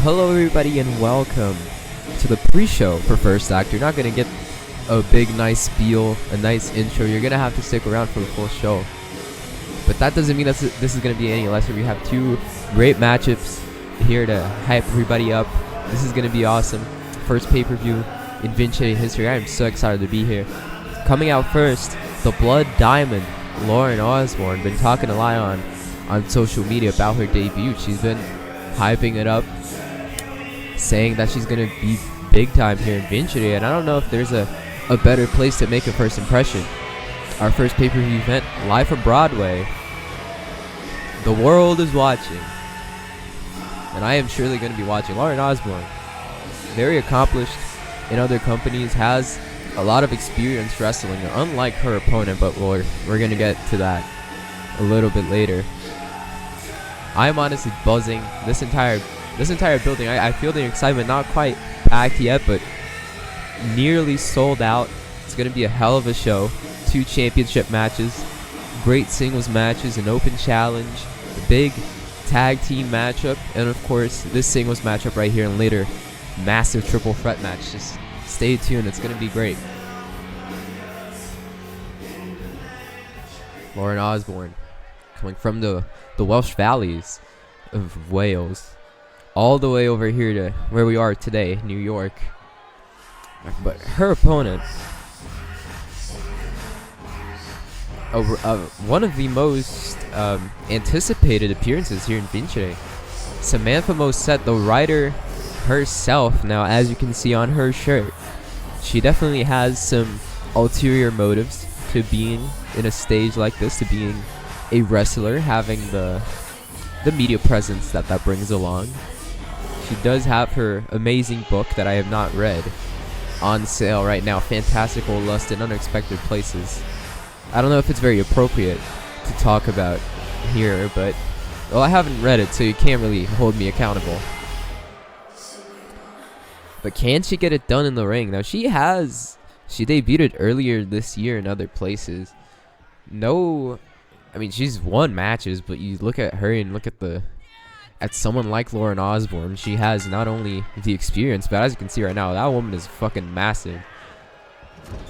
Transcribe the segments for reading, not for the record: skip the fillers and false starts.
Hello everybody and welcome to the pre-show for First Act. You're not going to get a big nice spiel, a nice intro. You're going to have to stick around for the full show. But that doesn't mean this is going to be any lesser. We have two great matchups here to hype everybody up. This is going to be awesome. First pay-per-view in Vincere history. I am so excited to be here. Coming out first, the Blood Diamond, Lauren Osborne. Been talking a lot on social media about her debut. She's been hyping it up, saying that she's gonna be big time here in Vincere, and I don't know if there's a better place to make a first impression. Our first pay-per-view event live from Broadway. The world is watching, and I am surely going to be watching. Lauren Osborne, very accomplished in other companies, has a lot of experience wrestling, unlike her opponent, but we're going to get to that a little bit later. I'm honestly buzzing. This entire building, I feel the excitement. Not quite packed yet, but nearly sold out. It's going to be a hell of a show. 2 championship matches, great singles matches, an open challenge, a big tag team matchup, and of course this singles matchup right here, and later massive triple threat match. Just stay tuned. It's going to be great. Lauren Osborne, coming from the Welsh Valleys of Wales, all the way over here to where we are today, New York. But her opponent, one of the most anticipated appearances here in Vincere, Samantha Moset, the writer herself. Now, as you can see on her shirt, she definitely has some ulterior motives to being in a stage like this, to being a wrestler, having the media presence that brings along. She does have her amazing book that I have not read on sale right now, Fantastical Lust in Unexpected Places. I don't know if it's very appropriate to talk about here, but well, I haven't read it, so you can't really hold me accountable. But can she get it done in the ring? Now, she debuted earlier this year in other places. I mean, she's won matches, but you look at her and look at someone like Lauren Osborne. She has not only the experience, but as you can see right now, that woman is fucking massive.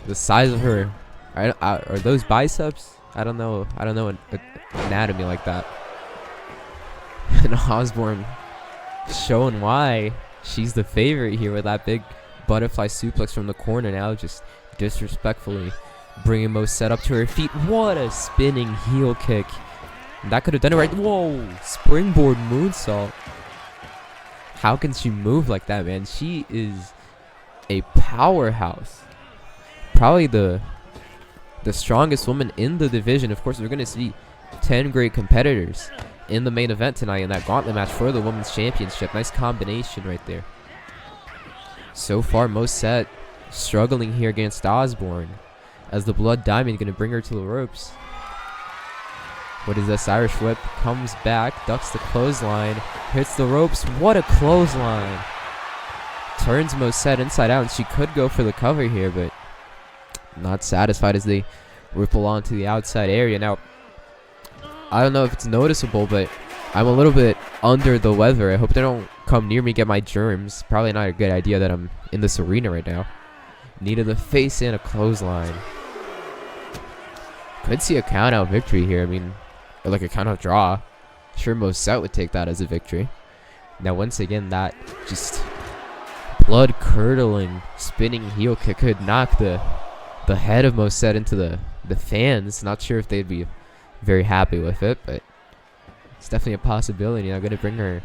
The size of her, are those biceps? I don't know anatomy like that. And Osborne showing why she's the favorite here with that big butterfly suplex from the corner. Now just disrespectfully bringing Moset up to her feet. What a spinning heel kick. That could have done it right. Whoa, springboard moonsault. How can she move like that, man? She is a powerhouse. Probably the strongest woman in the division. Of course, we're going to see 10 great competitors in the main event tonight in that gauntlet match for the women's championship. Nice combination right there. So far, Moset struggling here against Osborne, as the Blood Diamond going to bring her to the ropes. What is this? Irish whip, comes back, ducks the clothesline, hits the ropes. What a clothesline. Turns Moset inside out, and she could go for the cover here, but not satisfied as they ripple onto the outside area. Now, I don't know if it's noticeable, but I'm a little bit under the weather. I hope they don't come near me, get my germs. Probably not a good idea that I'm in this arena right now. Needed the face and a clothesline. Could see a count-out victory here. I mean, or like a count-out draw. Sure, Moset would take that as a victory. Now, once again, that just blood-curdling spinning heel kick could knock the head of Moset into the fans. Not sure if they'd be very happy with it, but it's definitely a possibility. I'm going to bring her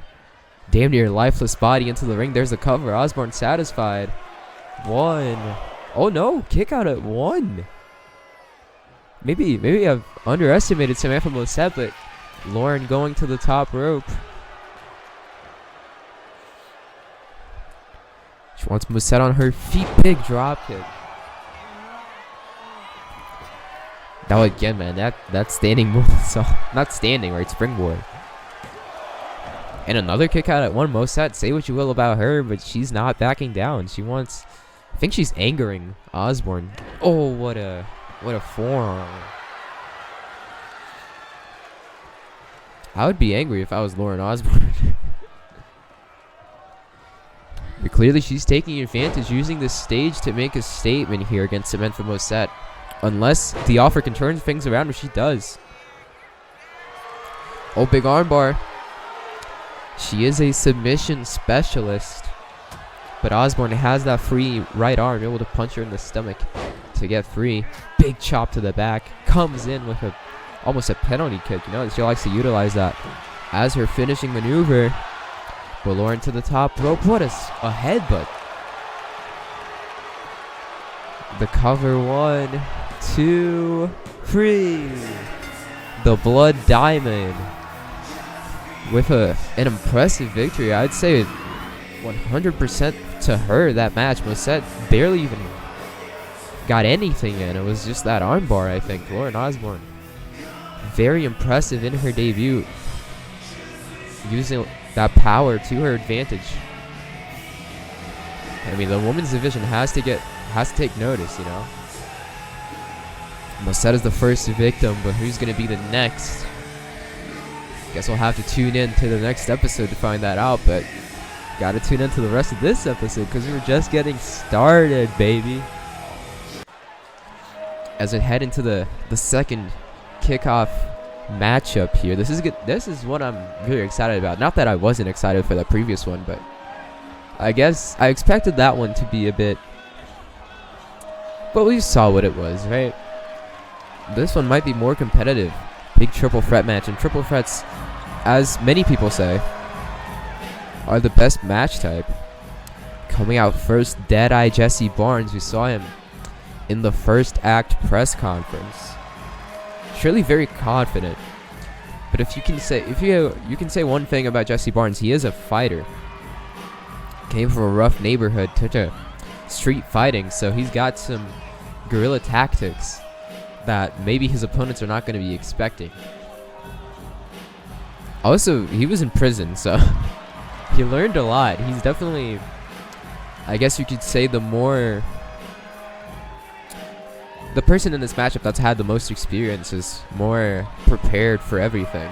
damn near lifeless body into the ring. There's the cover. Osborne satisfied. 1. Oh no, kick out at 1. Maybe I've underestimated Samantha Moset, but Lauren going to the top rope. She wants Moset on her feet. Big drop kick. Now again, man, that standing move, so not standing, right? Springboard. And another kick out at 1. Moset, say what you will about her, but she's not backing down. She wants, I think she's angering Osborne. Oh, what a forearm. I would be angry if I was Lauren Osborne. But clearly she's taking advantage, using this stage to make a statement here against Samantha Moset. Unless the offer can turn things around, which she does. Oh, big armbar. She is a submission specialist. But Osborne has that free right arm, able to punch her in the stomach to get free. Big chop to the back. Comes in with almost a penalty kick. You know, she likes to utilize that as her finishing maneuver. But Lauren to the top rope. What a headbutt. The cover. 1, 2, 3. The Blood Diamond. With an impressive victory. I'd say 100% to her that match. Moset barely even got anything in. It was just that armbar, I think. Lauren Osborne, very impressive in her debut, using that power to her advantage. I mean, the women's division has to take notice, you know. Moset is the first victim, but who's going to be the next? Guess we'll have to tune in to the next episode to find that out, but gotta tune into the rest of this episode because we're just getting started, baby. As we head into the second kickoff matchup here, this is good. This is what I'm really excited about. Not that I wasn't excited for that previous one, but I guess I expected that one to be a bit, but we saw what it was, right? This one might be more competitive. Big triple threat match, and triple threats, as many people say, are the best match type. Coming out first, Deadeye Jesse Barnes. We saw him in the first act press conference. Surely very confident. But if you can say one thing about Jesse Barnes, he is a fighter. Came from a rough neighborhood, took to street fighting, so he's got some guerrilla tactics that maybe his opponents are not going to be expecting. Also, he was in prison, so he learned a lot. He's definitely, I guess you could say, the person in this matchup that's had the most experience is more prepared for everything.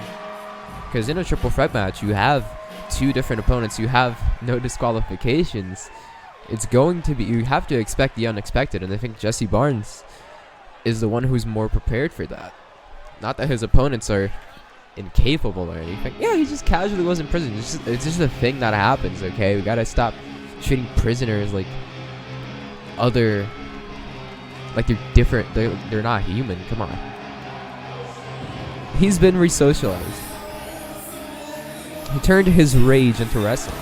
Because in a triple threat match, you have 2 different opponents. You have no disqualifications. It's going to be, you have to expect the unexpected, and I think Jesse Barnes is the one who's more prepared for that. Not that his opponents are incapable or anything. Yeah, he just casually was in prison. It's just a thing that happens, okay? We gotta stop treating prisoners like they're different. They're not human. Come on. He's been resocialized. He turned his rage into wrestling.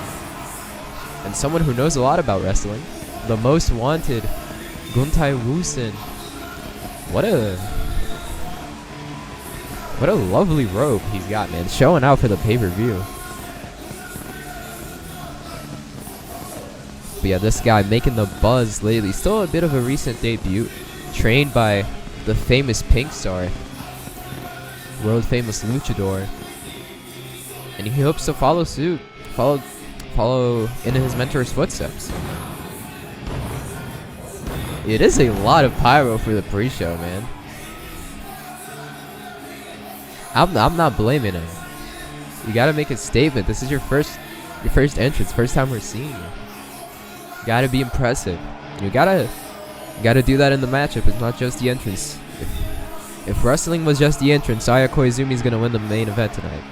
And someone who knows a lot about wrestling, the most wanted Gun-Tae-Woo. What a lovely robe he's got, man. Showing out for the pay-per-view. But yeah, this guy making the buzz lately. Still a bit of a recent debut. Trained by the famous Pink Star, world famous luchador. And he hopes to follow suit. Follow in his mentor's footsteps. It is a lot of pyro for the pre-show, man. I'm not blaming him. You gotta make a statement. This is your first entrance, first time we're seeing you. You gotta be impressive. You gotta do that in the matchup. It's not just the entrance. If wrestling was just the entrance, Saya Koizumi's gonna win the main event tonight.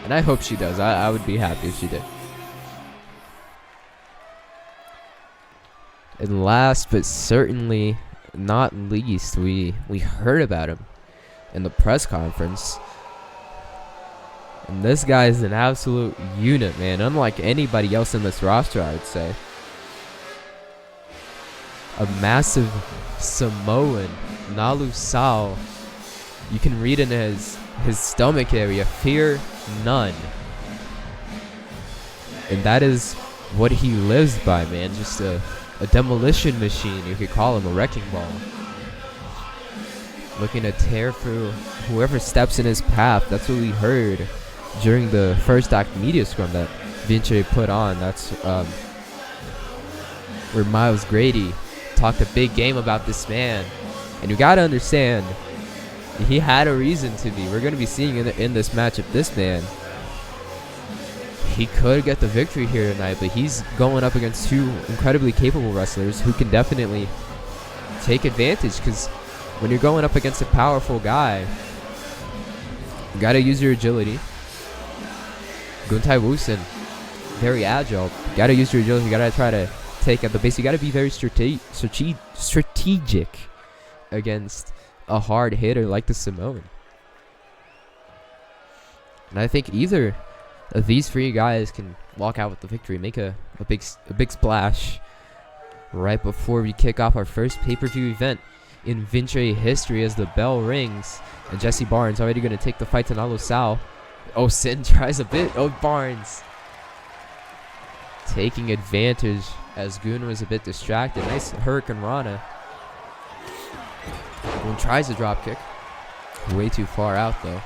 And I hope she does. I would be happy if she did. And last but certainly not least, we heard about him in the press conference. And this guy is an absolute unit, man. Unlike anybody else in this roster, I would say. A massive Samoan, Nalu Sao. You can read in his stomach area, fear none. And that is what he lives by, man. Just a demolition machine, you could call him, a wrecking ball. Looking to tear through whoever steps in his path. That's what we heard during the first act media scrum that Vincere put on. That's where Miles Grady talked a big game about this man. And you gotta understand, He had a reason to be. We're going to be seeing in this matchup, this man, he could get the victory here tonight, but he's going up against two incredibly capable wrestlers who can definitely take advantage, because when you're going up against a powerful guy, you got to use your agility. Gun-Tae-Woo, very agile. You got to use your agility. You got to try to take at the base. You got to be very strategic against a hard hitter like the Samoan. And I think either of these three guys can walk out with the victory, make a big splash right before we kick off our first pay-per-view event in Vincere history as the bell rings. And Jesse Barnes already going to take the fight to Nalu Sao. Oh, Sin tries a bit. Oh, Barnes taking advantage as Goon was a bit distracted. Nice Hurricane Rana. Goon tries a drop kick. Way too far out though.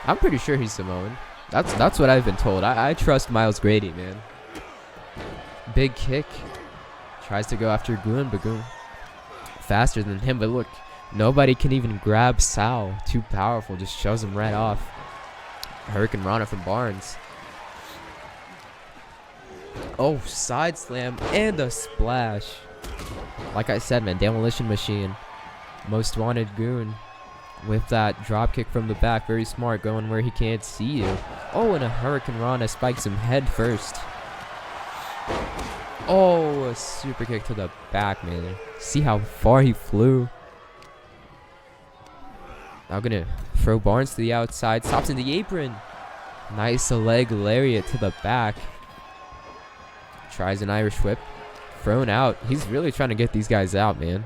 I'm pretty sure he's Samoan. That's what I've been told. I trust Miles Grady, man. Big kick. Tries to go after Goon, but Goon faster than him. But look, nobody can even grab Sao. Too powerful. Just shoves him right off. Hurricane Rana from Barnes. Oh, side slam and a splash. Like I said, man, demolition machine. Most wanted Goon. With that drop kick from the back, very smart, going where he can't see you. Oh, and a Hurricane Rana spikes him head first. Oh, a super kick to the back, man. See how far he flew. Now gonna throw Barnes to the outside, stops in the apron. Nice leg lariat to the back. Tries an Irish whip. Thrown out. He's really trying to get these guys out, man.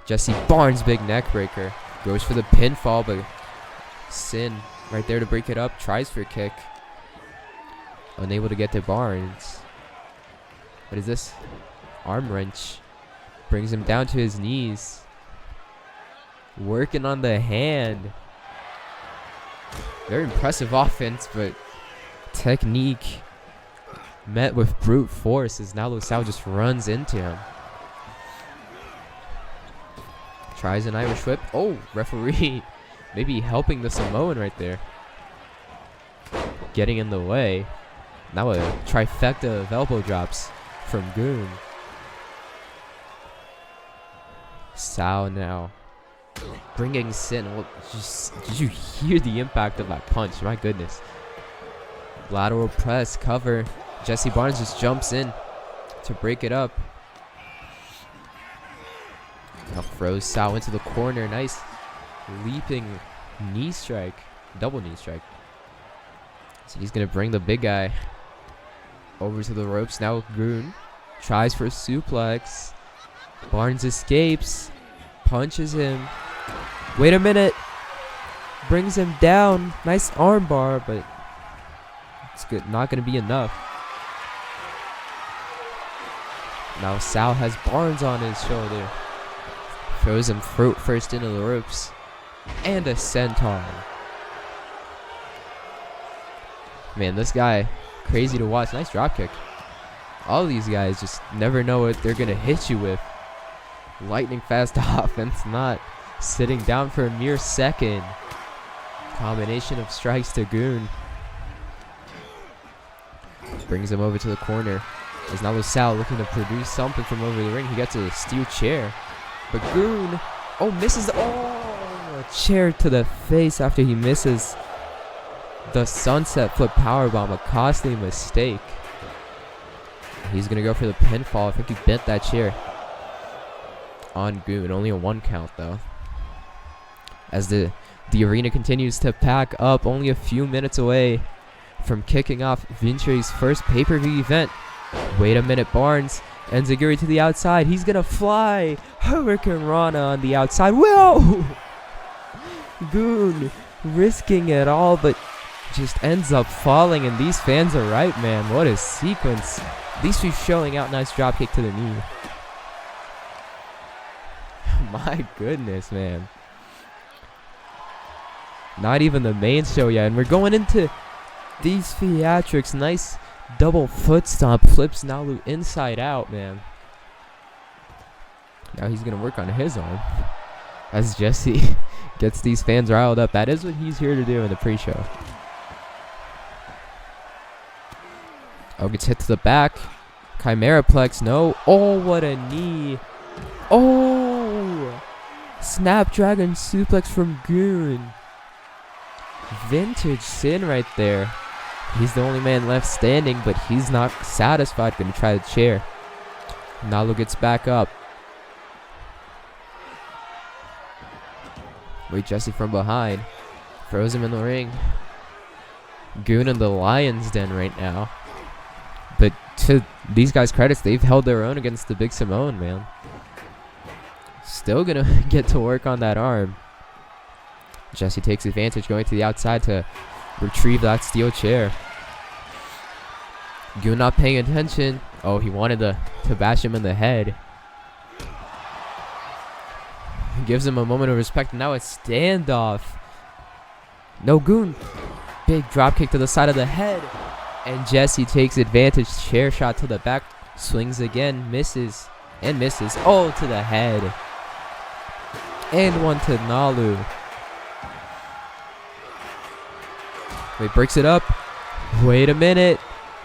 Jesse Barnes, big neck breaker. Goes for the pinfall, but Sin right there to break it up. Tries for a kick. Unable to get to Barnes. What is this? Arm wrench. Brings him down to his knees. Working on the hand. Very impressive offense, but technique met with brute force as Nalu Sao just runs into him. Tries an Irish whip. Oh, referee maybe helping the Samoan right there. Getting in the way. Now a trifecta of elbow drops from Goon. Sao now bringing Sin. Well, did you hear the impact of that punch? My goodness. Lateral press, cover. Jesse Barnes just jumps in to break it up. Now throws Sao into the corner. Nice leaping knee strike. Double knee strike. So he's going to bring the big guy over to the ropes. Now Goon tries for a suplex. Barnes escapes. Punches him. Wait a minute. Brings him down. Nice armbar, but it's good. Not going to be enough. Now Sao has Barnes on his shoulder. Throws him throat first into the ropes. And a senton. Man, this guy, crazy to watch. Nice dropkick. All these guys just never know what they're going to hit you with. Lightning fast offense, not sitting down for a mere second. Combination of strikes to Goon. Brings him over to the corner. As now Sao looking to produce something from over the ring. He gets a steel chair. But Goon, oh, misses. Oh, a chair to the face after he misses the sunset flip powerbomb. A costly mistake. He's going to go for the pinfall. I think he bent that chair on Goon. Only a 1 count, though. As the arena continues to pack up. Only a few minutes away from kicking off Vincere's first pay-per-view event. Wait a minute, Barnes. Enziguri to the outside. He's going to fly. Hurricane Rana on the outside. Whoa! Goon risking it all, but just ends up falling. And these fans are right, man. What a sequence. These two showing out. Nice dropkick to the knee. My goodness, man. Not even the main show yet. And we're going into these theatrics. Nice double foot stomp. Flips Nalu inside out, man. Now he's going to work on his arm. as Jesse gets these fans riled up. That is what he's here to do in the pre-show. Oh, gets hit to the back. Chimeraplex, no. Oh, what a knee. Oh! Snapdragon suplex from Goon. Vintage Sin right there. He's the only man left standing, but he's not satisfied. Gonna try the chair. Nalu gets back up. Wait, Jesse from behind. Throws him in the ring. Goon in the Lion's Den right now. But to these guys' credits, they've held their own against the Big Simone, man. Still gonna get to work on that arm. Jesse takes advantage, going to the outside to retrieve that steel chair. Goon not paying attention. Oh, he wanted to bash him in the head. Gives him a moment of respect. Now a standoff. No, Goon. Big drop kick to the side of the head. And Jesse takes advantage. Chair shot to the back. Swings again. Misses. And misses. Oh, to the head. And one to Nalu. Wait, breaks it up. Wait a minute.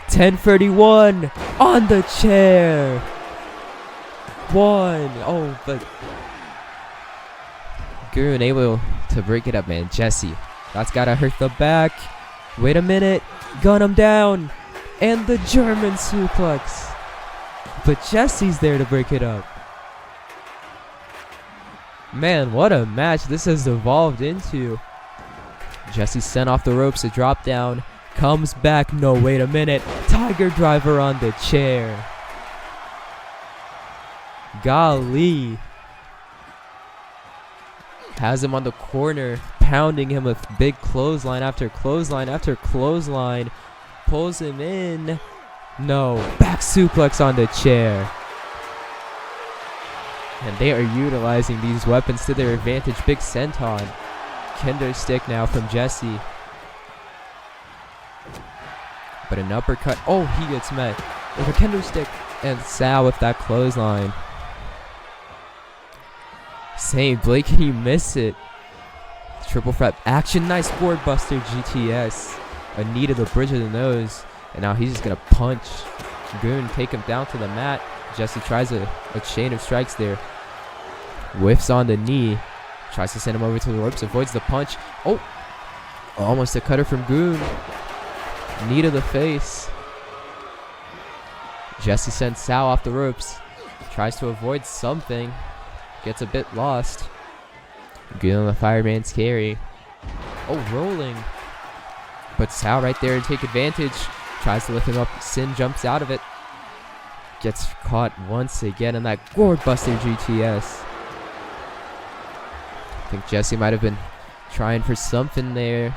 1031 on the chair. One. Oh, but Goon able to break it up, man. Jesse. That's gotta hurt the back. Wait a minute. Gun him down. And the German suplex. But Jesse's there to break it up. Man, what a match this has evolved into. Jesse sent off the ropes, a drop down. Comes back. No, wait a minute. Tiger driver on the chair. Golly. Has him on the corner, pounding him with big clothesline after clothesline after clothesline. Pulls him in. No. Back suplex on the chair. And they are utilizing these weapons to their advantage. Big senton. Kendo stick now from Jesse. But an uppercut. Oh, he gets met with a kendo stick. And Sal with that clothesline. Same, Blake, can you miss it? Triple threat action. Nice board buster GTS. A knee to the bridge of the nose. And now he's just going to punch Goon, take him down to the mat. Jesse tries a chain of strikes there. Whiffs on the knee. Tries to send him over to the ropes. Avoids the punch. Oh! Almost a cutter from Goon. Knee to the face. Jesse sends Sal off the ropes. Tries to avoid something. Gets a bit lost. Goon on the fireman's carry. Oh, rolling. But Sal right there to take advantage. Tries to lift him up. Sin jumps out of it. Gets caught once again in that gourd buster GTS. I think Jesse might have been trying for something there.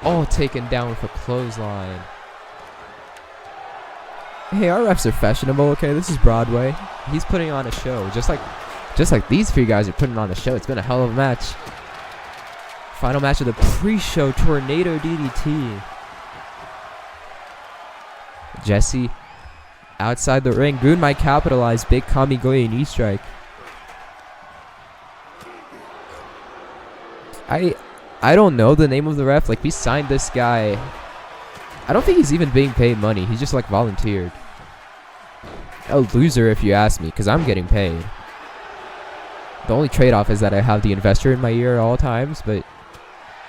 Oh, taken down with a clothesline. Hey, our refs are fashionable, okay? This is Broadway. He's putting on a show. Just like these three guys are putting on a show. It's been a hell of a match. Final match of the pre-show Tornado DDT. Jesse outside the ring. Goon might capitalize. Big Kamigoye knee strike. I don't know the name of the ref. Like, we signed this guy. I don't think he's even being paid money. He's just like volunteered. A loser if you ask me, because I'm getting paid. The only trade-off is that I have the investor in my ear at all times, but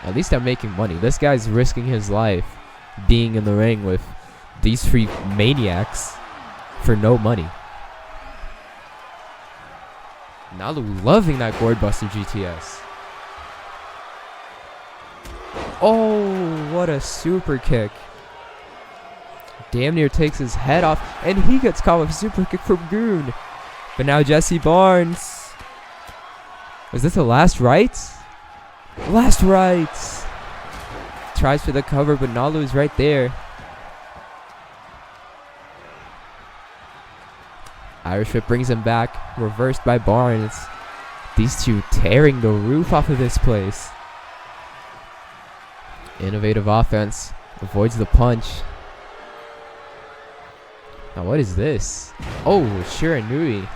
at least I'm making money. This guy's risking his life being in the ring with these three maniacs for no money. Nalu loving that gourd buster GTS. Oh, what a super kick. Damn near takes his head off, and he gets caught with a super kick from Goon. But now Jesse Barnes. Was this the last rites? Last rites. Tries for the cover, but Nalu's right there. Irish Whip brings him back. Reversed by Barnes. These two tearing the roof off of this place. Innovative offense. Avoids the punch. Now what is this? Oh, Shiranui.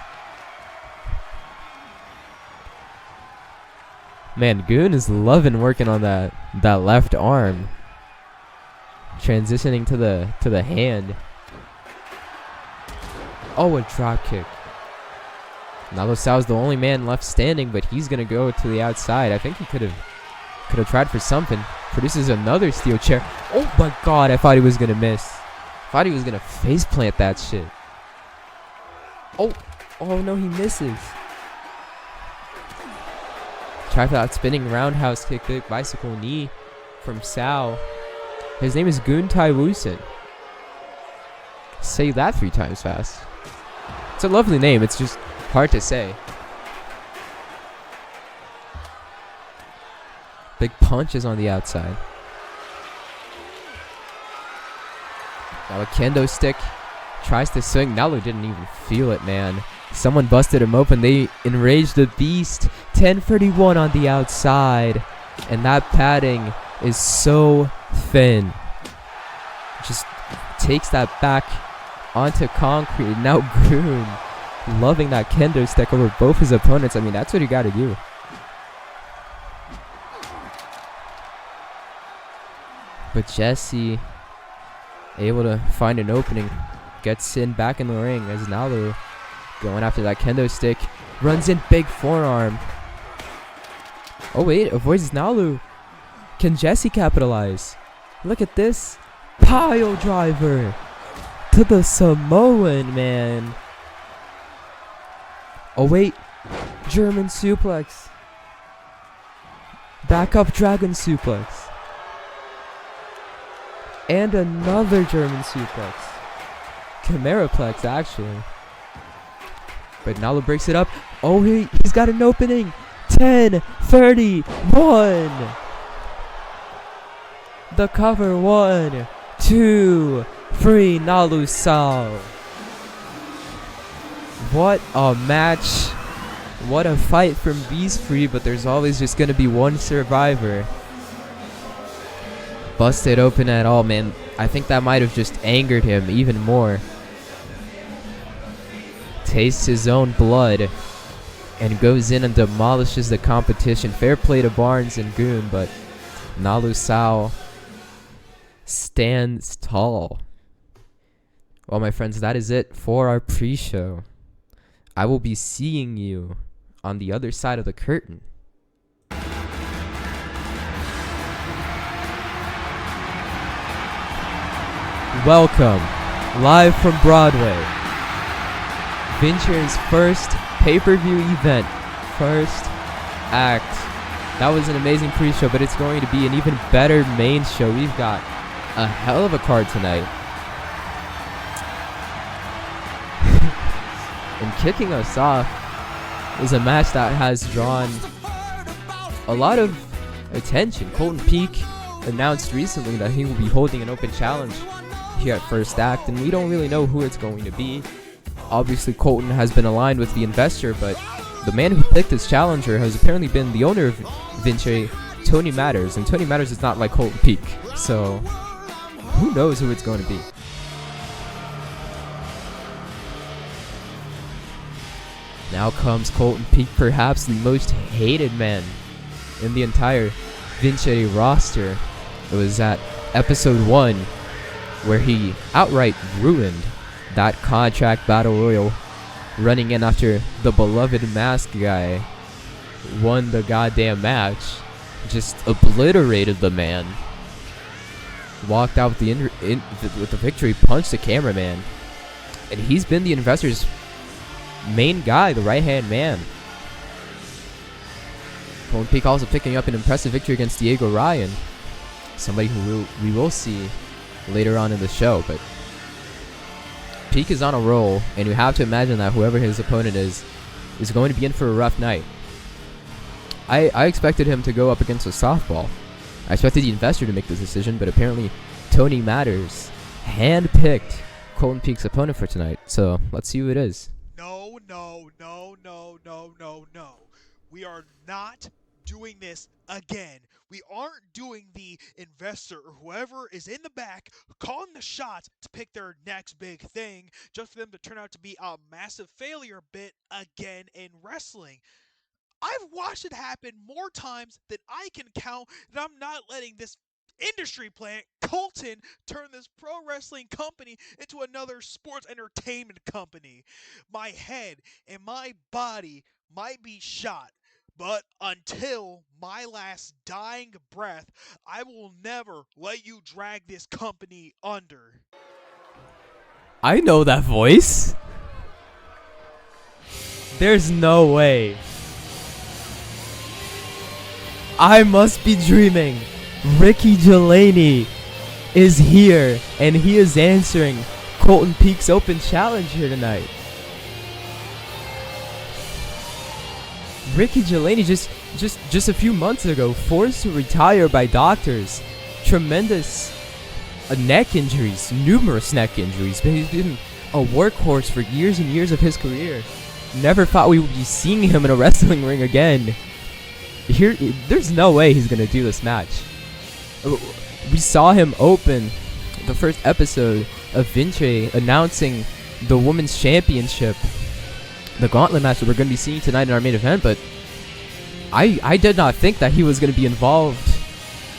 Man, Goon is loving working on that left arm. Transitioning to the hand. Oh, a drop kick. Nalu Sao's the only man left standing, but he's gonna go to the outside. I think he could have tried for something. Produces another steel chair. Oh my god, I thought he was gonna miss. Thought he was gonna face plant that shit. Oh no, he misses. Try for that spinning roundhouse kick, big bicycle knee from Sao. His name is Gun-Tae-Woo. Say that 3 times fast. It's a lovely name, it's just hard to say. Big punches on the outside. Now a kendo stick. Tries to swing. Nalu didn't even feel it, man. Someone busted him open. They enraged the beast. 1031 on the outside. And that padding is so thin. Just takes that back onto concrete. Now Goon loving that kendo stick over both his opponents. I mean, that's what you gotta do. But Jesse able to find an opening. Gets Sin back in the ring as Nalu going after that kendo stick. Runs in big forearm. Oh wait, avoids Nalu. Can Jesse capitalize? Look at this. Pile driver to the Samoan, man. Oh wait, German suplex. Back up dragon suplex. And another German suplex. Chimeraplex, actually. But Nalu breaks it up. Oh, he's got an opening. 10-31. The cover. 1, 2, 3. Nalu Sao. What a match. What a fight from Beast Free, but there's always just going to be one survivor. Busted open at all, man. I think that might have just angered him even more. Tastes his own blood and goes in and demolishes the competition. Fair play to Barnes and Goon, but Nalu Sao stands tall. Well, my friends, that is it for our pre-show. I will be seeing you on the other side of the curtain. Welcome, live from Broadway. Vincere's first pay-per-view event, first act. That was an amazing pre-show, but it's going to be an even better main show. We've got a hell of a card tonight. And kicking us off is a match that has drawn a lot of attention. Colton Peake announced recently that he will be holding an open challenge here at First Act, and we don't really know who it's going to be. Obviously, Colton has been aligned with the investor, but the man who picked his challenger has apparently been the owner of Vincere, Tony Matters, and Tony Matters is not like Colton Peake, so who knows who it's going to be. Now comes Colton Peake, perhaps the most hated man in the entire Vincere roster. It was at episode 1 where he outright ruined that contract battle royal, running in after the beloved mask guy won the goddamn match, just obliterated the man, walked out with the victory, punched the cameraman, and he's been the investor's main guy, the right-hand man. Colton Peake also picking up an impressive victory against Diego Ryan, somebody who we will see later on in the show. But Peake is on a roll, and you have to imagine that whoever his opponent is going to be in for a rough night. I expected him to go up against a softball. I expected the investor to make this decision, but apparently Tony Matters hand-picked Colton Peake's opponent for tonight. So let's see who it is. No, no, no, no, no, no, no. We are not doing this again. We aren't doing the investor or whoever is in the back calling the shots to pick their next big thing just for them to turn out to be a massive failure bit again in wrestling. I've watched it happen more times than I can count, and I'm not letting this industry plant, Colton, turn this pro wrestling company into another sports entertainment company. My head and my body might be shot, but until my last dying breath, I will never let you drag this company under. I know that voice. There's no way. I must be dreaming. Ricky Delaney is here, and he is answering Colton Peake's open challenge here tonight. Ricky Delaney just a few months ago forced to retire by doctors. Tremendous neck injuries, numerous neck injuries. But he's been a workhorse for years and years of his career. Never thought we would be seeing him in a wrestling ring again. There's no way he's gonna do this match. We saw him open the first episode of Vincere announcing the Women's Championship, the Gauntlet match that we're gonna be seeing tonight in our main event, but I did not think that he was gonna be involved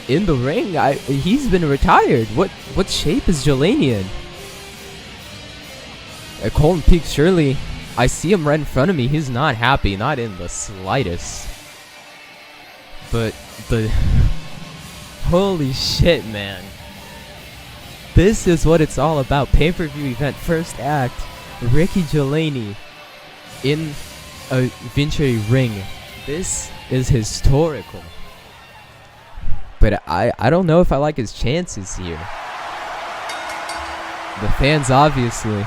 in the ring. He's been retired. What shape is Delaney in? Colton Peake, surely, I see him right in front of me. He's not happy, not in the slightest. But holy shit, man. This is what it's all about. Pay-per-view event, first act. Ricky Delaney in a Vincere ring. This is historical. But I don't know if I like his chances here. The fans obviously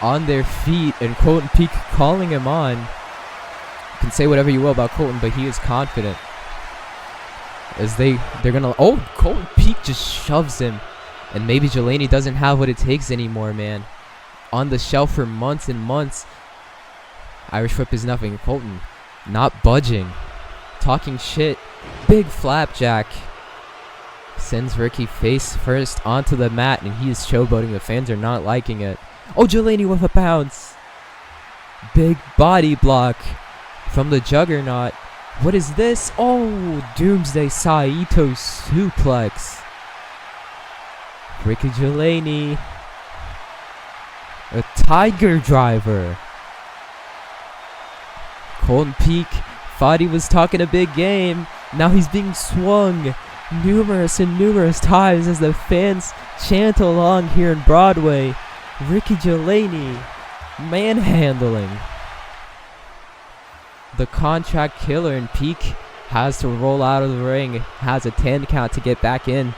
on their feet, and Colton Peake calling him on. You can say whatever you will about Colton, but he is confident. As they're gonna, Colton Peake just shoves him, and maybe Delaney doesn't have what it takes anymore, man. On the shelf for months and months. Irish whip is nothing. Colton not budging, talking shit. Big flapjack sends Ricky face first onto the mat, and he is showboating. The fans are not liking it. Oh, Delaney with a bounce. Big body block from the Juggernaut. What is this? Oh, Doomsday Saito suplex. Ricky Delaney. A Tiger Driver. Colton Peake thought he was talking a big game. Now he's being swung numerous and numerous times as the fans chant along here in Broadway. Ricky Delaney manhandling the contract killer, and Peake has to roll out of the ring. Has a 10 count to get back in.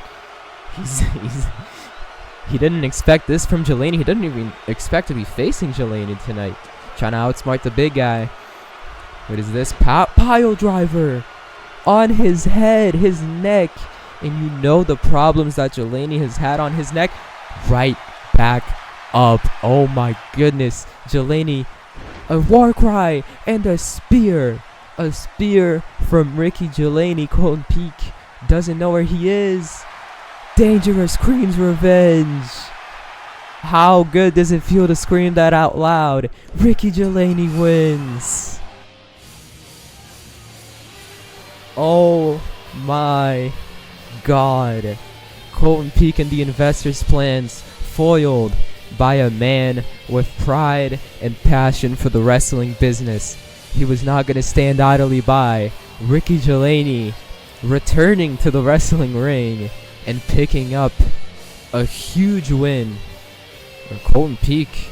He didn't expect this from Delaney. He didn't even expect to be facing Delaney tonight. Trying to outsmart the big guy. What is this? Pile driver on his head, his neck. And you know the problems that Delaney has had on his neck. Right back up. Oh my goodness. Delaney, a war cry and a spear. A spear from Ricky Delaney. Colton Peake doesn't know where he is. Dangerous screams revenge. How good does it feel to scream that out loud? Ricky Delaney wins. Oh my God. Colton Peake and the investors' plans foiled by a man with pride and passion for the wrestling business. He was not going to stand idly by. Ricky Delaney returning to the wrestling ring and picking up a huge win. Colton Peake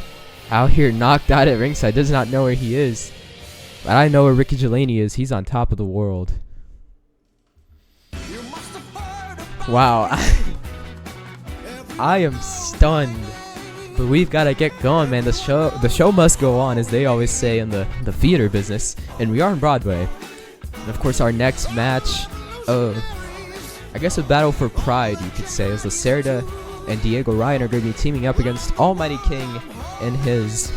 out here knocked out at ringside, does not know where he is. But I know where Ricky Delaney is. He's on top of the world. Wow. I am stunned. But we've got to get going, man. The show must go on, as they always say in the theater business. And we are on Broadway. And of course, our next match, I guess a battle for pride, you could say, as the Cerda and Diego Ryan are going to be teaming up against Almighty King and his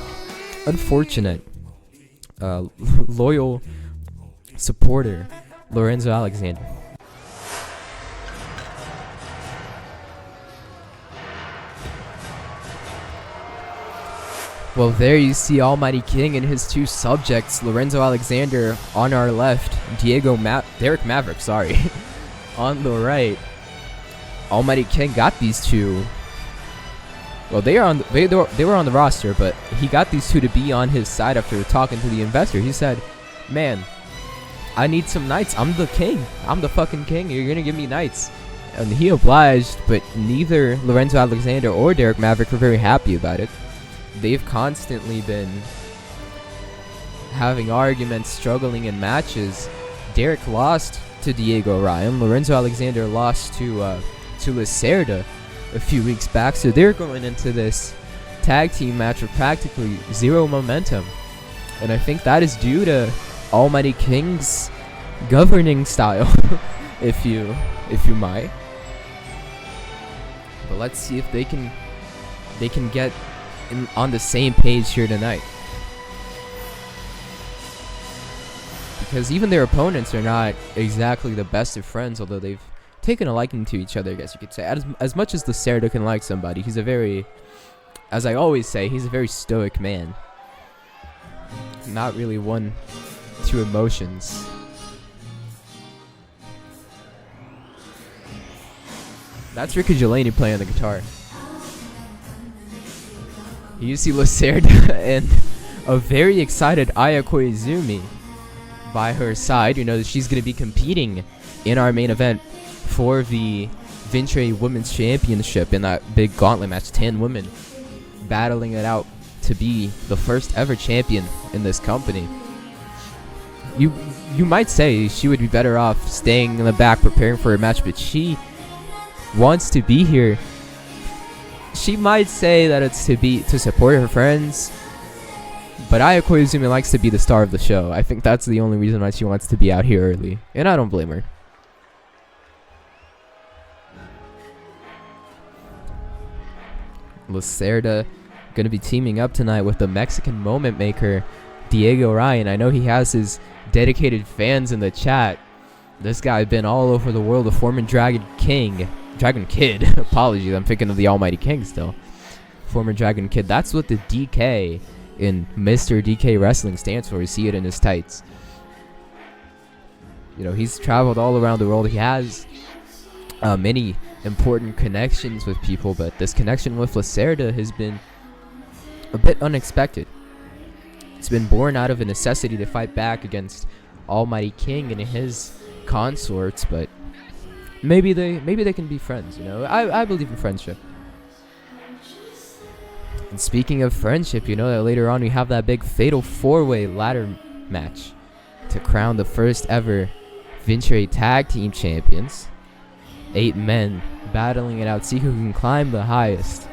unfortunate, loyal supporter, Lorenzo Alexander. Well, there you see Almighty King and his two subjects, Lorenzo Alexander on our left, Derek Maverick, sorry, on the right. Almighty King got these two. Well, they were on the roster, but he got these two to be on his side after talking to the investor. He said, "Man, I need some knights. I'm the king. I'm the fucking king. You're gonna give me knights." And he obliged, but neither Lorenzo Alexander or Derek Maverick were very happy about it. They've constantly been having arguments, struggling in matches. Derek lost to Diego Ryan. Lorenzo Alexander lost to Cerda a few weeks back. So they're going into this tag team match with practically zero momentum. And I think that is due to Almighty King's governing style, if you might. But let's see if they can get on the same page here tonight. Because even their opponents are not exactly the best of friends, although they've taken a liking to each other, I guess you could say. As much as the Cerda can like somebody, he's a very, as I always say, he's a very stoic man. Not really one to emotions. That's Ricky Gelani playing the guitar. You see Cerda and a very excited Aya Koizumi by her side. You know that she's going to be competing in our main event for the Vincere Women's Championship in that big gauntlet match. 10 women battling it out to be the first ever champion in this company. You might say she would be better off staying in the back preparing for a match, but she wants to be here. She might say that it's to support her friends, but Aya Koizumi likes to be the star of the show. I think that's the only reason why she wants to be out here early, and I don't blame her. Cerda going to be teaming up tonight with the Mexican moment maker, Diego Ryan. I know he has his dedicated fans in the chat. This guy been all over the world, a former Dragon Kid. Apologies, I'm thinking of the Almighty King still. Former Dragon Kid. That's what the DK in Mr. DK Wrestling stands for. You see it in his tights. You know, he's traveled all around the world. He has many important connections with people, but this connection with Cerda has been a bit unexpected. It's been born out of a necessity to fight back against Almighty King and his consorts, but maybe they can be friends, you know. I believe in friendship. And speaking of friendship, you know that later on we have that big fatal 4-way ladder match to crown the first ever Vincere Tag Team Champions. 8 men battling it out, see who can climb the highest.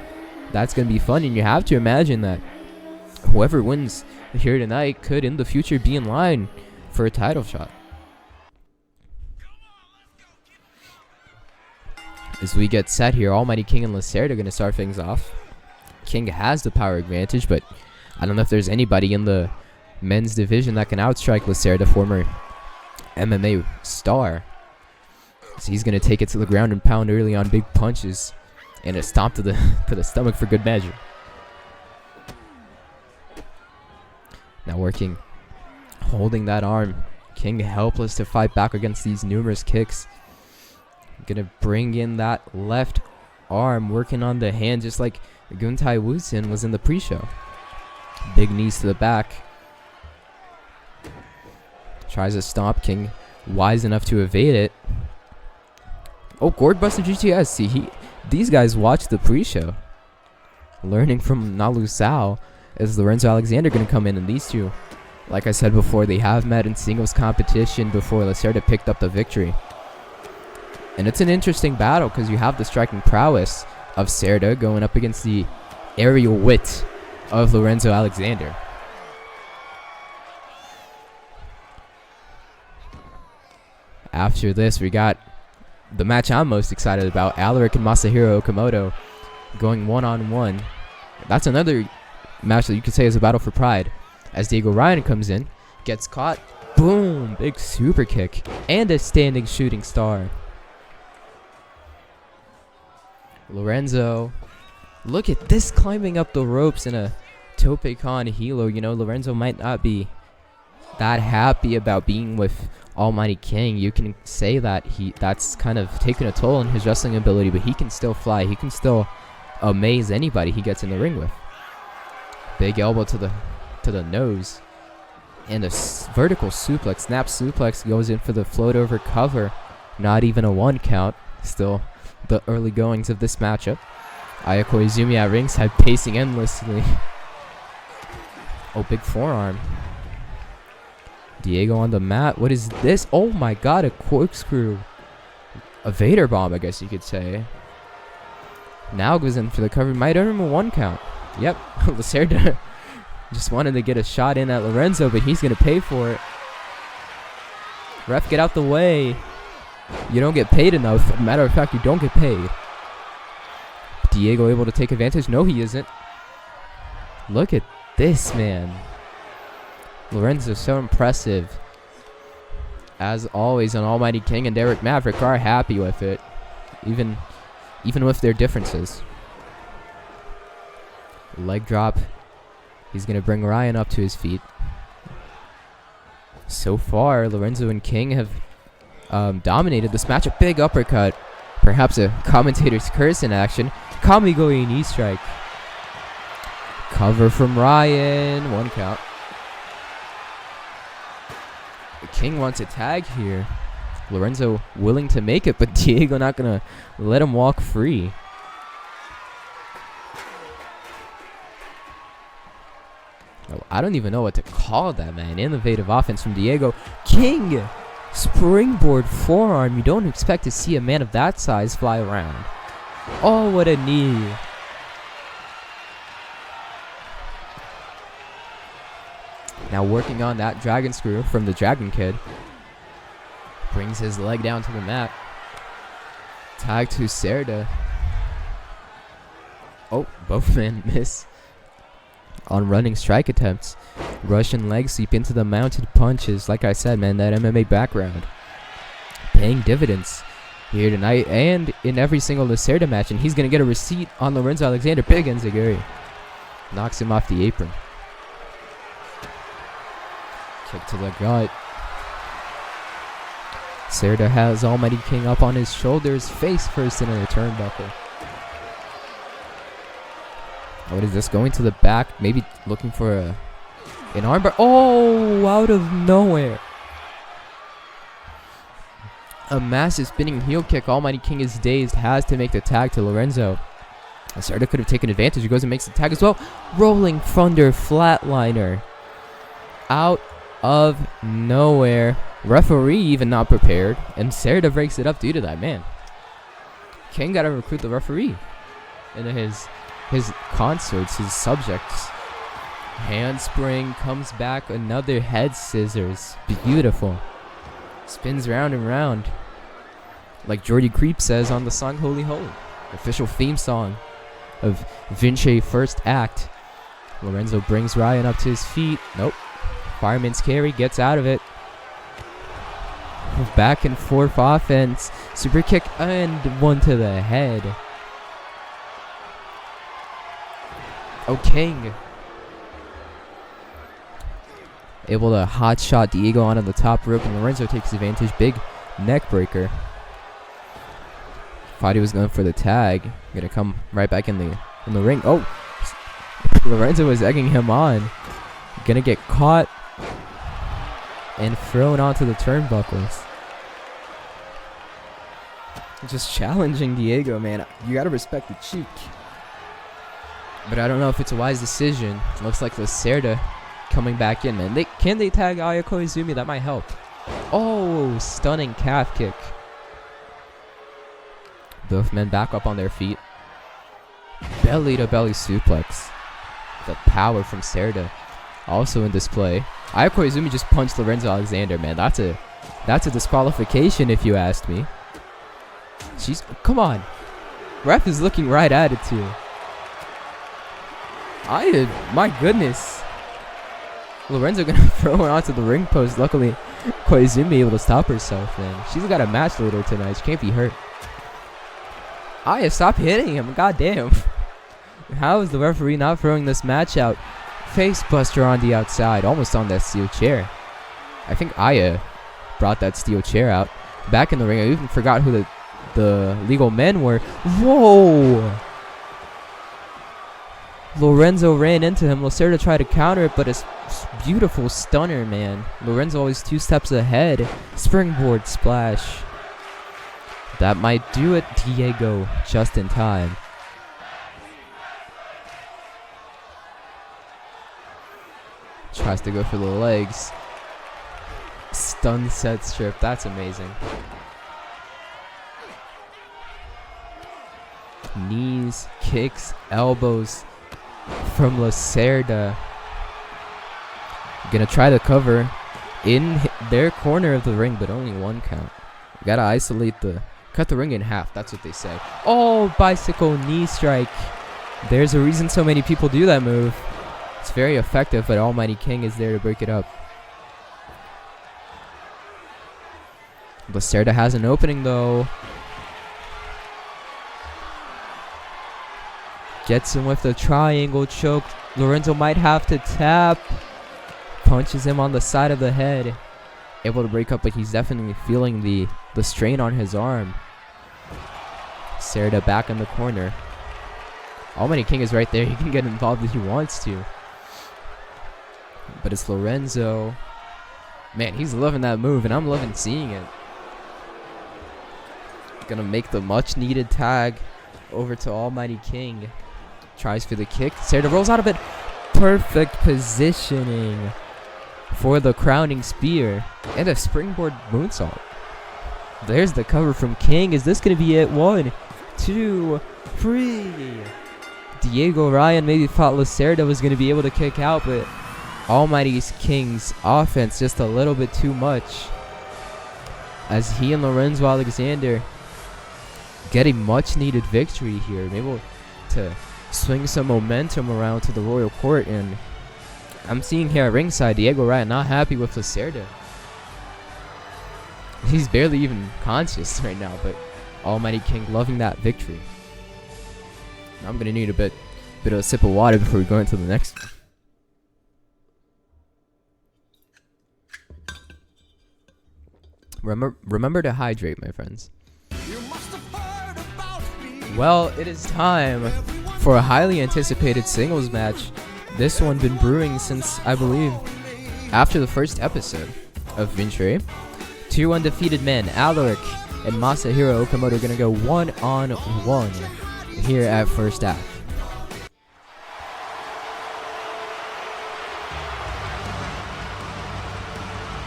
That's going to be fun, and you have to imagine that whoever wins here tonight could in the future be in line for a title shot. As we get set here, Almighty King and Cerda are going to start things off. King has the power advantage, but I don't know if there's anybody in the men's division that can outstrike Cerda, former MMA star. So he's going to take it to the ground and pound early on big punches and a stomp to the stomach for good measure. Now working, holding that arm. King helpless to fight back against these numerous kicks. Gonna bring in that left arm, working on the hand just like Gun-Tae-Woo was in the pre-show. Big knees to the back. Tries to stomp. King wise enough to evade it. Oh, Gourd Buster GTS. See, these guys watched the pre-show. Learning from Nalu Sao. Is Lorenzo Alexander going to come in? And these two, like I said before, they have met in singles competition before Cerda picked up the victory. And it's an interesting battle because you have the striking prowess of Cerda going up against the aerial wit of Lorenzo Alexander. After this, we got the match I'm most excited about, Alerick and Masahiro Okamoto going one-on-one. That's another match that you could say is a battle for pride. As Diego Ryan comes in, gets caught, boom, big super kick, and a standing shooting star. Lorenzo, look at this, climbing up the ropes in a Tope Con Hilo, you know, Lorenzo might not be that happy about being with Almighty King. You can say that that's kind of taken a toll on his wrestling ability, but he can still fly. He can still amaze anybody he gets in the ring with. Big elbow to the nose. And a vertical suplex, snap suplex, goes in for the float over cover. Not even a 1 count. Still the early goings of this matchup. Ayako Izumi at ringside pacing endlessly. Oh, big forearm. Diego on the mat. What is this? Oh my god, a corkscrew. A Vader bomb, I guess you could say. Now goes in for the cover. Might earn him a 1 count. Yep, Cerda just wanted to get a shot in at Lorenzo, but he's going to pay for it. Ref, get out the way. You don't get paid enough. Matter of fact, you don't get paid. Diego able to take advantage? No, he isn't. Look at this, man. Lorenzo so impressive. As always, an Almighty King and Derek Maverick are happy with it. Even with their differences. Leg drop. He's going to bring Ryan up to his feet. So far, Lorenzo and King have dominated this match. A big uppercut. Perhaps a commentator's curse in action. Kamigoi knee strike. Cover from Ryan. 1 count. The King wants a tag here. Lorenzo willing to make it, but Diego not going to let him walk free. Oh, I don't even know what to call that, man. Innovative offense from Diego. King! Springboard forearm. You don't expect to see a man of that size fly around. Oh, what a knee. Now working on that dragon screw from the Dragon Kid. Brings his leg down to the mat. Tag to Cerda. Oh, both men miss on running strike attempts. Russian leg sweep into the mounted punches. Like I said, man, that MMA background paying dividends here tonight and in every single Cerda match. And he's going to get a receipt on Lorenzo Alexander. Big enziguri. Knocks him off the apron. Kick to the gut. Cerda has Almighty King up on his shoulders, face first into the turnbuckle. What is this? Going to the back, maybe looking for an armbar. Oh, out of nowhere. A massive spinning heel kick. Almighty King is dazed, has to make the tag to Lorenzo. Cerda could have taken advantage. He goes and makes the tag as well. Rolling Thunder flatliner. Out of nowhere. Referee even not prepared. And Cerda breaks it up due to that, man. King got to recruit the referee into his consorts, his subjects. Handspring comes back. Another head scissors. Beautiful. Spins round and round. Like Jordy Creep says on the song Holy Holy. Official theme song of Vincere first act. Lorenzo brings Ryan up to his feet. Nope. Fireman's carry, gets out of it. Back and forth offense. Super kick and 1 to the head. Oh, King. Able to hot shot Diego onto the top rope, and Lorenzo takes advantage. Big neck breaker. Thought he was going for the tag. Gonna come right back in the ring. Oh, Lorenzo was egging him on. Gonna get caught and thrown onto the turnbuckles. Just challenging Diego, man. You gotta respect the cheek. But I don't know if it's a wise decision. Looks like Cerda coming back in, man. Can they tag Ayako Izumi? That might help. Oh, stunning calf kick. Both men back up on their feet. Belly to belly suplex. The power from Cerda also in display. Ayako Izumi just punched Lorenzo Alexander, man. That's a disqualification if you asked me. Come on. Ref is looking right at it too. My goodness. Lorenzo gonna throw her onto the ring post. Luckily, Koizumi able to stop herself, man. She's got a match later tonight. She can't be hurt. Stop hitting him. God damn. How is the referee not throwing this match out? face buster on the outside, almost on that steel chair. I think Aya brought that steel chair out. Back in the ring, I even forgot who the legal men were. Whoa! Lorenzo ran into him. Cerda tried to counter it, but it's beautiful stunner, man. Lorenzo always 2 steps ahead. Springboard splash. That might do it. Diego just in time. Tries to go for the legs. Stun set strip. That's amazing. Knees, kicks, elbows from Cerda. Gonna try to cover in their corner of the ring, but only 1 count. Gotta isolate cut the ring in half. That's what they say. Oh, bicycle knee strike. There's a reason so many people do that move. It's very effective, but Almighty King is there to break it up. Cerda has an opening though. Gets him with the triangle choke. Lorenzo might have to tap. Punches him on the side of the head. Able to break up, but he's definitely feeling the strain on his arm. Cerda back in the corner. Almighty King is right there. He can get involved if he wants to. But it's Lorenzo. Man, he's loving that move, and I'm loving seeing it. Gonna make the much needed tag over to Almighty King. Tries for the kick. Cerda rolls out of it. Perfect positioning for the crowning spear. And a springboard moonsault. There's the cover from King. Is this going to be it? 1, 2, 3. Diego Ryan maybe thought Cerda was going to be able to kick out, but Almighty King's offense just a little bit too much. As he and Lorenzo Alexander get a much needed victory here. Able to swing some momentum around to the Royal Court, and I'm seeing here at ringside Diego Ryan not happy with Cerda. He's barely even conscious right now, but Almighty King loving that victory. I'm gonna need a bit of a sip of water before we go into the next one. Remember to hydrate, my friends. Well, it is time for a highly anticipated singles match. This one been brewing since, I believe, after the first episode of Vincere. 2 undefeated men, Alerick and Masahiro Okamoto, are gonna go 1-on-1 here at First Act.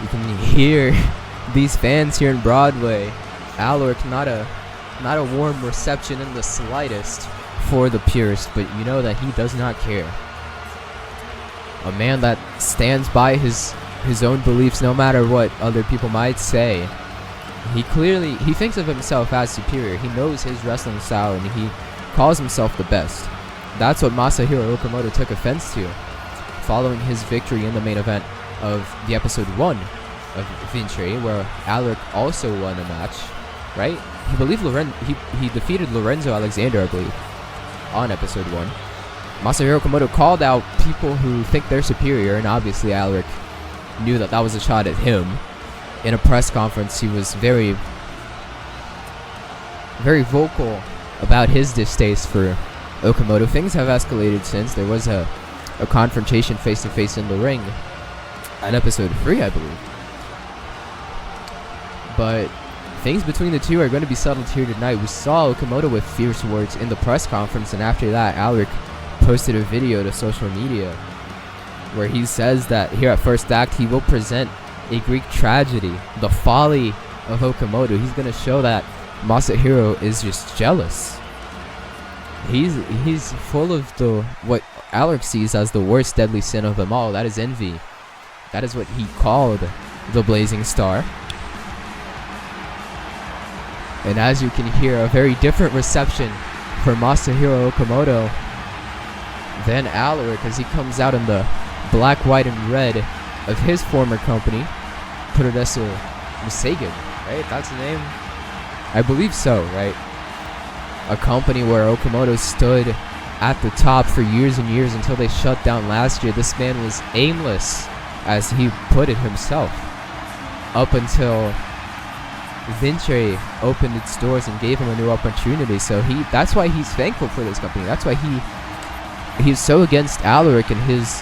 You can hear these fans here in Broadway. Alerick, not a warm reception in the slightest for the purist, but you know that he does not care. A man that stands by his own beliefs no matter what other people might say. He thinks of himself as superior. He knows his wrestling style, and he calls himself the best. That's what Masahiro Okamoto took offense to following his victory in the main event of the episode 1 of Vincere, where Alerick also won a match, right? He defeated Lorenzo Alexander, I believe, on episode 1. Masahiro Okamoto called out people who think they're superior, and obviously Alerick knew that was a shot at him. In a press conference, he was very, very vocal about his distaste for Okamoto. Things have escalated since. There was a confrontation face-to-face in the ring on episode 3, I believe. But things between the two are going to be settled here tonight. We saw Okamoto with fierce words in the press conference, and after that, Alerick posted a video to social media where he says that here at First Act, he will present a Greek tragedy, the folly of Okamoto. He's going to show that Masahiro is just jealous. He's full of what Alerick sees as the worst deadly sin of them all. That is envy. That is what he called the Blazing Star. And as you can hear, a very different reception for Masahiro Okamoto than Alerick, as he comes out in the black, white, and red of his former company, Progresso Musegan, right? That's the name? I believe so, right? A company where Okamoto stood at the top for years and years until they shut down last year. This man was aimless, as he put it himself, up until Vincere opened its doors and gave him a new opportunity. So that's why he's thankful for this company. That's why he's so against Alerick and his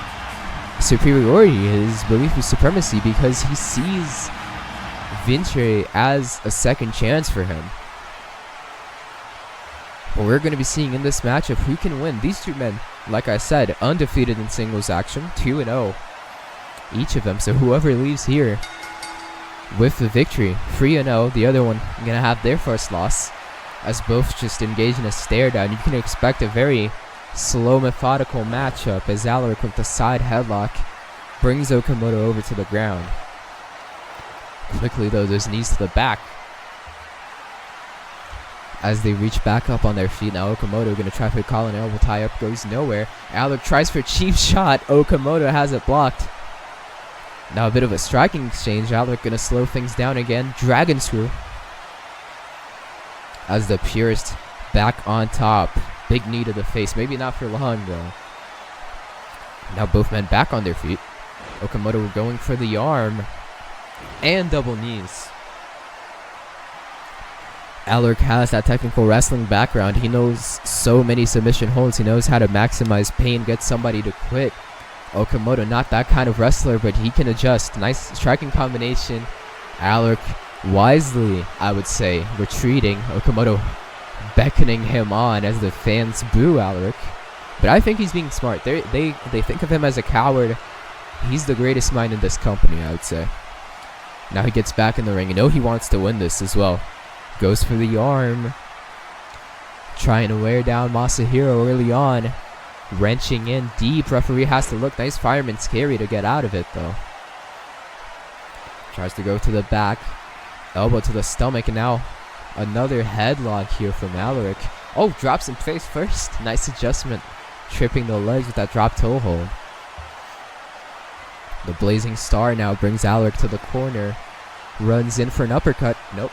superiority, his belief of supremacy, because he sees Vincere as a second chance for him. But we're going to be seeing in this matchup who can win. These two men, like I said, undefeated in singles action, 2-0 each of them. So whoever leaves here with the victory, 3-0, the other one going to have their first loss, as both just engage in a stare down. You can expect a very slow, methodical matchup as Alerick with the side headlock brings Okamoto over to the ground. Quickly though, those knees to the back as they reach back up on their feet. Now Okamoto going to try for a collar and elbow tie up, goes nowhere. Alerick tries for a cheap shot. Okamoto has it blocked. Now a bit of a striking exchange. Alerick going to slow things down again. Dragon screw as the Purist back on top. Big knee to the face. Maybe not for long though. Now both men back on their feet. Okamoto going for the arm and double knees. Alerick has that technical wrestling background. He knows so many submission holds. He knows how to maximize pain, get somebody to quit. Okamoto, not that kind of wrestler, but he can adjust. Nice striking combination. Alerick wisely, I would say, retreating. Okamoto beckoning him on as the fans boo Alerick. But I think he's being smart. They think of him as a coward. He's the greatest mind in this company, I would say. Now he gets back in the ring. You know he wants to win this as well. Goes for the arm. Trying to wear down Masahiro early on. Wrenching in deep. Referee has to look. Nice fireman's carry to get out of it though. Tries to go to the back. Elbow to the stomach. And now another headlock here from Alerick. Oh, drops him face first. Nice adjustment. Tripping the legs with that drop toe hold. The Blazing Star now brings Alerick to the corner. Runs in for an uppercut. Nope.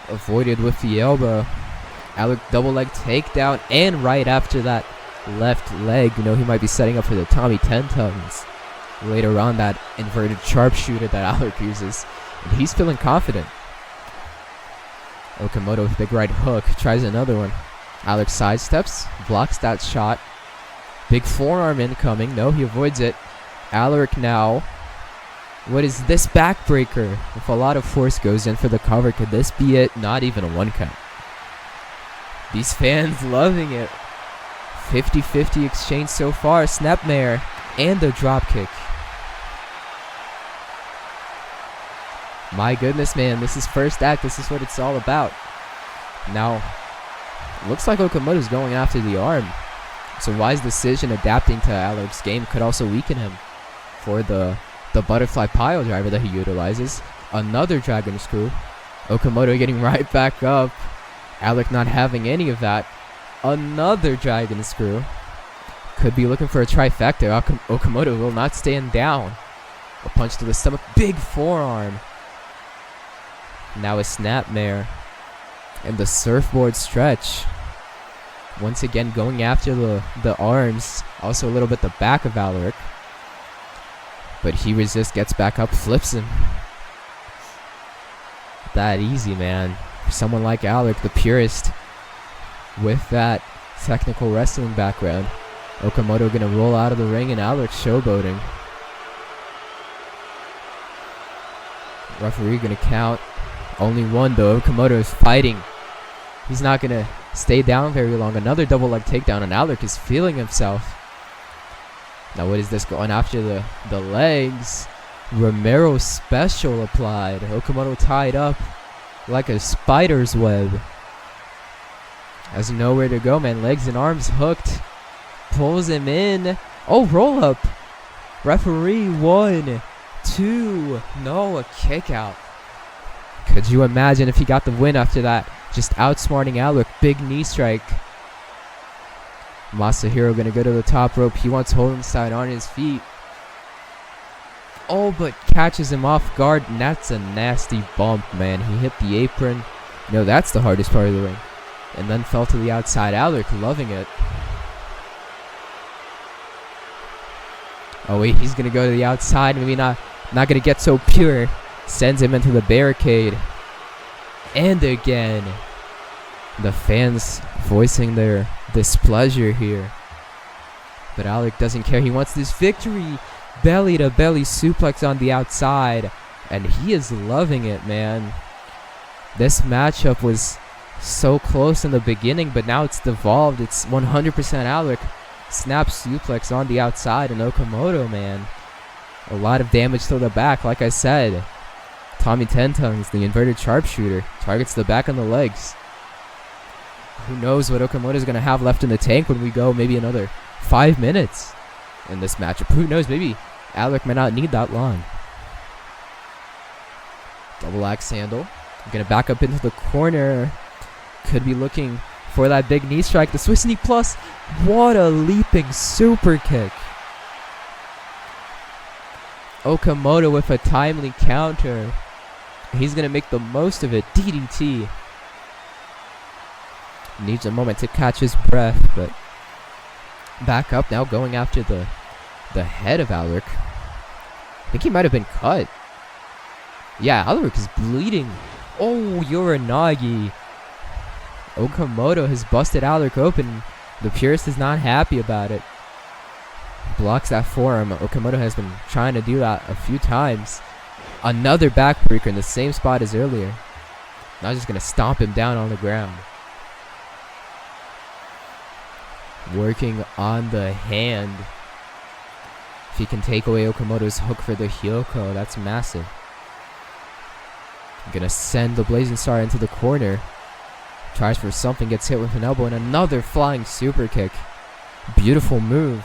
Avoided with the elbow. Alerick double leg takedown. And right after that left leg, you know he might be setting up for the Tommy 10 tons. Later on, that inverted sharpshooter that Alerick uses. And he's feeling confident. Okamoto with big right hook. Tries another one. Alerick sidesteps. Blocks that shot. Big forearm incoming. No, he avoids it. Alerick now. What is this backbreaker? If a lot of force goes in for the cover, could this be it? Not even a one count. These fans loving it. 50-50 exchange so far. Snapmare and a drop kick. My goodness, man. This is first act. This is what it's all about. Now, looks like Okamoto's going after the arm. So wise decision adapting to Alerick's game could also weaken him for the butterfly pile driver that he utilizes. Another dragon screw. Okamoto getting right back up. Alerick not having any of that. Another dragon screw. Could be looking for a trifecta. Okamoto will not stand down. A punch to the stomach. Big forearm. Now a snapmare. And the surfboard stretch. Once again going after the arms. Also a little bit the back of Alerick. But he resists, gets back up, flips him. That easy, man. For someone like Alerick, the purist, with that technical wrestling background. Okamoto gonna roll out of the ring and Alerick showboating. Referee gonna count. Only one though. Okamoto is fighting. He's not gonna stay down very long. Another double leg takedown and Alerick is feeling himself. Now what is this, going after the legs? Romero special applied. Okamoto tied up like a spider's web. Has nowhere to go, man. Legs and arms hooked. Pulls him in. Oh, roll up. Referee 1, 2. No, a kick out. Could you imagine if he got the win after that? Just outsmarting Alerick. Big knee strike. Masahiro gonna go to the top rope. He wants Holdenstein on his feet. Oh, but catches him off guard. And that's a nasty bump, man. He hit the apron. No, that's the hardest part of the ring. and then fell to the outside. Alerick loving it. Oh wait, he's gonna go to the outside. Maybe not gonna get so pure. Sends him into the barricade. And again, the fans voicing their displeasure here. But Alerick doesn't care. He wants this victory. Belly to belly suplex on the outside. And he is loving it, man. This matchup was so close in the beginning, but now it's devolved. It's 100% Alerick. Snap suplex on the outside, and Okamoto, man. A lot of damage to the back, like I said. Tommy Tentongues, the inverted sharpshooter, targets the back and the legs. Who knows what Okamoto is going to have left in the tank when we go maybe another 5 minutes in this matchup. Who knows, maybe Alerick may not need that long. Double axe handle. Going to back up into the corner. Could be looking for that big knee strike. The Swiss knee plus. What a leaping super kick. Okamoto with a timely counter. He's going to make the most of it. DDT. Needs a moment to catch his breath, but back up now, going after the head of Alerick. I think he might have been cut. Yeah, Alerick is bleeding. Oh, Uranagi. Okamoto has busted Alerick open. The purist is not happy about it. Blocks that forearm. Okamoto has been trying to do that a few times. Another backbreaker in the same spot as earlier. Now just going to stomp him down on the ground. Working on the hand. If he can take away Okamoto's hook for the Hyoko, that's massive. Gonna send the Blazing Star into the corner. Tries for something, gets hit with an elbow, and another flying super kick. Beautiful move.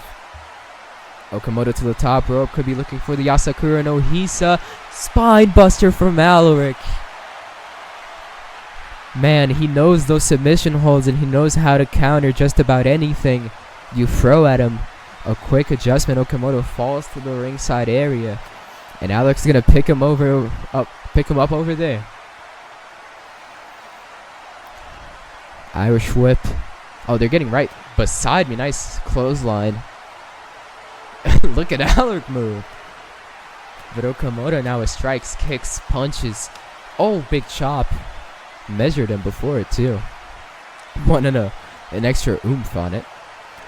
Okamoto to the top rope, could be looking for the Yasakura no Hisa. Spine buster from Alerick. Man, he knows those submission holds, and he knows how to counter just about anything you throw at him. A quick adjustment, Okamoto falls to the ringside area, and Alerick's gonna pick him up over there. Irish whip. Oh, they're getting right beside me. Nice clothesline. Look at Alerick move. But Okamoto now with strikes, kicks, punches. Oh, big chop. Measured him before it too. Wanted an extra oomph on it.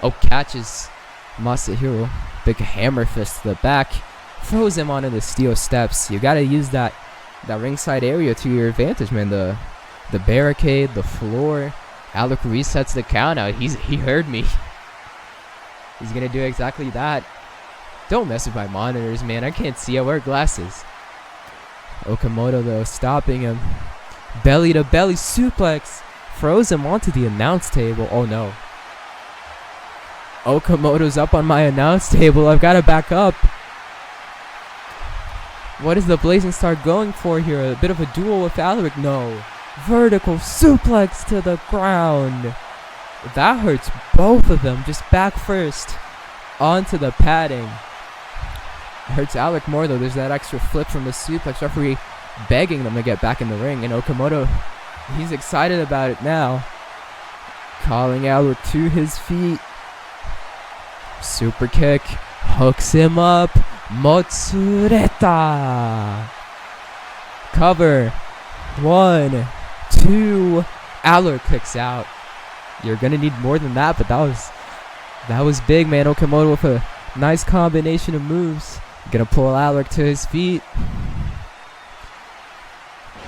Oh, catches Masahiro. Big hammer fist to the back. Throws him onto the steel steps. You gotta use that ringside area to your advantage, man. The barricade, the floor. Alerick resets the count out. He heard me. He's gonna do exactly that. Don't mess with my monitors, man. I can't see. I wear glasses. Okamoto though stopping him. Belly to belly suplex. Throws him onto the announce table. Oh no. Okamoto's up on my announce table. I've got to back up. What is the Blazing Star going for here? A bit of a duel with Alerick? No. Vertical suplex to the ground. That hurts both of them. Just back first onto the padding. Hurts Alerick more though. There's that extra flip from the suplex. Referee begging them to get back in the ring. And Okamoto, he's excited about it now. Calling Alerick to his feet. Super kick. Hooks him up. Motsureta. Cover. 1, 2. Alerick kicks out. You're gonna need more than that, but that was big, man. Okamoto with a nice combination of moves. Gonna pull Alerick to his feet.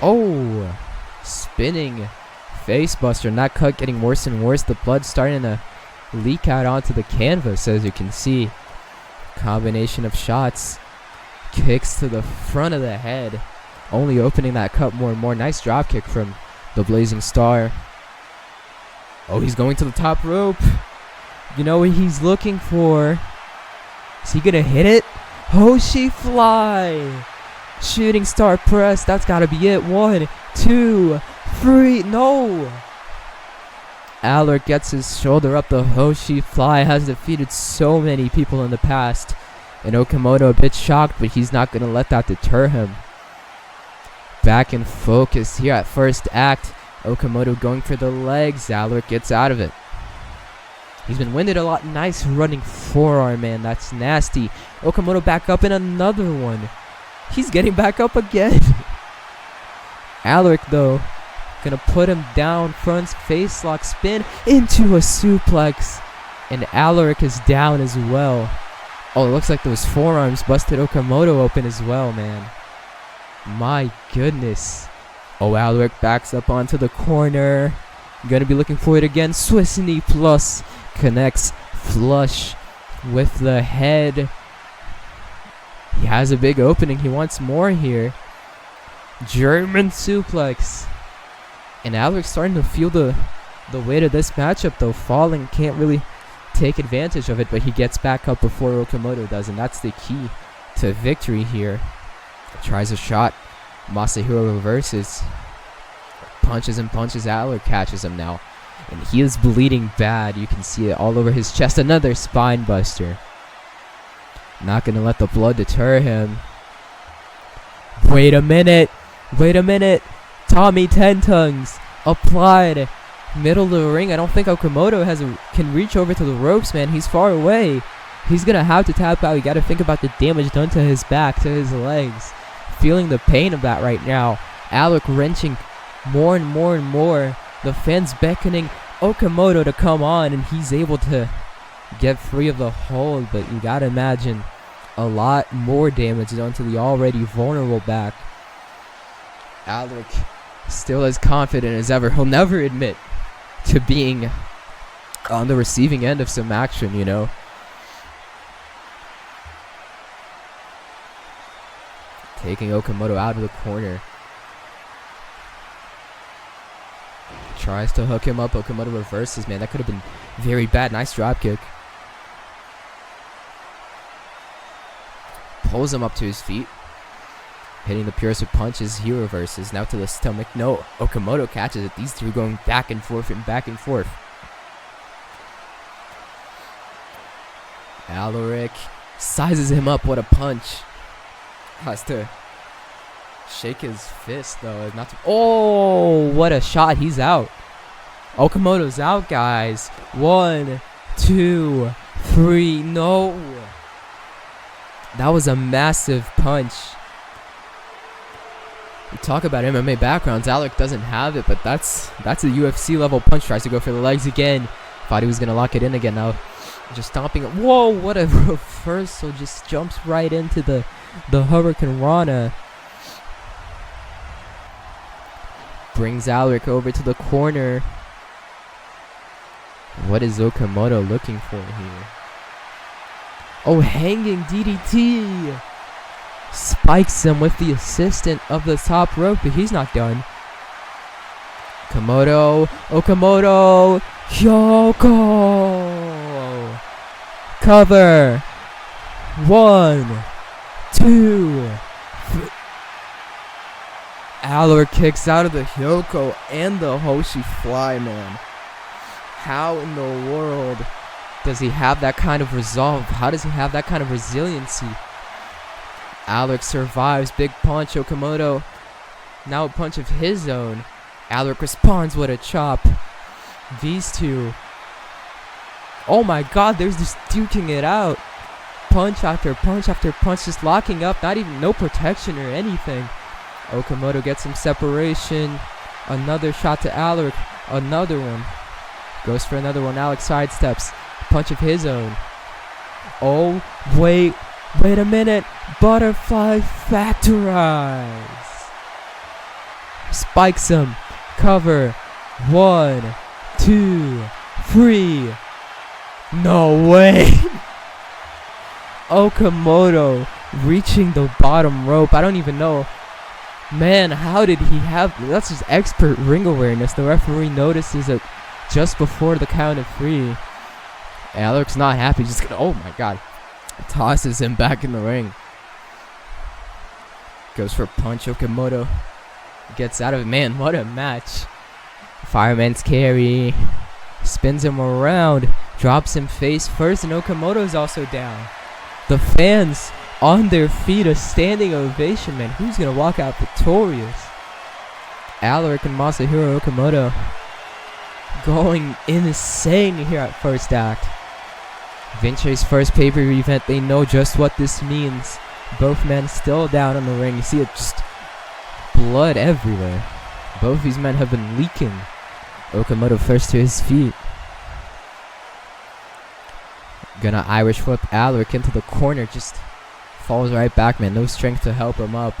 Oh, spinning facebuster. And that cut getting worse and worse. The blood starting to leak out onto the canvas, as you can see. Combination of shots. Kicks to the front of the head, only opening that cut more and more. Nice drop kick from the Blazing Star. Oh, he's going to the top rope. You know what he's looking for. Is he gonna hit it? Hoshi fly. Shooting star press. That's gotta be it. 1, 2, 3. No. Alerick gets his shoulder up. The Hoshi fly has defeated so many people in the past. And Okamoto a bit shocked, but he's not gonna let that deter him. Back in focus here at first act. Okamoto going for the legs. Alerick gets out of it. He's been winded a lot. Nice running forearm, man. That's nasty. Okamoto back up in another one. He's getting back up again. Alerick, though, gonna put him down. Front face lock spin into a suplex. And Alerick is down as well. Oh, it looks like those forearms busted Okamoto open as well, man. My goodness. Oh, Alerick backs up onto the corner. Gonna be looking for it again. Swiss knee plus. Connects flush with the head. He has a big opening. He wants more here. German suplex. And Alerick's starting to feel the weight of this matchup, though. Falling, can't really take advantage of it, but he gets back up before Okamoto does, and that's the key to victory here. Tries a shot. Masahiro reverses. Punches and punches. Alerick catches him now. And he is bleeding bad. You can see it all over his chest. Another spine buster. Not going to let the blood deter him. Wait a minute. Wait a minute. Tommy Ten Tongues applied. Middle of the ring. I don't think Okamoto can reach over to the ropes, man. He's far away. He's going to have to tap out. You got to think about the damage done to his back, to his legs. Feeling the pain of that right now. Alerick wrenching more and more and more. The fans beckoning Okamoto to come on, and he's able to get free of the hold, but you gotta imagine a lot more damage done to the already vulnerable back. Alerick still as confident as ever. He'll never admit to being on the receiving end of some action, you know. Taking Okamoto out of the corner. Tries to hook him up. Okamoto reverses, man. That could have been very bad. Nice drop kick. Pulls him up to his feet. Hitting the purest of punches. He reverses. Now to the stomach. No. Okamoto catches it. These two going back and forth and back and forth. Alerick sizes him up. What a punch. Has to shake his fist, though. Not to. Oh, what a shot. He's out. Okamoto's out, guys. 1, 2, 3. No. That was a massive punch. We talk about MMA backgrounds. Alerick doesn't have it, but that's a UFC level punch. Tries to go for the legs again. Thought he was going to lock it in again. Now just stomping it. Whoa, what a reversal. Just jumps right into the Hurricane Rana. Brings Alerick over to the corner. What is Okamoto looking for here? Oh, hanging DDT. Spikes him with the assistant of the top rope, but he's not done. Okamoto. Hyoko. Cover. 1, 2, 3. Alerick kicks out of the Hyoko and the Hoshi fly, man. How in the world does he have that kind of resolve? How does he have that kind of resiliency? Alerick survives. Big punch. Okamoto. Now a punch of his own. Alerick responds. What a chop. These two. Oh my god, they're just duking it out. Punch after punch after punch. Just locking up. Not even no protection or anything. Okamoto gets some separation. Another shot to Alerick. Another one. Goes for another one. Alerick sidesteps. Punch of his own. Oh, wait a minute. Butterfly factorize. Spikes him. Cover. 1, 2, 3. No way. Okamoto reaching the bottom rope. I don't even know. Man, how did he have... That's just expert ring awareness. The referee notices it just before the count of 3. Alerick's not happy. Just gonna... Oh my god. Tosses him back in the ring. Goes for a punch. Okamoto gets out of it. Man, what a match. Fireman's carry. Spins him around. Drops him face first. And Okamoto's also down. The fans on their feet, a standing ovation, man. Who's gonna walk out victorious? Alerick and Masahiro Okamoto going insane here at first act. Vincere's first pay-per-view event, they know just what this means. Both men still down in the ring. You see it, just blood everywhere. Both these men have been leaking. Okamoto first to his feet. Gonna Irish whip Alerick into the corner. Just falls right back, man. No strength to help him up.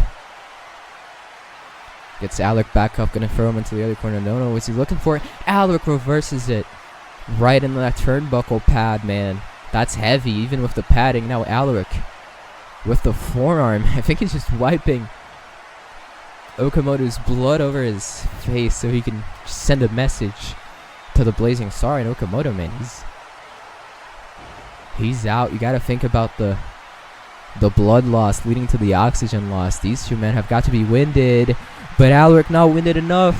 Gets Alerick back up. Gonna throw him into the other corner. No, what's he looking for? Alerick reverses it. Right in that turnbuckle pad, man. That's heavy, even with the padding. Now Alerick with the forearm. I think he's just wiping Okamoto's blood over his face so he can send a message to the Blazing Star. And Okamoto, man, he's out. You gotta think about the blood loss leading to the oxygen loss. These two men have got to be winded, but Alerick not winded enough.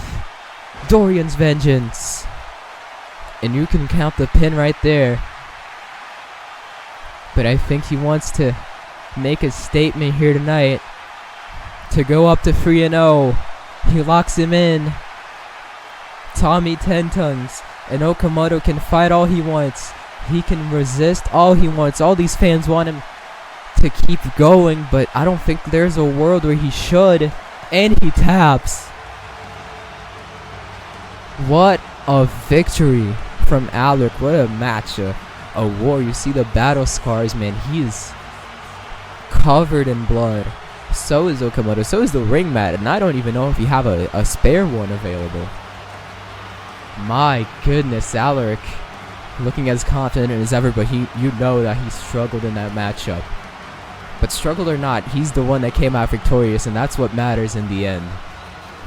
Dorian's Vengeance. And you can count the pin right there. But I think he wants to make a statement here tonight to go up to 3-0. He locks him in. Tommy 10 Tons. And Okamoto can fight all he wants. He can resist all he wants. All these fans want him to keep going, but I don't think there's a world where he should. And he taps. What a victory from Alerick. What a match. A war. You see the battle scars, man. He is covered in blood. So is Okamoto. So is the ring mat. And I don't even know if you have a spare one available. My goodness, Alerick looking as confident as ever, but you know that he struggled in that matchup. But struggled or not, he's the one that came out victorious, and that's what matters in the end.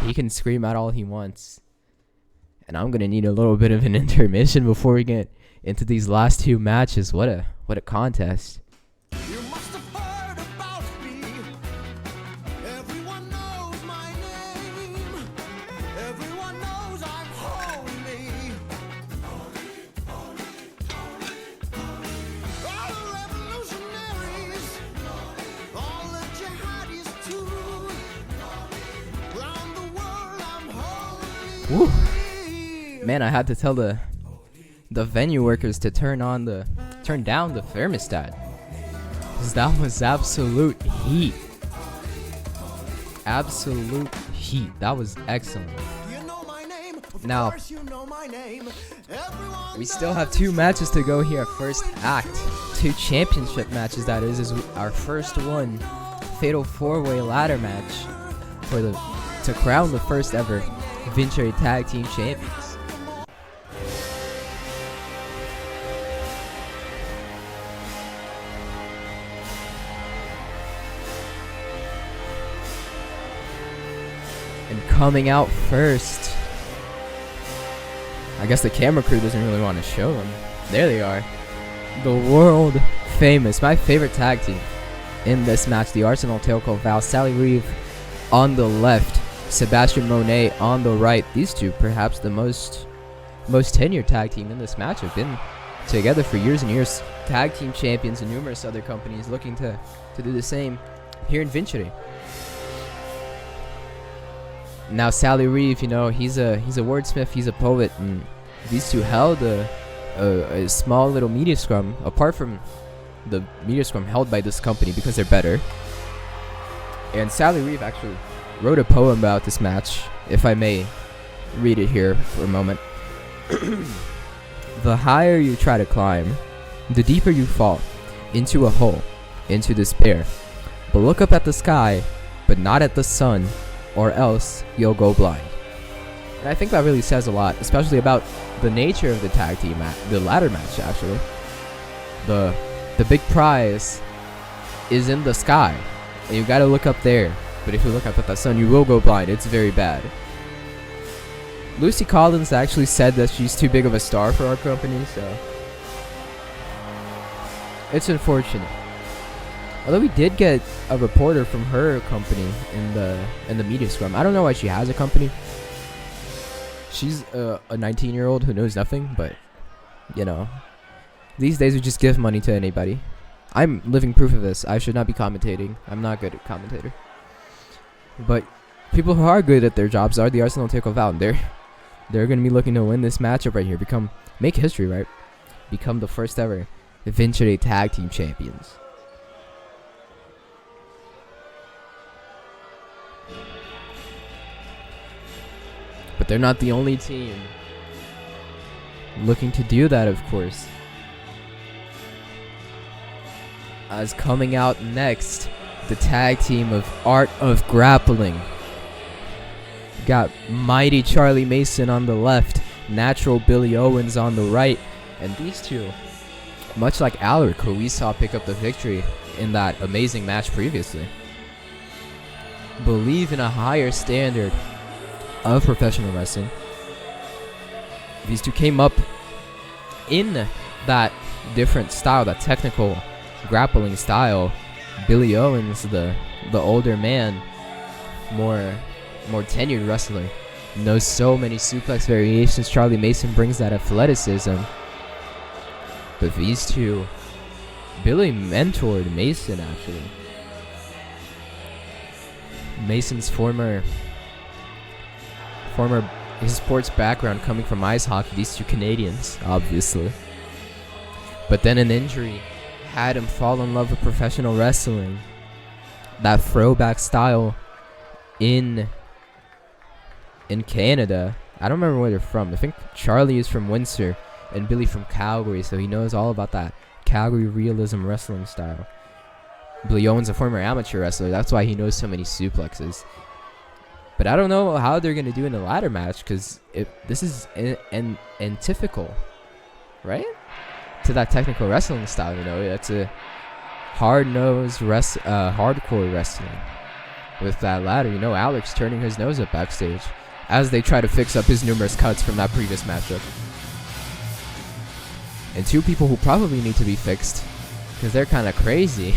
He can scream out all he wants. And I'm gonna need a little bit of an intermission before we get into these last two matches. What a contest. You must have heard about me. Everyone knows my name. Everyone knows I'm holy. All the revolutionaries, all the jihadis too. Round the world I'm holy. Woo. Man, I had to tell the venue workers to turn down the thermostat, because that was absolute heat. Absolute heat. That was excellent. Now, we still have two matches to go here. First act, two championship matches. That is our first one, fatal 4-way ladder match to crown the first ever Vincere Tag Team Champions. And coming out first, I guess the camera crew doesn't really want to show them. There they are. The world famous, my favorite tag team in this match. The Arsenal Tailco Val, Sally Reeve on the left, Sebastian Monet on the right. These two, perhaps the most tenured tag team in this match, have been together for years and years. Tag team champions and numerous other companies looking to do the same here in Vincere. Now Sally Reeve, you know, he's a wordsmith, he's a poet, and these two held a small little media scrum, apart from the media scrum held by this company because they're better. And Sally Reeve actually wrote a poem about this match, if I may read it here for a moment. The higher you try to climb, the deeper you fall into a hole, into despair. But look up at the sky, but not at the sun, or else you'll go blind. And I think that really says a lot, especially about the nature of the tag team the ladder match. Actually, the big prize is in the sky, and you gotta look up there. But if you look up at the sun, you will go blind. It's very bad. Lucy Collins actually said that she's too big of a star for our company, so it's unfortunate. Although we did get a reporter from her company in the media scrum. I don't know why she has a company. She's a 19-year-old who knows nothing, but, you know, these days we just give money to anybody. I'm living proof of this. I should not be commentating. I'm not good at commentator. But people who are good at their jobs are the Arsenal Takeover out. They're going to be looking to win this matchup right here. Make history, right? Become the first ever Vincere Tag Team Champions. But they're not the only team looking to do that, of course. As coming out next, the tag team of Art of Grappling. Got Mighty Charlie Mason on the left, Natural Billy Owens on the right, and these two, much like Alerick, who we saw pick up the victory in that amazing match previously, believe in a higher standard of professional wrestling. These two came up in that different style, that technical grappling style. Billy Owens, the older man, more tenured wrestler, knows so many suplex variations. Charlie Mason brings that athleticism. But these two, Billy mentored Mason actually. Mason's his sports background coming from ice hockey, these two Canadians, obviously. But then an injury had him fall in love with professional wrestling. That throwback style in Canada. I don't remember where they're from. I think Charlie is from Windsor and Billy from Calgary, so he knows all about that Calgary realism wrestling style. Billy Owens, a former amateur wrestler, that's why he knows so many suplexes. But I don't know how they're going to do in the ladder match, because this is antithetical, right? To that technical wrestling style, you know. That's a hard-nosed hardcore wrestling. With that ladder, you know, Alex turning his nose up backstage as they try to fix up his numerous cuts from that previous matchup. And two people who probably need to be fixed, because they're kind of crazy.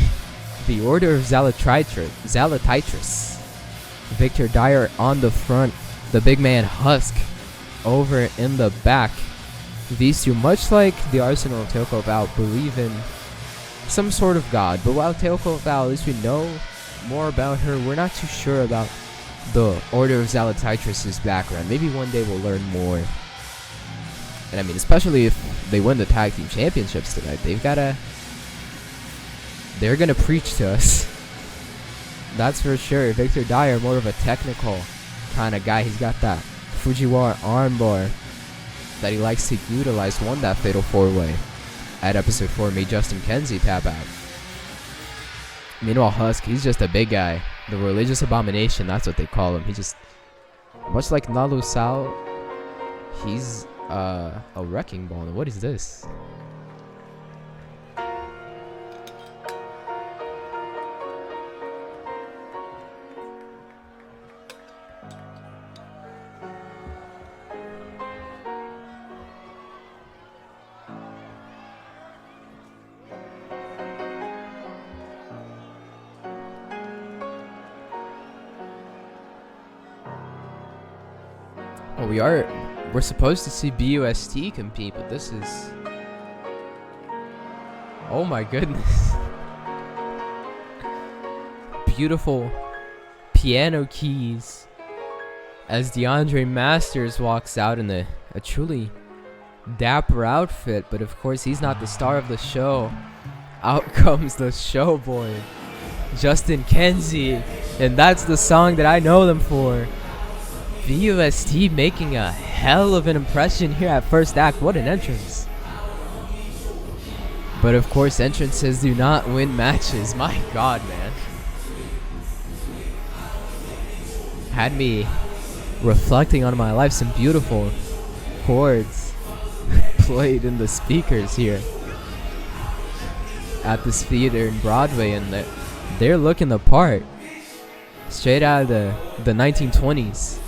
The Order of Zalatitrus. Victor Dyer on the front, the big man Husk over in the back. These two, much like the Arsenal of Teoko Val, believe in some sort of god. But while Teoko Val, at least we know more about her, we're not too sure about the Order of Zalatitrus' background. Maybe one day we'll learn more. And I mean, especially if they win the tag team championships tonight, they're gonna preach to us. That's for sure. Victor Dyer, more of a technical kind of guy. He's got that Fujiwara armbar that he likes to utilize. Won that fatal 4-way at episode 4, made Justin Kenzie tap out. Meanwhile, Husk, he's just a big guy. The religious abomination, that's what they call him. He just, much like Nalu Sao, he's a wrecking ball. What is this? Well, we're supposed to see BUST compete, but this is, oh my goodness. Beautiful piano keys as DeAndre Masters walks out in a truly dapper outfit, but of course he's not the star of the show. Out comes the show boy, Justin Kenzie, and that's the song that I know them for. BUST making a hell of an impression here at first act. What an entrance. But of course, entrances do not win matches. My god, man. Had me reflecting on my life. Some beautiful chords played in the speakers here at this theater in Broadway, and they're looking the part. Straight out of the 1920s.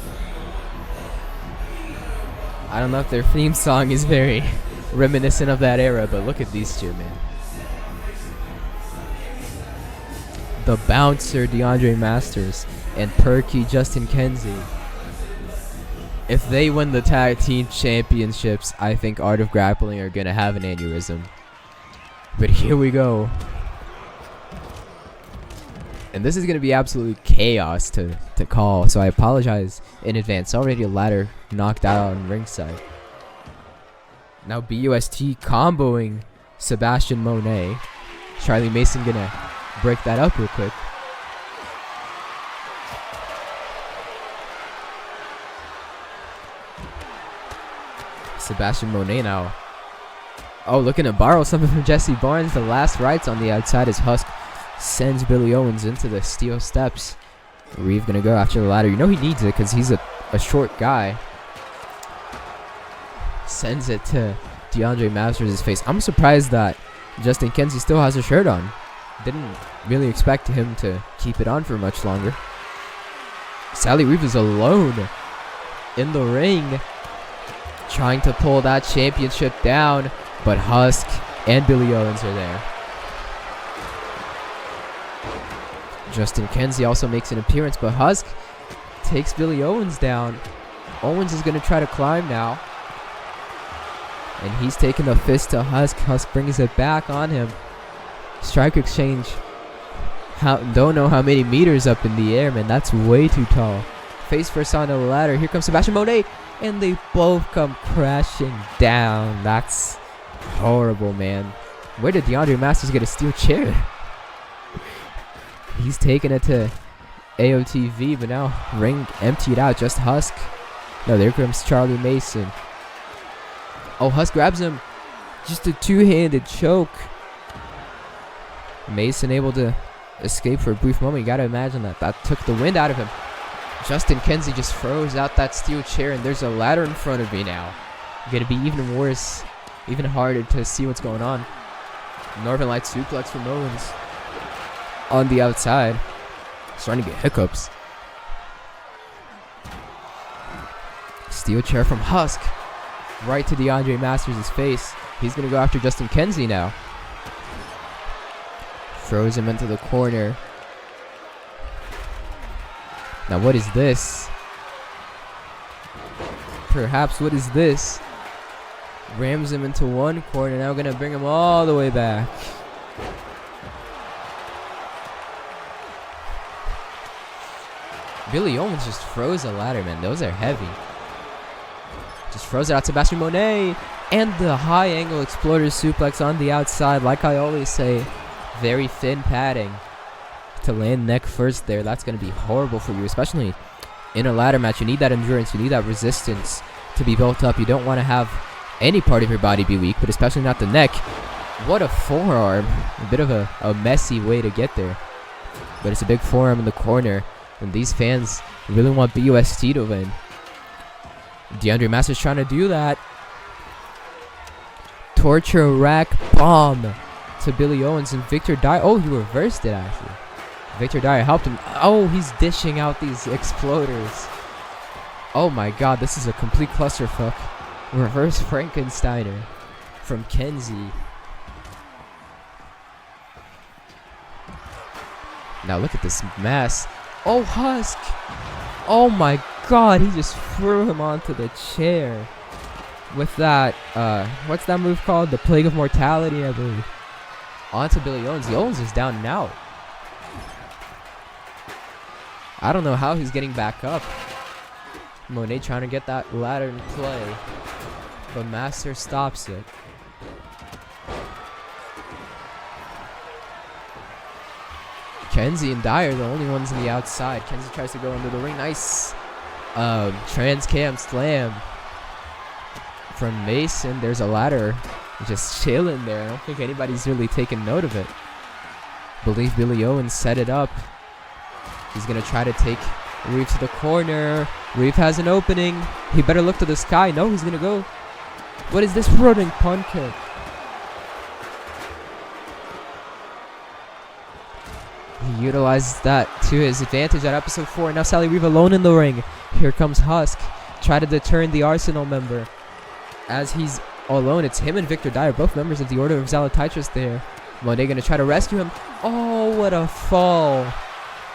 I don't know if their theme song is very reminiscent of that era, but look at these two, man. The bouncer, DeAndre Masters, and perky Justin Kenzie. If they win the tag team championships, I think Art of Grappling are going to have an aneurysm. But here we go. And this is going to be absolute chaos to call, so I apologize in advance. Already a ladder knocked out on ringside. Now BUST comboing Sebastian Monet. Charlie Mason going to break that up real quick. Sebastian Monet now. Oh, looking to borrow something from Jesse Barnes. The last rights on the outside as Husk sends Billy Owens into the steel steps. Reeve gonna go after the ladder. You know he needs it because he's a short guy. Sends it to DeAndre Masters' face. I'm surprised that Justin Kenzie still has a shirt on. Didn't really expect him to keep it on for much longer. Sally Reeve is alone in the ring, trying to pull that championship down, but Husk and Billy Owens are there. Justin Kenzie also makes an appearance, but Husk takes Billy Owens down. Owens is going to try to climb now, and he's taking a fist to Husk. Husk brings it back on him. Strike exchange. Don't know how many meters up in the air, man. That's way too tall. Face first on the ladder. Here comes Sebastian Monet, and they both come crashing down. That's horrible, man. Where did DeAndre Masters get a steel chair? He's taking it to AOTV, but now ring emptied out. Just Husk. No, there comes Charlie Mason. Oh, Husk grabs him. Just a two-handed choke. Mason able to escape for a brief moment. You gotta imagine that took the wind out of him. Justin Kenzie just throws out that steel chair, and there's a ladder in front of me now. Gonna be even worse, even harder to see what's going on. Northern Light suplex from Owens on the outside. Starting to get hiccups. Steel chair from Husk right to DeAndre Masters' face. He's gonna go after Justin Kenzie now. Throws him into the corner. Now what is this? Perhaps what is this? Rams him into one corner. Now gonna bring him all the way back. Billy Owens just froze a ladder, man. Those are heavy. Just froze it out to Sebastian Monet. And the high angle exploder suplex on the outside. Like I always say, very thin padding to land neck first there. That's going to be horrible for you, especially in a ladder match. You need that endurance. You need that resistance to be built up. You don't want to have any part of your body be weak, but especially not the neck. What a forearm. A bit of a messy way to get there. But it's a big forearm in the corner, and these fans really want BUST to win. DeAndre Masters trying to do that. Torture rack bomb to Billy Owens, and Victor Dyer. Oh, he reversed it actually. Victor Dyer helped him. Oh, he's dishing out these exploders. Oh my god, this is a complete clusterfuck. Reverse Frankensteiner from Kenzie. Now look at this mess. Oh, Husk. Oh my god, he just threw him onto the chair. With that, what's that move called? The Plague of Mortality, I believe. Onto Billy Owens. The Owens is down and out. I don't know how he's getting back up. Monet trying to get that ladder in play, but Master stops it. Kenzie and Dyer, the only ones on the outside. Kenzie tries to go under the ring. Nice trans cam slam from Mason. There's a ladder just chilling there. I don't think anybody's really taking note of it. Believe Billy Owens set it up. He's going to try to take Reeve to the corner. Reeve has an opening. He better look to the sky. No, he's going to go. What is this running punt kick? He utilizes that to his advantage at episode 4. Now Sally Reeve alone in the ring. Here comes Husk. Try to deter the Arsenal member. As he's alone, it's him and Victor Dyer, both members of the Order of Zalatitrus there. Monet gonna try to rescue him. Oh, what a fall.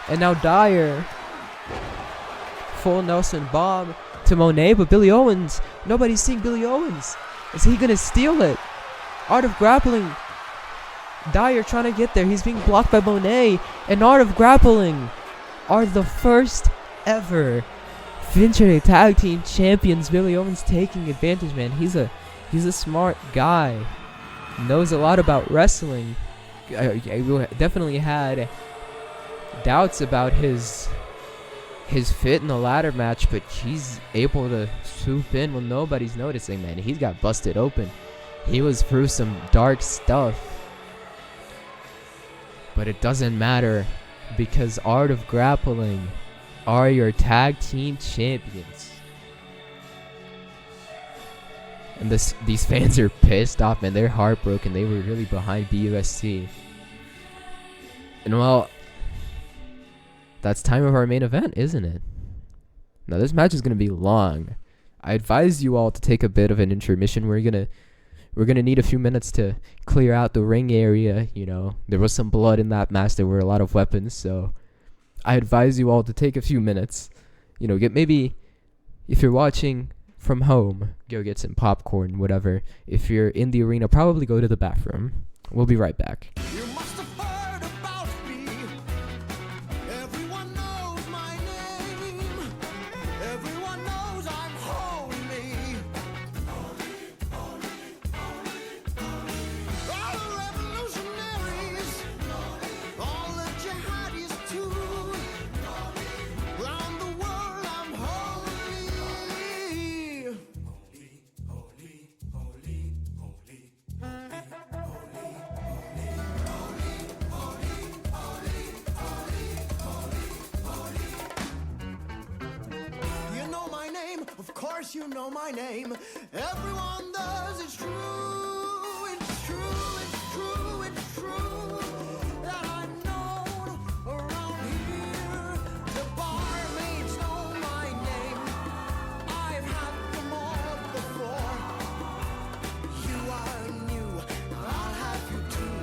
And now Dyer. Full Nelson bomb to Monet, but Billy Owens. Nobody's seeing Billy Owens. Is he gonna steal it? Art of Grappling. Dyer trying to get there. He's being blocked by Monet. And Art of Grappling are the first ever Vincere Tag Team Champions. Billy Owens taking advantage, man. He's a smart guy. Knows a lot about wrestling. I definitely had doubts about his fit in the ladder match, but he's able to swoop in when nobody's noticing, man. He's got busted open. He was through some dark stuff. But it doesn't matter because Art of Grappling are your tag team champions. And these fans are pissed off, man. They're heartbroken. They were really behind BUSC. And well, that's time of our main event, isn't it? Now this match is going to be long. I advise you all to take a bit of an intermission. We're gonna need a few minutes to clear out the ring area. You know, there was some blood in that match. There were a lot of weapons, so I advise you all to take a few minutes. You know, maybe if you're watching from home, go get some popcorn, whatever. If you're in the arena, probably go to the bathroom. We'll be right back. You must have heard about me. Everyone knows my name. Everyone knows I'm holy. All the revolutionaries, all the jihadis too. Round the world I'm holy. You know my name, of course you know my name. Everyone does, it's true, it's true, it's true, it's true. That I'm known around here. The barmaids know my name. I've had them all before. You are new, I'll have you too.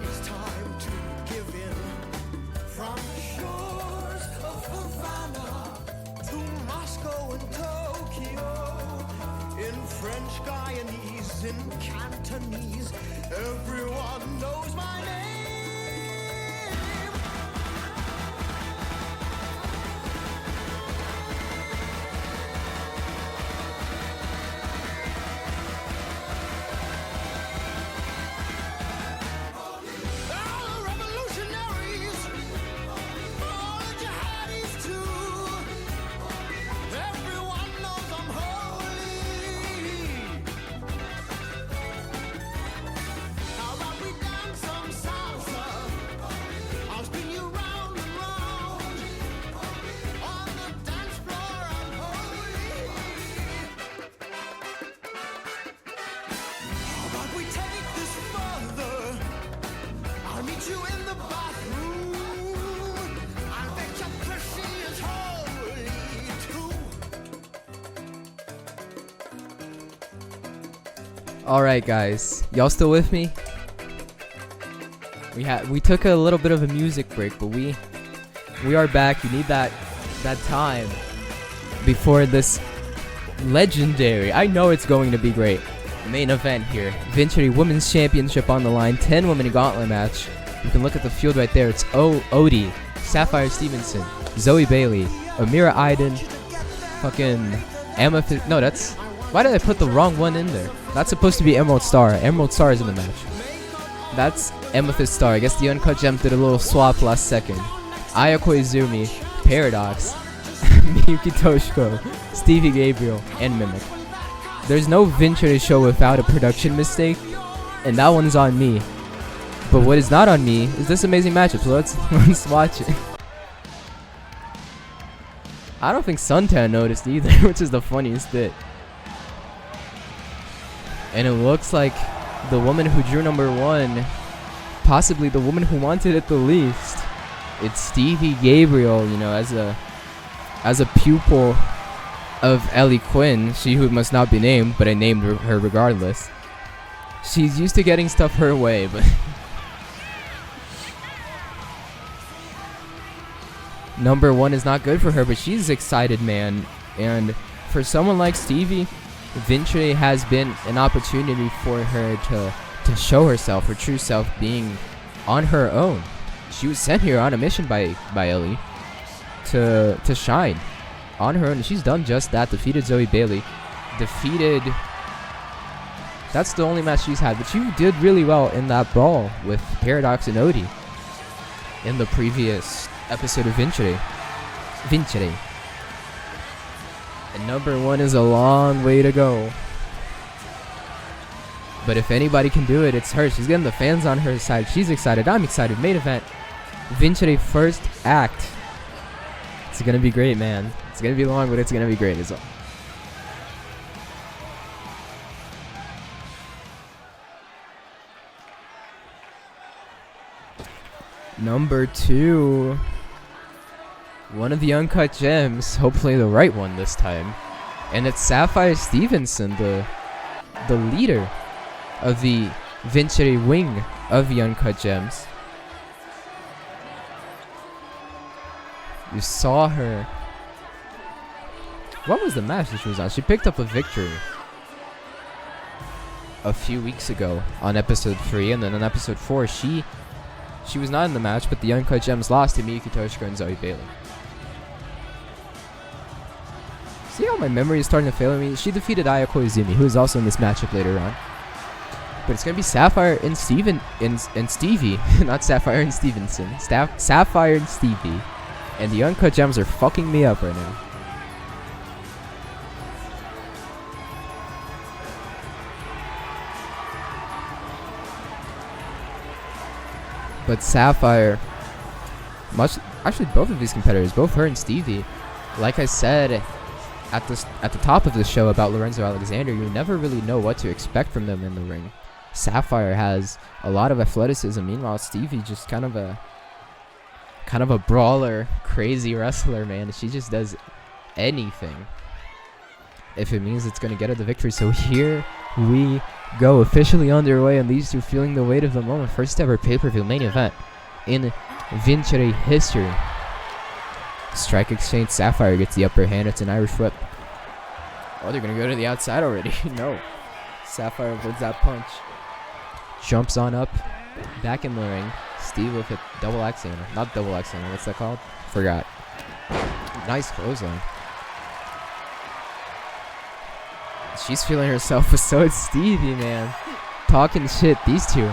It's time to give in. From the shores of Havana to Moscow and Tokyo, in French Guyanese, in Cantonese, everyone knows my name. All the revolutionaries, all the jihadis too. Everyone knows I'm holy. How about we dance some salsa? I'll spin you round and round. On the dance floor I'm holy. How about we take this further? I'll meet you in the bathroom. I bet your pussy is holy too. Alright guys, y'all still with me? We took a little bit of a music break, but we are back. You need that time before this legendary, I know it's going to be great, main event here. Vincere Women's Championship on the line, 10 women gauntlet match. You can look at the field right there. It's Odie, Sapphire Stevenson, Zoe Bailey, Amira Iden, fucking Amethyst. No, that's, why did I put the wrong one in there? That's supposed to be Emerald Star. Emerald Star is in the match. That's Amethyst Star. I guess the Uncut Gems did a little swap last second. Ayako Izumi, Paradox, Miyuki Toshiko, Stevie Gabriel, and Mimic. There's no Vincere show without a production mistake, and that one's on me. But what is not on me is this amazing matchup, so let's watch it. I don't think Suntan noticed either, which is the funniest bit. And it looks like the woman who drew number 1, possibly the woman who wanted it the least, it's Stevie Gabriel, you know, as a pupil of Ellie Quinn, she who must not be named, but I named her regardless. She's used to getting stuff her way, but number 1 is not good for her, but she's excited, man. And for someone like Stevie, Vincere has been an opportunity for her to show herself, her true self, being on her own. She was sent here on a mission by Ellie to shine on her own, and she's done just that. Defeated Zoe Bailey. That's the only match she's had, but she did really well in that brawl with Paradox and Odie in the previous episode of Vincere. And number 1 is a long way to go. But if anybody can do it, it's her. She's getting the fans on her side. She's excited. I'm excited. Main event. Vincere first act. It's going to be great, man. It's going to be long, but it's going to be great as well. Number 2. One of the Uncut Gems. Hopefully the right one this time. And it's Sapphire Stevenson, the leader of the Vincere wing of the Uncut Gems. You saw her. What was the match that she was on? She picked up a victory a few weeks ago on episode 3, and then on episode 4 she was not in the match, but the Uncut Gems lost to Miyuki Toshiko and Zoe Bailey. See how my memory is starting to fail me? She defeated Ayako Izumi, who is also in this matchup later on. But it's going to be Sapphire and Stevie. Not Sapphire and Stevenson. Sapphire and Stevie. And the Uncut Gems are fucking me up right now. But Sapphire, actually both of these competitors, both her and Stevie, like I said at the top of the show about Lorenzo Alexander, you never really know what to expect from them in the ring. Sapphire has a lot of athleticism, meanwhile Stevie just kind of a brawler, crazy wrestler, man. She just does anything if it means it's going to get her the victory. So here we go, officially underway, and these two feeling the weight of the moment. First ever pay-per-view main event in Vincere history. Strike exchange. Sapphire gets the upper hand. It's an Irish whip. Oh, they're going to go to the outside already. No. Sapphire avoids that punch. Jumps on up. Back in the ring. Steve with a double axe handle. Not double axe handle. What's that called? Forgot. Nice clothesline. She's feeling herself, but so is Stevie, man. Talking shit. These two.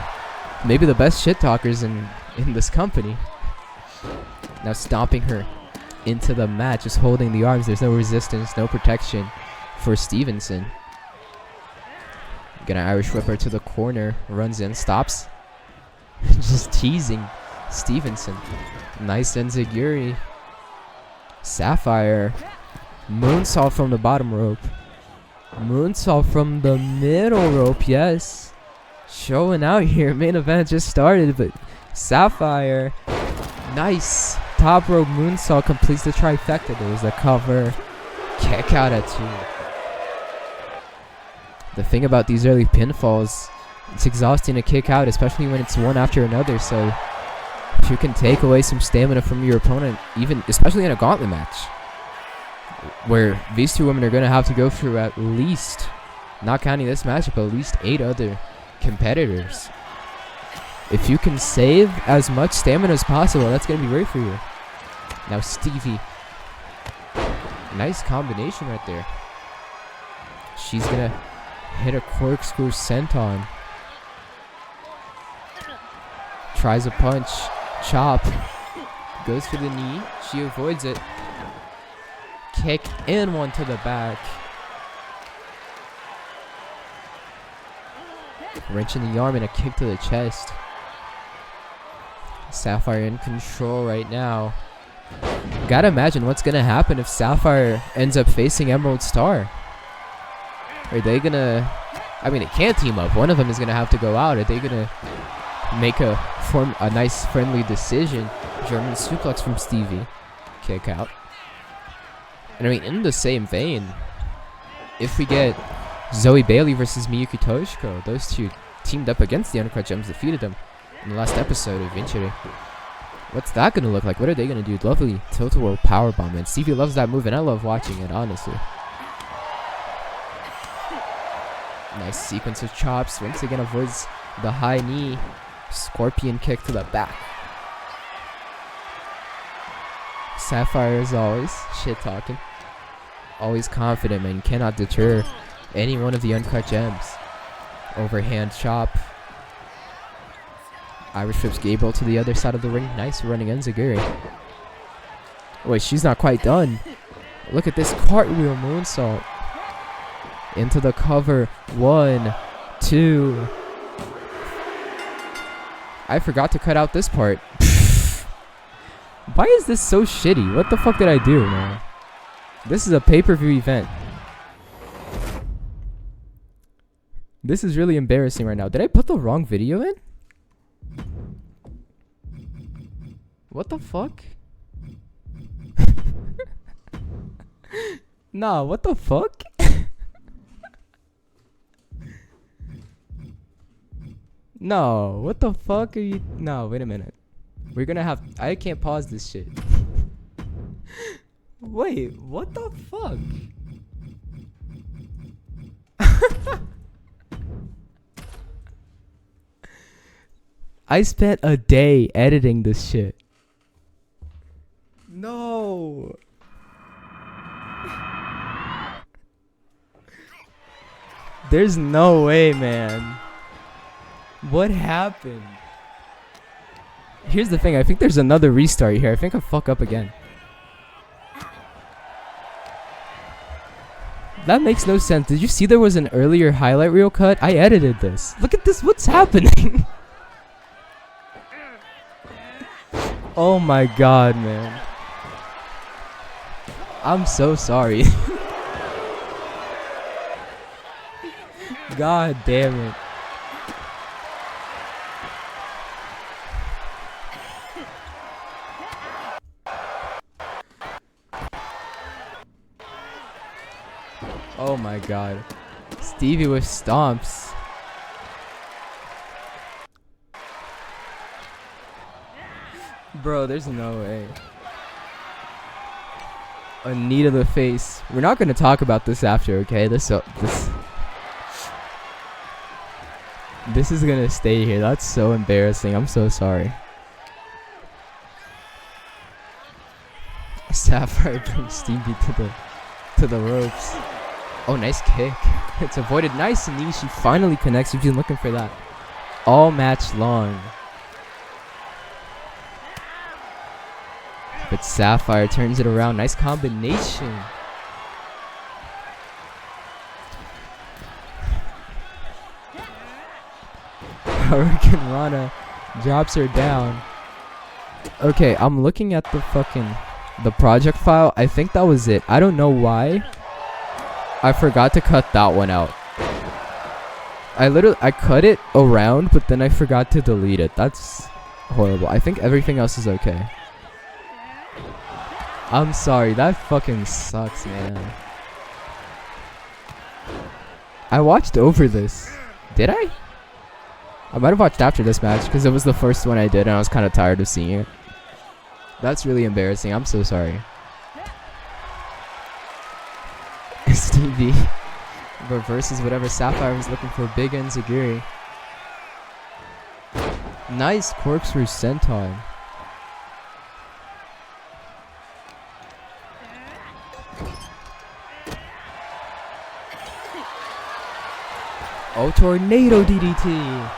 Maybe the best shit talkers in this company. Now stomping her into the mat. Just holding the arms. There's no resistance. No protection for Stevenson. Gonna Irish whip her to the corner. Runs in. Stops. Just teasing Stevenson. Nice enziguri. Sapphire. Moonsault from the bottom rope. Moonsault from the middle rope. Yes. Showing out here. Main event just started, but Sapphire. Nice. Top rope moonsault completes the trifecta. There was a cover. Kick out at 2. The thing about these early pinfalls, it's exhausting to kick out, especially when it's one after another. So if you can take away some stamina from your opponent, even especially in a gauntlet match, where these two women are going to have to go through at least, not counting this matchup, at least 8 other competitors. If you can save as much stamina as possible, that's going to be great for you. Now Stevie. Nice combination right there. She's going to hit a corkscrew senton. Tries a punch. Chop. Goes for the knee. She avoids it. Kick and one to the back. Wrench in the arm and a kick to the chest. Sapphire in control right now. Gotta imagine what's gonna happen if Sapphire ends up facing Emerald Star. Are they gonna... I mean, it can't team up. One of them is gonna have to go out. Are they gonna make a nice friendly decision? German suplex from Stevie. Kick out. And I mean, in the same vein, if we get Zoe Bailey versus Miyuki Toshiko, those two teamed up against the Uncut Gems, defeated them in the last episode of Vincere. What's that going to look like? What are they going to do? Lovely tilt-a-whirl powerbomb. And Stevie loves that move, and I love watching it, honestly. Nice sequence of chops. Once again avoids the high knee. Scorpion kick to the back. Sapphire as always. Shit talking. Always confident, man. Cannot deter any one of the uncut gems. Overhand chop. Irish whips Gabriel to the other side of the ring. Nice running enziguri. Wait, she's not quite done. Look at this cartwheel moonsault. Into the cover. 1, 2. I forgot to cut out this part. Why is this so shitty? What the fuck did I do, man? This is a pay-per-view event. This is really embarrassing right now. Did I put the wrong video in? What the fuck? Nah, what the fuck? No, what the fuck are you? No, wait a minute. We're gonna have. I can't pause this shit. Wait, what the fuck? I spent a day editing this shit. No. There's no way, man. What happened? Here's the thing. I think there's another restart here. I think I fuck up again. That makes no sense. Did you see there was an earlier highlight reel cut? I edited this. Look at this. What's happening? Oh my god, man. I'm so sorry. God damn it. Oh my god. Stevie with stomps. Bro, there's no way. A knee to the face. We're not gonna talk about this after, okay? This is gonna stay here. That's so embarrassing. I'm so sorry. Sapphire brings Stevie to the ropes. Oh, nice kick. It's avoided. Nice knee. She finally connects. You've been looking for that all match long. But Sapphire turns it around. Nice combination. Hurricane Rana drops her down. Okay, I'm looking at the project file. I think that was it. I don't know why. I forgot to cut that one out. I cut it around, but then I forgot to delete it. That's horrible. I think everything else is okay. I'm sorry. That fucking sucks, man. I watched over this. Did I? I might have watched after this match because it was the first one I did and I was kind of tired of seeing it. That's really embarrassing. I'm so sorry. Stevie reverses whatever Sapphire was looking for. Big enziguri. Nice corkscrew senton. Oh, tornado DDT.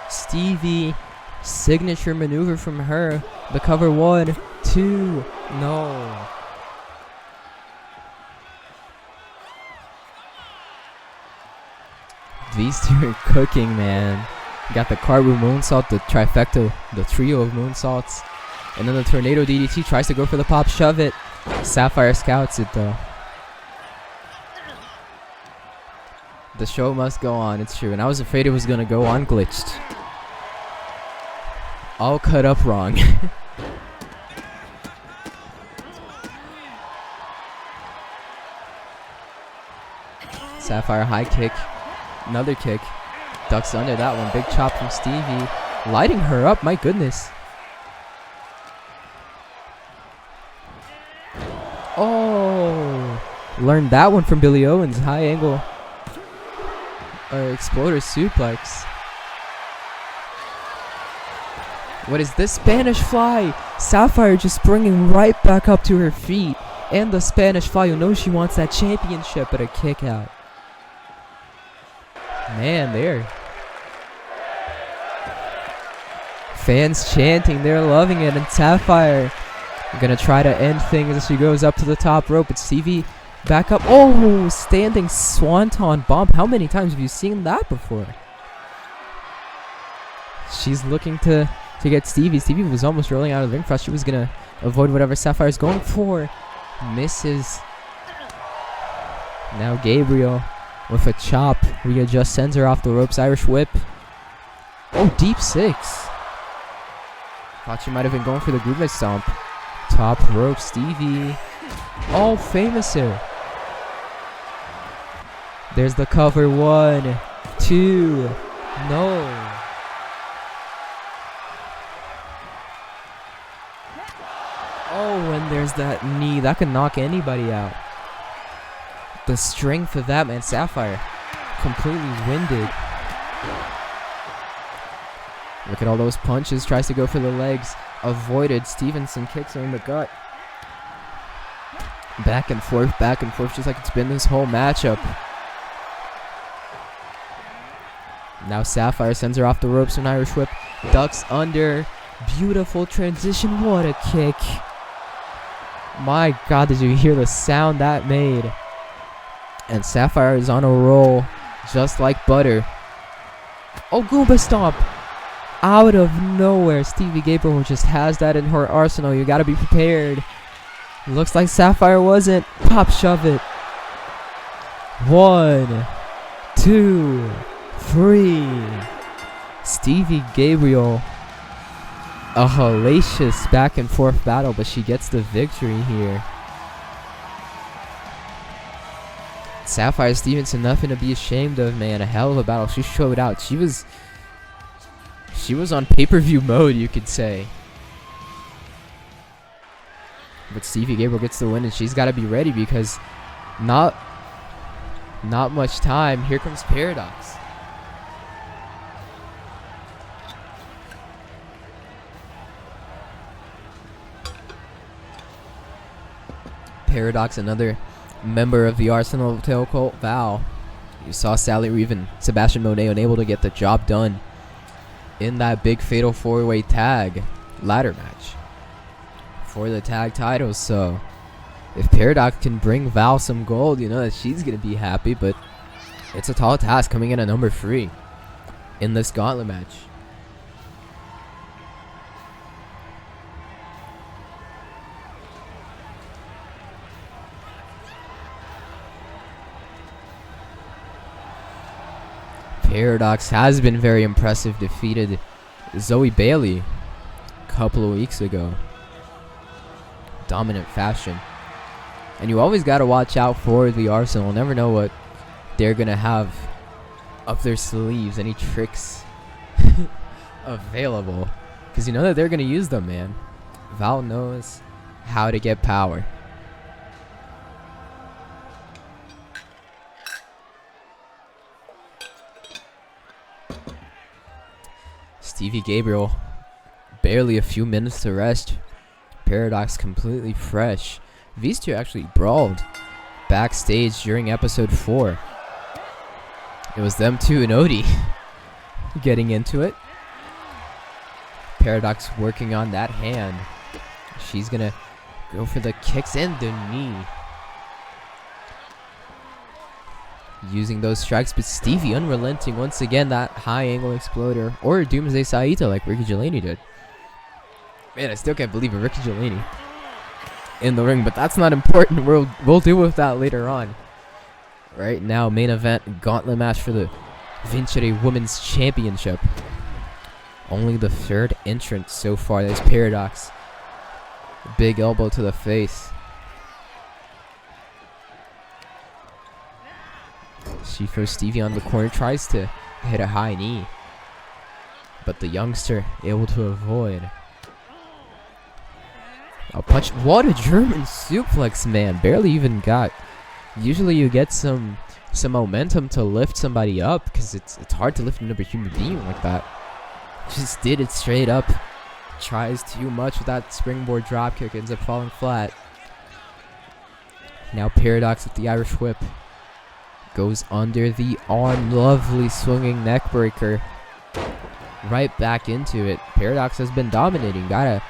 Stevie, signature maneuver from her. The cover 1, 2, no. These two are cooking, man. Got the cartwheel moonsault, the trifecta, the trio of moonsaults. And then the tornado DDT tries to go for the pop, shove it. Sapphire scouts it though. The show must go on, it's true. And I was afraid it was gonna go on glitched. All cut up wrong. Sapphire high kick. Another kick. Ducks under that one. Big chop from Stevie. Lighting her up, my goodness. Oh. Learned that one from Billy Owens. High angle. exploder suplex. What is this? Spanish fly? Sapphire just springing right back up to her feet. And the Spanish fly. You know she wants that championship at a kick out. Man, there. Fans chanting. They're loving it. And Sapphire gonna try to end things as she goes up to the top rope. But Stevie back up. Oh, standing swanton bomb. How many times have you seen that before? She's looking to get Stevie. Stevie was almost rolling out of the ring for us. She was gonna avoid whatever Sapphire's going for. Misses. Now Gabriel with a chop. Rhea just sends her off the ropes. Irish whip. Oh, deep six. Thought she might have been going for the groove stomp. Top rope, Stevie. Oh, famous here. There's the cover. 1, 2. No. Oh, and there's that knee. That could knock anybody out. The strength of that man. Sapphire completely winded. Look at all those punches. Tries to go for the legs. Avoided. Stevenson kicks her in the gut. Back and forth, just like it's been this whole matchup. Now Sapphire sends her off the ropes. An Irish whip. Ducks under. Beautiful transition. What a kick. My God, did you hear the sound that made? And Sapphire is on a roll, just like butter. Oh, Goomba Stomp. Out of nowhere, Stevie Gabriel just has that in her arsenal. You gotta be prepared. Looks like Sapphire wasn't. Pop shove it. 1, 2, 3. Stevie Gabriel. A hellacious back and forth battle, but she gets the victory here. Sapphire Stevenson, nothing to be ashamed of, man. A hell of a battle. She showed out. She was on pay-per-view mode, you could say. But Stevie Gabriel gets the win, and she's got to be ready because not much time. Here comes Paradox. Paradox, another member of the Arsenal of Tail Cult. Val. You saw Sally Reeve and Sebastian Monet unable to get the job done in that big fatal 4-way tag ladder match for the tag titles. So if Paradox can bring Val some gold, you know that she's going to be happy. But it's a tall task coming in at number 3 in this gauntlet match. Paradox has been very impressive. Defeated Zoe Bailey a couple of weeks ago. Dominant fashion. And you always got to watch out for the Arsenal. Never know what they're going to have up their sleeves. Any tricks available. Because you know that they're going to use them, man. Val knows how to get power. Stevie Gabriel, barely a few minutes to rest. Paradox completely fresh. These two actually brawled backstage during episode 4. It was them two and Odie getting into it. Paradox working on that hand. She's gonna go for the kicks and the knee. Using those strikes, but Stevie unrelenting once again. That high angle exploder or Doomsday Saito like Ricky Gelani did. Man, I still can't believe it. Ricky Gelani in the ring, but that's not important. We'll deal with that later on. Right now, main event gauntlet match for the Vincere Women's Championship. Only the 3rd entrant so far. There's Paradox. Big elbow to the face. She throws Stevie on the corner, tries to hit a high knee, but the youngster able to avoid. A punch. What a German suplex, man. Barely even got. Usually you get some some momentum to lift somebody up, because it's hard to lift another human being like that. Just did it straight up. Tries too much with that springboard dropkick, ends up falling flat. Now Paradox with the Irish whip. Goes under the arm. Lovely swinging neck breaker. Right back into it. Paradox has been dominating. Gotta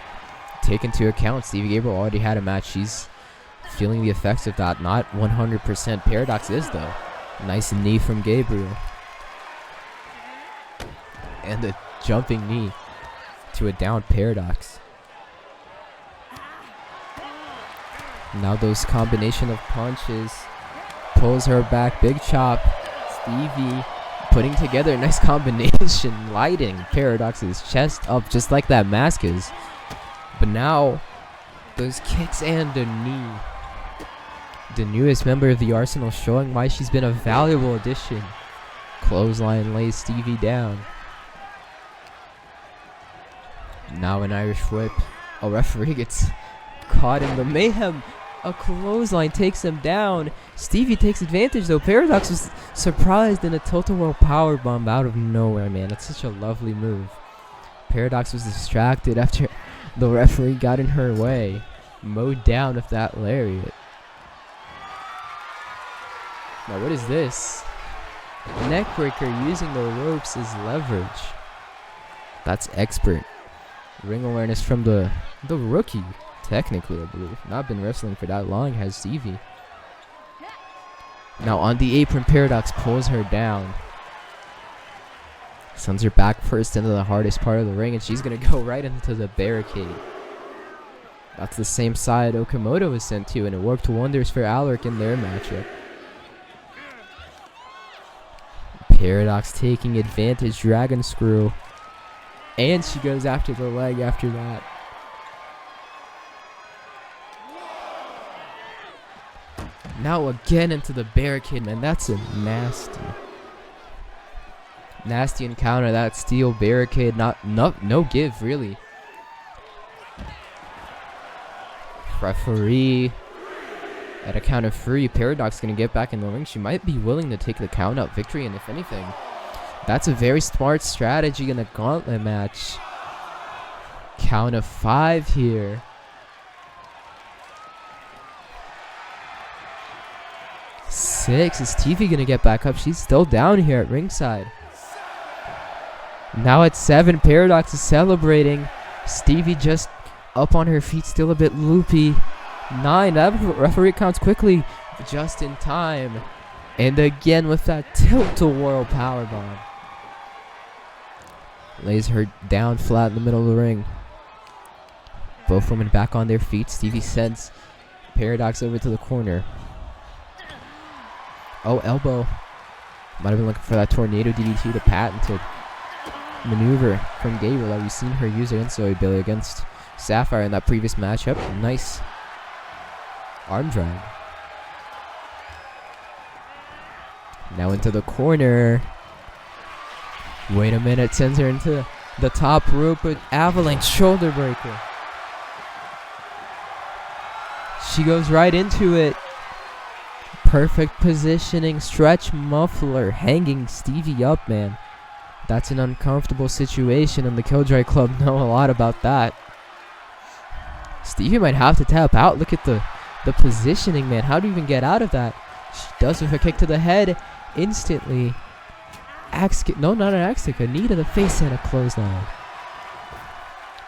take into account Stevie Gabriel already had a match. She's feeling the effects of that. Not 100%. Paradox is, though. Nice knee from Gabriel. And a jumping knee to a down Paradox. Now those combination of punches. Pulls her back. Big chop. Stevie putting together a nice combination. Lighting Paradox's chest up just like that mask is. But now, those kicks and a knee. The newest member of the Arsenal showing why she's been a valuable addition. Clothesline lays Stevie down. Now an Irish whip. A referee gets caught in the mayhem. A clothesline takes him down. Stevie takes advantage though. Paradox was surprised in a total world powerbomb out of nowhere, man. That's such a lovely move. Paradox was distracted after the referee got in her way. Mowed down with that lariat. Now what is this? Neckbreaker using the ropes as leverage. That's expert. Ring awareness from the rookie. Technically, I believe. Not been wrestling for that long, has Stevie. Now on the apron, Paradox pulls her down. Sends her back first into the hardest part of the ring, and she's going to go right into the barricade. That's the same side Okamoto was sent to, and it worked wonders for Alerick in their matchup. Paradox taking advantage, dragon screw. And she goes after the leg after that. Now again into the barricade, man. That's a nasty encounter. That steel barricade, no give really. Referee at a count of 3. Paradox gonna get back in the ring. She might be willing to take the count out victory, and if anything, that's a very smart strategy in a gauntlet match. Count of 5 here. Six. Is TV gonna get back up? She's still down here at ringside. Now at 7, Paradox is celebrating. Stevie just up on her feet, still a bit loopy. 9. That referee counts quickly, just in time. And again with that tilt-a-whirl powerbomb. Lays her down flat in the middle of the ring. Both women back on their feet. Stevie sends Paradox over to the corner. Oh, elbow. Might have been looking for that tornado DDT, the patented maneuver from Gabriel that we've seen her use against Zoe Billy against Sapphire in that previous matchup. Nice arm drag. Now into the corner. Wait a minute, sends her into the top rope with avalanche shoulder breaker. She goes right into it. Perfect positioning, stretch muffler, hanging Stevie up, man. That's an uncomfortable situation, and the Killjoy Club know a lot about that. Stevie might have to tap out. Look at the positioning, man. How do you even get out of that? She does with a kick to the head instantly. Axe kick. No, not an axe kick. A knee to the face and a clothesline.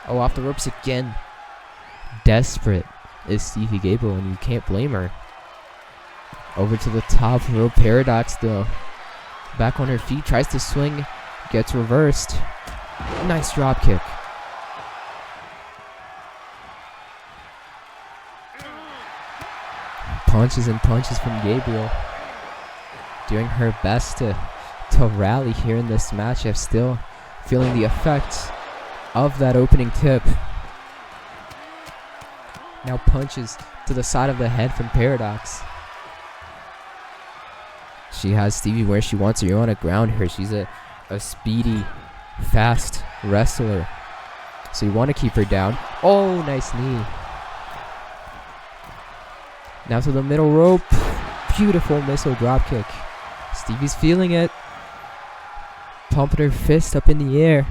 Oh, off the ropes again. Desperate is Stevie Gabriel, and you can't blame her. Over to the top rope. Paradox, though. Back on her feet. Tries to swing. Gets reversed. Nice drop kick. Punches and punches from Gabriel. Doing her best to rally here in this matchup. Still feeling the effects of that opening tip. Now punches to the side of the head from Paradox. She has Stevie where she wants her. You want to ground her. She's a speedy, fast wrestler. So you want to keep her down. Oh, nice knee. Now to the middle rope. Beautiful missile drop kick. Stevie's feeling it. Pumping her fist up in the air.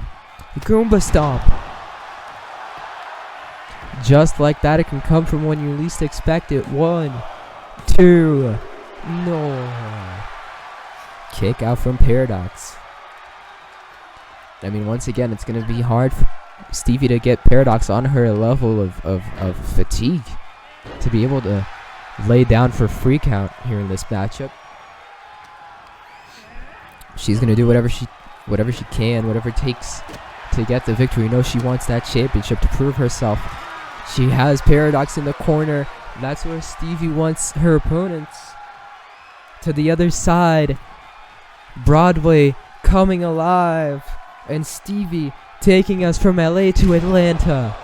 Goomba stomp. Just like that, it can come from when you least expect it. 1, 2. No. Kick out from Paradox. I mean, once again, it's going to be hard for Stevie to get Paradox on her level of fatigue to be able to lay down for free count here in this matchup. She's going to do whatever she can, whatever it takes to get the victory. You know, she wants that championship to prove herself. She has Paradox in the corner. That's where Stevie wants her opponents. To the other side, Broadway coming alive, and Stevie taking us from LA to Atlanta.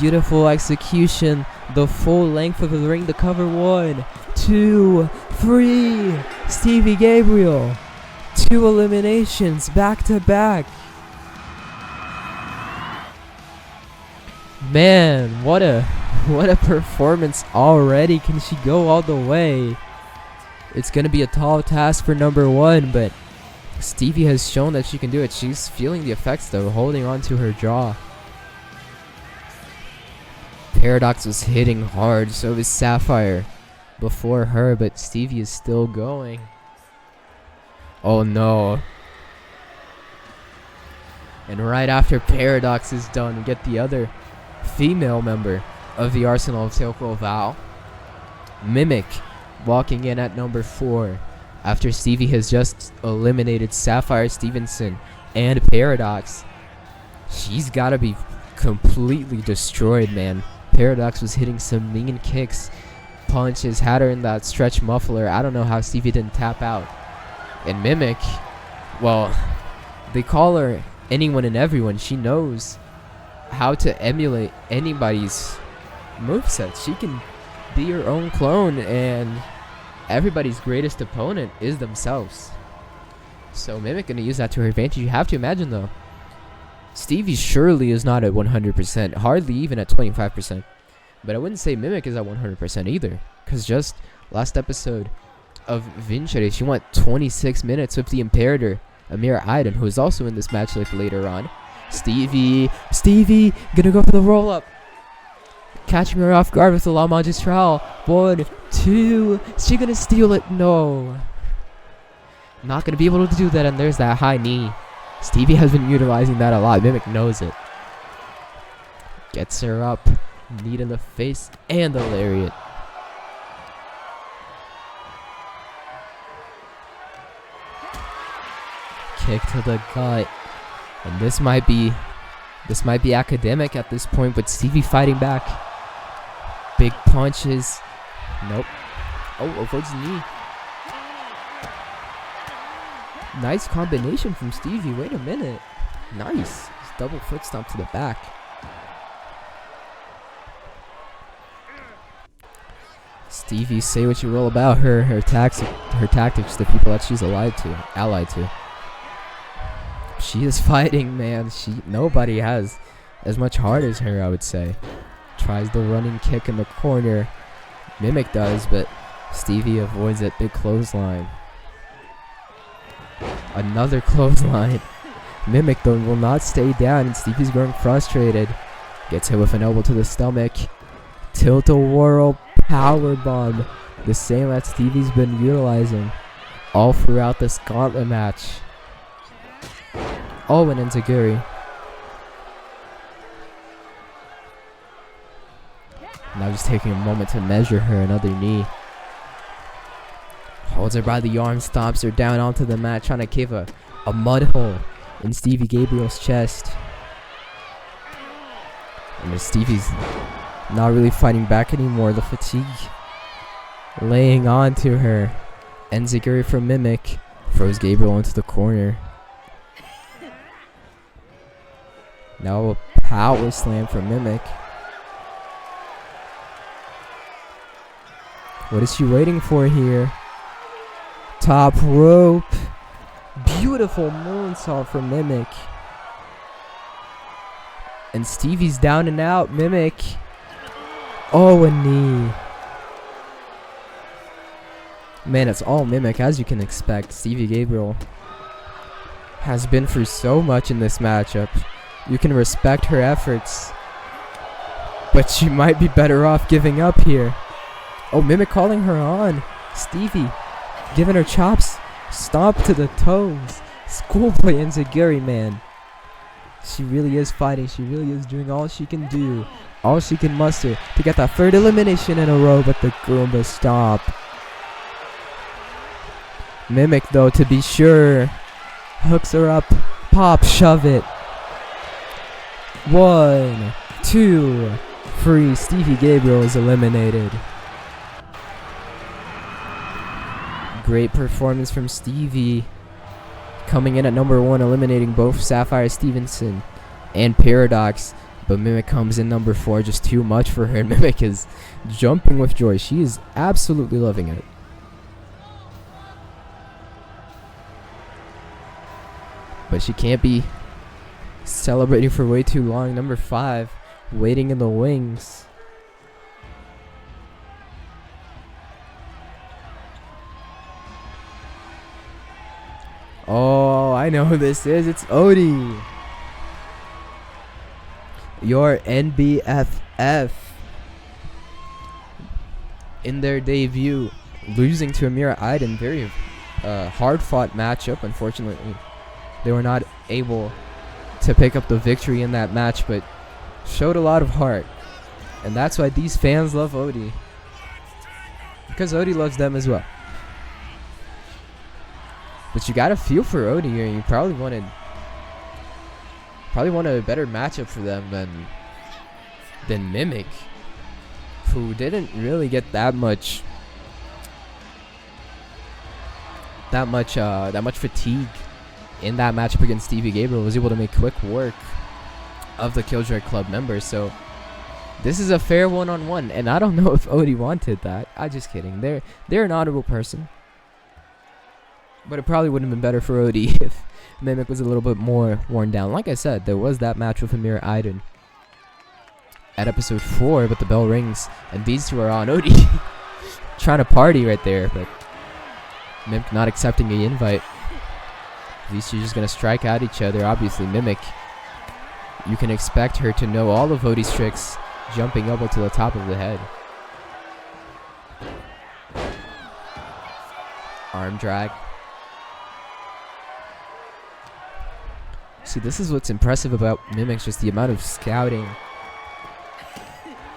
Beautiful execution, the full length of the ring to cover. 1, 2, 3. Stevie Gabriel, 2 eliminations back to back. Man, what a performance already. Can she go all the way? It's going to be a tall task for number 1, but Stevie has shown that she can do it. She's feeling the effects though, holding on to her jaw. Paradox was hitting hard, so was Sapphire before her, but Stevie is still going. Oh no. And right after Paradox is done, we get the other female member of the Arsenal of Toko Val, Mimic, walking in at number 4 after Stevie has just eliminated Sapphire Stevenson and Paradox. She's got to be completely destroyed, man. Paradox was hitting some mean kicks, punches, had her in that stretch muffler. I don't know how Stevie didn't tap out. And Mimic, well, they call her anyone and everyone. She knows how to emulate anybody's moveset. She can be her own clone, and everybody's greatest opponent is themselves. So Mimic gonna use that to her advantage. You have to imagine though, Stevie surely is not at 100%, hardly even at 25%. But I wouldn't say Mimic is at 100% either, because just last episode of Vincere, she went 26 minutes with the Imperator, Amir Aiden, who is also in this match like later on. Stevie gonna go for the roll up, catching her off guard with the La Magistral. 1, 2, is she gonna steal it? No, not gonna be able to do that. And there's that high knee. Stevie has been utilizing that a lot. Mimic knows it. Gets her up, knee in the face, and the lariat. Kick to the gut. And this might be academic at this point, but Stevie fighting back. Big punches. Nope. Oh, avoids the knee. Nice combination from Stevie. Wait a minute. Nice. Double foot stomp to the back. Stevie, say what you will about her tactics, the people that she's allied to. She is fighting, man. Nobody has as much heart as her, I would say. Tries the running kick in the corner. Mimic does, but Stevie avoids it. Big clothesline. Another clothesline. Mimic, though, will not stay down, and Stevie's growing frustrated. Gets hit with an elbow to the stomach. Tilt-a-whirl powerbomb. The same that Stevie's been utilizing all throughout this gauntlet match. Oh, and enziguri. Now just taking a moment to measure her. Another knee. Holds her by the arm, stomps her down onto the mat, trying to cave a mud hole in Stevie Gabriel's chest. And Stevie's not really fighting back anymore. The fatigue laying on to her. Enziguri from Mimic throws Gabriel into the corner. Now a power slam from Mimic. What is she waiting for here? Top rope. Beautiful moonsault from Mimic. And Stevie's down and out. Mimic. Oh, a knee. Man, it's all Mimic, as you can expect. Stevie Gabriel has been through so much in this matchup. You can respect her efforts, but she might be better off giving up here. Oh, Mimic calling her on. Stevie giving her chops. Stomp to the toes. Schoolboy enziguri, man. She really is fighting. She really is doing all she can do. All she can muster to get that third elimination in a row, but the Goomba stomp. Mimic, though, to be sure, hooks her up. Pop, shove it. 1, 2, 3. Stevie Gabriel is eliminated. Great performance from Stevie. Coming in at number 1, eliminating both Sapphire Stevenson and Paradox. But Mimic comes in number 4, just too much for her. And Mimic is jumping with joy. She is absolutely loving it. But she can't be celebrating for way too long. Number 5, waiting in the wings. Oh, I know who this is. It's Odie. Your NBFF. In their debut, losing to Amira Aiden. Very hard-fought matchup, unfortunately. They were not able to pick up the victory in that match, but showed a lot of heart. And that's why these fans love Odie. Because Odie loves them as well. But you gotta feel for Odie here. You probably wanted a better matchup for them than Mimic, who didn't really get that much fatigue in that matchup against Stevie Gabriel. Was able to make quick work of the Killjoy Club members. So this is a fair one-on-one, and I don't know if Odie wanted that. I'm just kidding. They're an honorable person, but it probably would have been better for Odie if Mimic was a little bit more worn down. Like I said, there was that match with Amira Aiden at episode 4, but the bell rings and these two are on. Odie trying to party right there, but Mimic not accepting the invite. These two just gonna strike at each other. Obviously, Mimic, you can expect her to know all of Odie's tricks, jumping up to the top of the head. Arm drag. See, this is what's impressive about Mimic, just the amount of scouting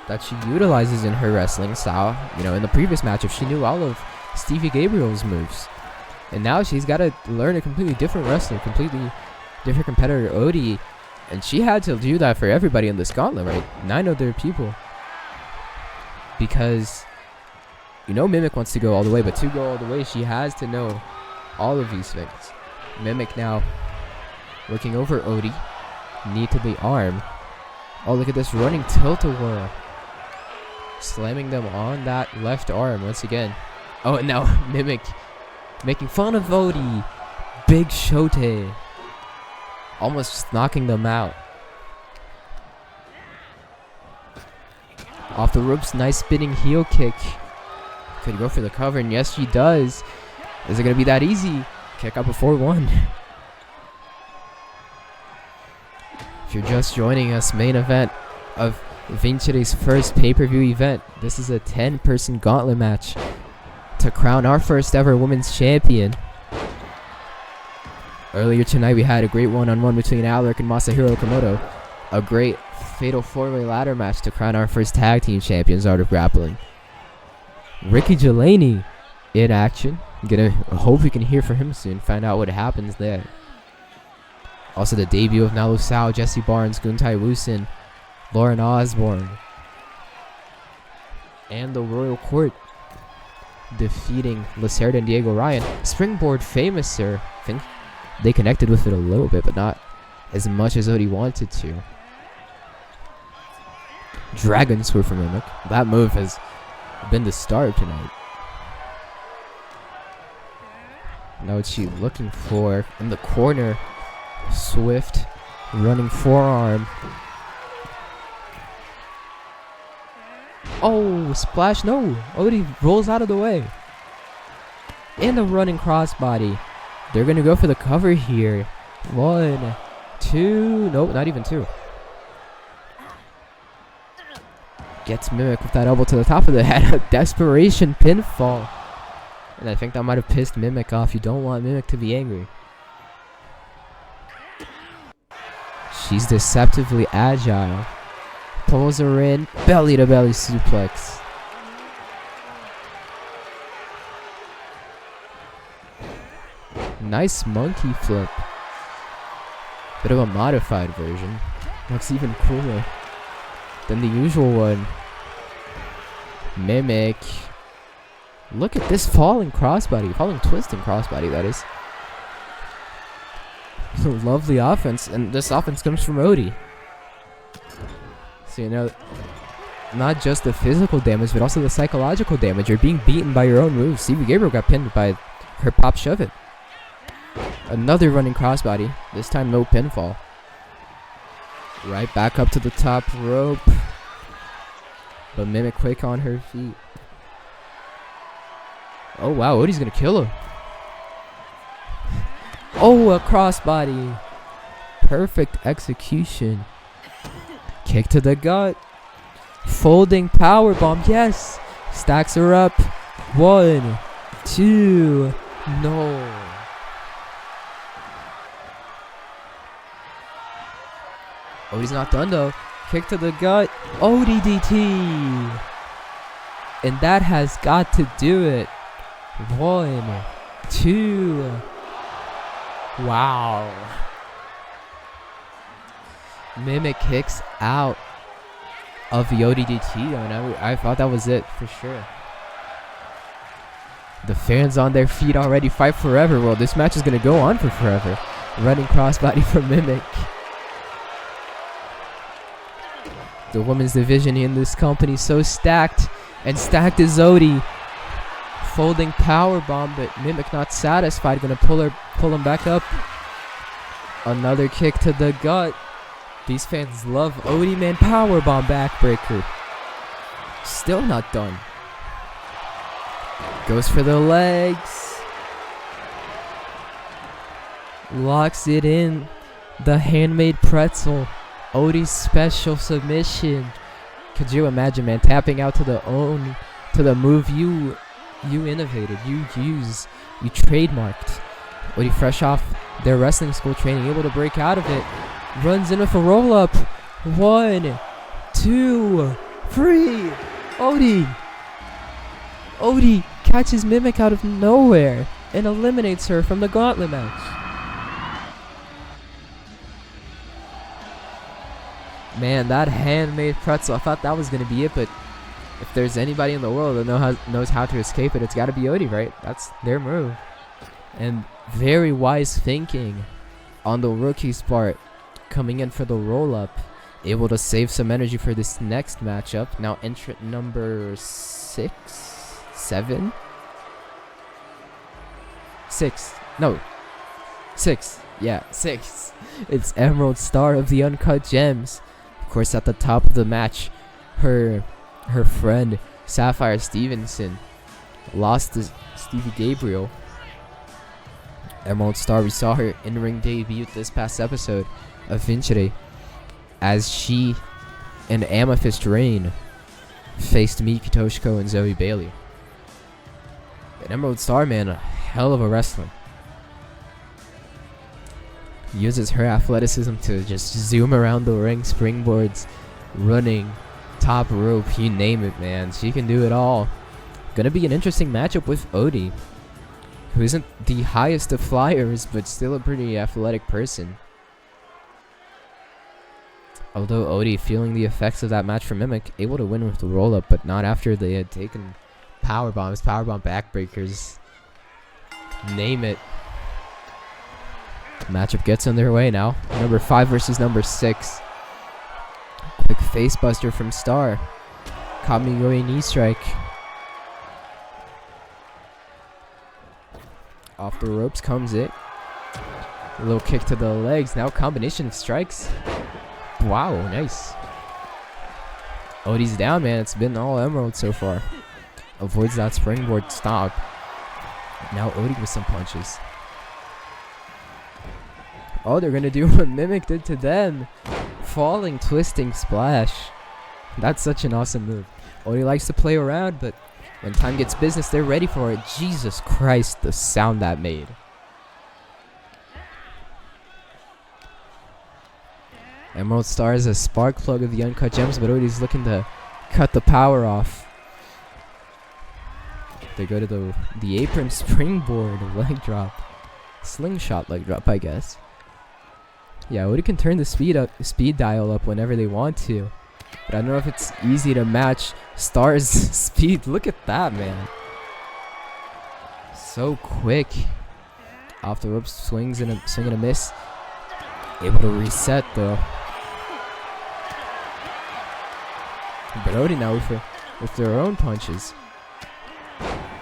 that she utilizes in her wrestling style. You know, in the previous matchup, she knew all of Stevie Gabriel's moves. And now she's got to learn a completely different wrestler, completely different competitor, Odie. And she had to do that for everybody in this gauntlet, right? 9 other people. Because, you know, Mimic wants to go all the way, but to go all the way, she has to know all of these things. Mimic now working over Odie. Knee to the arm. Oh, look at this running tilt-a-whirl. Slamming them on that left arm once again. Oh, and now Mimic making fun of Odie. Big Shote. Almost just knocking them out. Off the ropes, nice spinning heel kick. Could go for the cover, and yes, she does. Is it going to be that easy? Kick out before 1. If you're just joining us, main event of Vincere's first pay-per-view event. This is a 10-person gauntlet match to crown our first ever women's champion. Earlier tonight, we had a great one-on-one between Alerick and Masahiro Okamoto. A great fatal 4-way ladder match to crown our first tag team champions, Art of Grappling. Ricky Delaney in action. Gonna hope we can hear from him soon, find out what happens there. Also the debut of Nalu, Jesse Barnes, Gun-Tae-Woo, Lauren Osborne, and the Royal Court defeating Cerda and Diego Ryan. Springboard famous, sir. I think they connected with it a little bit, but not as much as Odie wanted to. Dragon Sword from Mimic. That move has been the star of tonight. Now what's she looking for? In the corner, Swift running forearm. Oh, splash, no. Odie rolls out of the way. And the running crossbody. They're going to go for the cover here. 1, 2. Nope, not even 2. Gets Mimic with that elbow to the top of the head. A desperation pinfall. And I think that might have pissed Mimic off. You don't want Mimic to be angry. She's deceptively agile. Pulls her in. Belly to belly suplex. Nice monkey flip. Bit of a modified version. Looks even cooler than the usual one. Mimic. Look at this falling crossbody. Falling twisting crossbody, that is. Lovely offense. And this offense comes from Odie. So, you know, not just the physical damage, but also the psychological damage. You're being beaten by your own moves. Stevie Gabriel got pinned by her pop shove it. Another running crossbody. This time no pinfall. Right back up to the top rope. But Mimic quick on her feet. Oh wow, Odie's gonna kill her. Oh, a crossbody. Perfect execution. Kick to the gut. Folding powerbomb. Yes. Stacks her up. 1, 2. No. Odie's not done though. Kick to the gut. ODDT. And that has got to do it. 1, 2. Wow. Mimic kicks out of the ODDT. I mean, I thought that was it for sure. The fans on their feet already. Fight forever. Well, this match is going to go on for forever. Running crossbody from Mimic. The women's division in this company so stacked. And stacked is Odie. Folding powerbomb, but Mimic not satisfied. Gonna pull him back up. Another kick to the gut. These fans love Odie, man. Powerbomb backbreaker. Still not done. Goes for the legs. Locks it in. The handmade pretzel. Odie's special submission. Could you imagine, man, tapping out to the move you innovated, you trademarked. Odie fresh off their wrestling school training, able to break out of it. Runs in with a roll up. 1, 2, 3. Odie catches Mimic out of nowhere and eliminates her from the Gauntlet match. Man, that handmade pretzel, I thought that was going to be it, but if there's anybody in the world that knows how to escape it, it's got to be Odie, right? That's their move. And very wise thinking on the rookie's part, coming in for the roll-up, able to save some energy for this next matchup. Now entrant number 6? 7? 6. No. 6. Yeah, 6. It's Emerald Star of the Uncut Gems. Of course, at the top of the match, her friend Sapphire Stevenson lost to Stevie Gabriel. Emerald Star, we saw her in-ring debut this past episode of Vincere as she and Amethyst Rain faced Miki Toshiko and Zoe Bailey. And Emerald Star, man, a hell of a wrestler. Uses her athleticism to just zoom around the ring, springboards, running, top rope, you name it, man. She can do it all. Gonna be an interesting matchup with Odie, who isn't the highest of flyers, but still a pretty athletic person. Although Odie, feeling the effects of that match from Mimic, able to win with the roll-up, but not after they had taken powerbomb backbreakers. Name it. Matchup gets underway now. Number 5 versus number 6. Quick face buster from Star. Kamigoi knee strike. Off the ropes comes it. A little kick to the legs. Now combination of strikes. Wow, nice. Odie's down, man. It's been all Emerald so far. Avoids that springboard stop. Now Odie with some punches. Oh, they're gonna do what Mimic did to them. Falling, twisting splash. That's such an awesome move. Odie likes to play around, but when time gets business, they're ready for it. Jesus Christ, the sound that made. Emerald Star is a spark plug of the uncut gems, but Odie's looking to cut the power off. They go to the apron springboard leg drop. Slingshot leg drop, I guess. Yeah, Odie can turn the speed dial up whenever they want to. But I don't know if it's easy to match Star's speed. Look at that, man. So quick. Off the ropes, swing and a miss. Able to reset though. But Odie now with their own punches.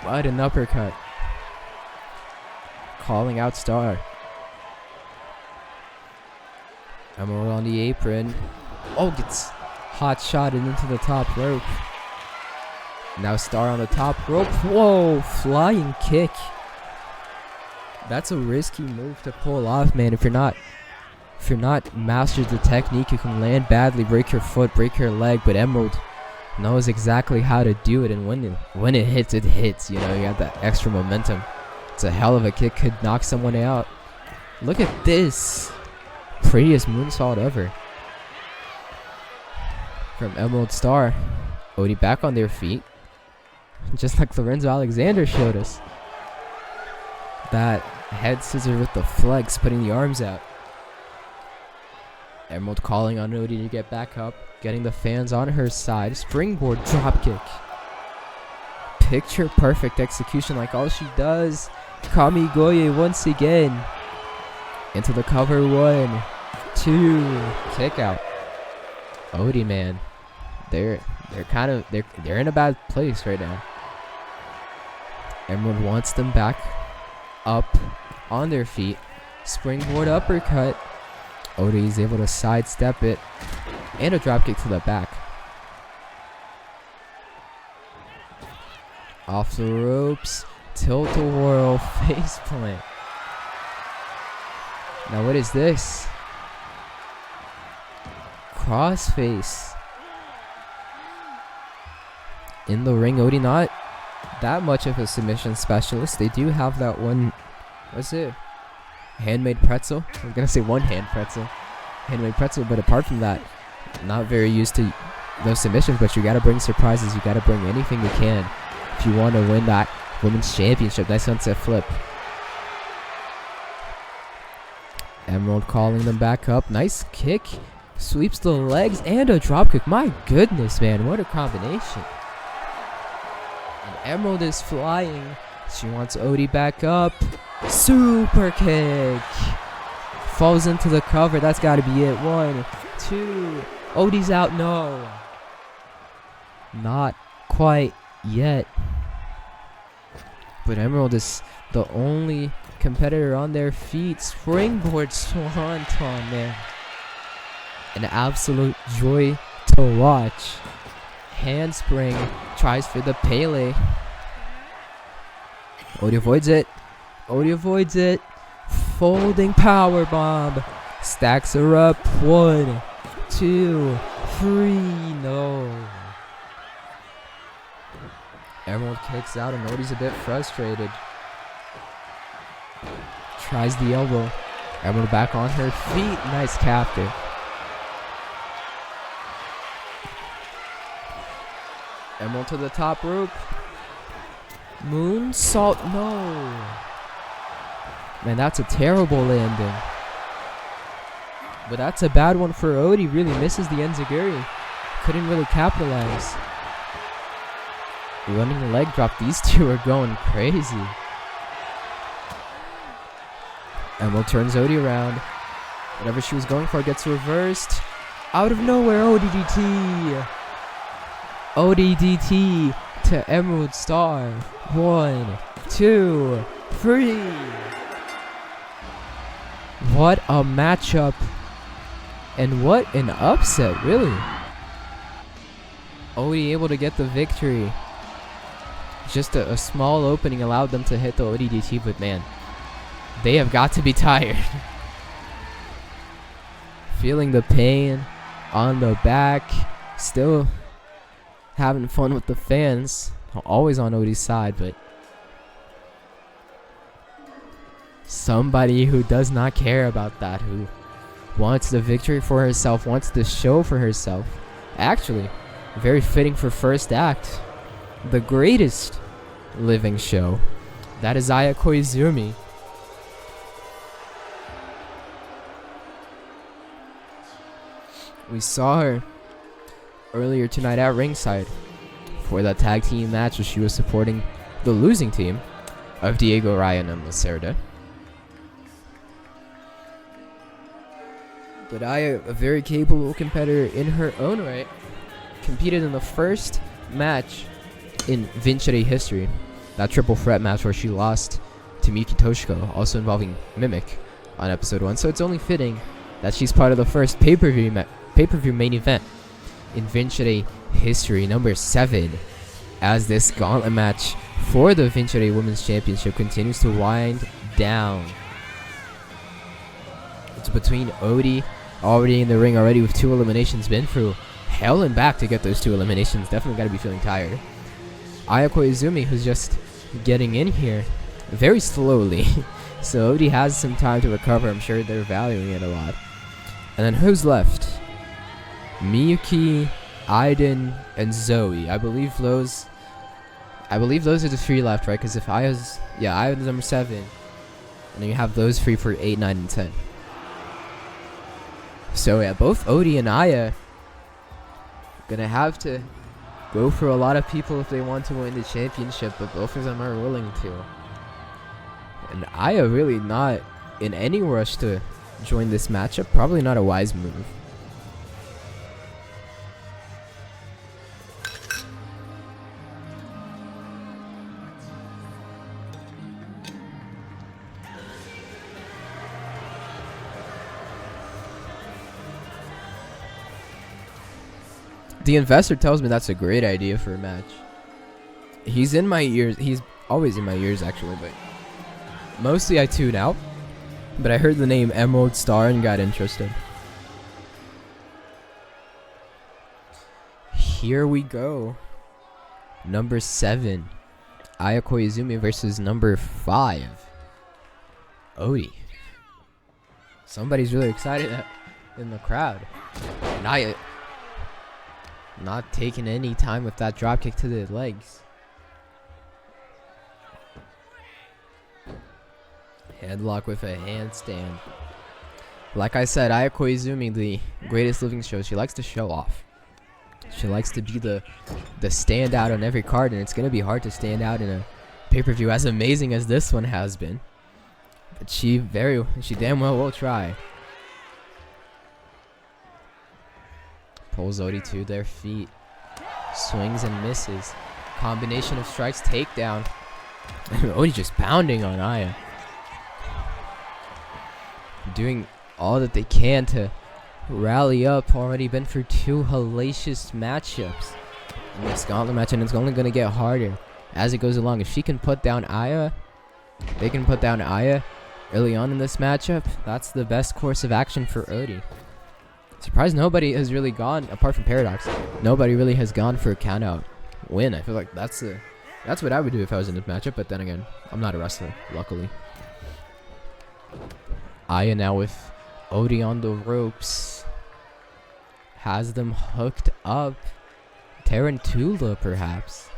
What an uppercut. Calling out Star. Emerald on the apron. Oh, gets hot shotted into the top rope. Now Star on the top rope. Whoa, flying kick. That's a risky move to pull off, man. If you're not mastered the technique, you can land badly, break your foot, break your leg. But Emerald knows exactly how to do it, and when it hits, it hits. You know, you have that extra momentum. It's a hell of a kick, could knock someone out. Look at this. Prettiest moonsault ever. From Emerald Star. Odie back on their feet. Just like Lorenzo Alexander showed us. That head scissor with the flex, putting the arms out. Emerald calling on Odie to get back up. Getting the fans on her side. Springboard dropkick. Picture perfect execution like all she does. Kamigoye once again. Into the cover. 1, 2. Kick out. Odie, man. They're in a bad place right now. Emerald wants them back up on their feet. Springboard uppercut. Odie is able to sidestep it. And a dropkick to the back. Off the ropes. Tilt-a-whirl faceplant. Now what is this? Crossface. In the ring, Odie not that much of a submission specialist. They do have that one, what's it? Handmade pretzel. I was gonna say one hand pretzel. Handmade pretzel, but apart from that, not very used to those submissions, but you gotta bring surprises. You gotta bring anything you can if you want to win that women's championship. Nice sunset flip. Emerald calling them back up. Nice kick. Sweeps the legs and a dropkick. My goodness, man. What a combination. And Emerald is flying. She wants Odie back up. Super kick. Falls into the cover. That's got to be it. 1, 2. Odie's out. No. Not quite yet. But Emerald is the only competitor on their feet. Springboard swanton, man. An absolute joy to watch. Handspring. Tries for the Pele. Odie avoids it. Odie avoids it. Folding power bomb. Stacks her up. 1, 2, 3. No. Emerald kicks out and Odie's a bit frustrated. Tries the elbow. Emerald back on her feet. Nice capture. Emerald to the top rope. Moonsault. No. Man, that's a terrible landing. But that's a bad one for Odie. Really misses the enziguri. Couldn't really capitalize. Running leg drop. These two are going crazy. Emerald turns Odie around. Whatever she was going for gets reversed. Out of nowhere, ODDT. ODDT to Emerald Star. 1, 2, 3. What a matchup. And what an upset, really. Odie able to get the victory. Just a small opening allowed them to hit the ODDT, but man, they have got to be tired. Feeling the pain on the back, still having fun with the fans, always on Odie's side, but somebody who does not care about that, who wants the victory for herself, wants the show for herself. Actually, very fitting for first act. The greatest living show. That is Aya Koizumi. We saw her earlier tonight at ringside for that tag team match where she was supporting the losing team of Diego Ryan and Cerda. But Aya, a very capable competitor in her own right, competed in the first match in Vincere history, that triple threat match where she lost to Miki Toshiko, also involving Mimic on episode 1. So it's only fitting that she's part of the first pay-per-view main event in Vincere history, number 7, as this gauntlet match for the Vincere Women's Championship continues to wind down. It's between Odie, already in the ring already with 2 eliminations, been through hell and back to get those 2 eliminations, definitely got to be feeling tired. Aya Koizumi, who's just getting in here very slowly, so Odie has some time to recover. I'm sure they're valuing it a lot. And then who's left? Miyuki, Aiden, and Zoe. I believe those are the 3 left, right? Because if Aya's number 7, and then you have those 3 for 8, 9, and 10. So yeah, both Odie and Aya gonna have to go for a lot of people if they want to win the championship, but both of them are willing to. And Aya really not in any rush to join this matchup. Probably not a wise move. The investor tells me that's a great idea for a match. He's in my ears. He's always in my ears, actually, but mostly I tune out. But I heard the name Emerald Star and got interested. Here we go. Number 7, Aya Koizumi versus number 5, Odie. Somebody's really excited in the crowd. And Aya not taking any time with that dropkick to the legs. Headlock with a handstand. Like I said, Aya Koizumi, the greatest living show, she likes to show off. She likes to be the standout on every card, and it's going to be hard to stand out in a pay-per-view as amazing as this one has been. But she damn well will try. Pulls Odie to their feet. Swings and misses. Combination of strikes, takedown. Odie just pounding on Aya. Doing all that they can to rally up. Already been through 2 hellacious matchups in this gauntlet match, and it's only going to get harder as it goes along. If she can put down Aya, they can put down Aya early on in this matchup. That's the best course of action for Odie. Surprised nobody has really gone, apart from Paradox, nobody really has gone for a countout win. I feel like that's what I would do if I was in this matchup, but then again, I'm not a wrestler, luckily. Aya now with Odie on the ropes. Has them hooked up. Tarantula, perhaps.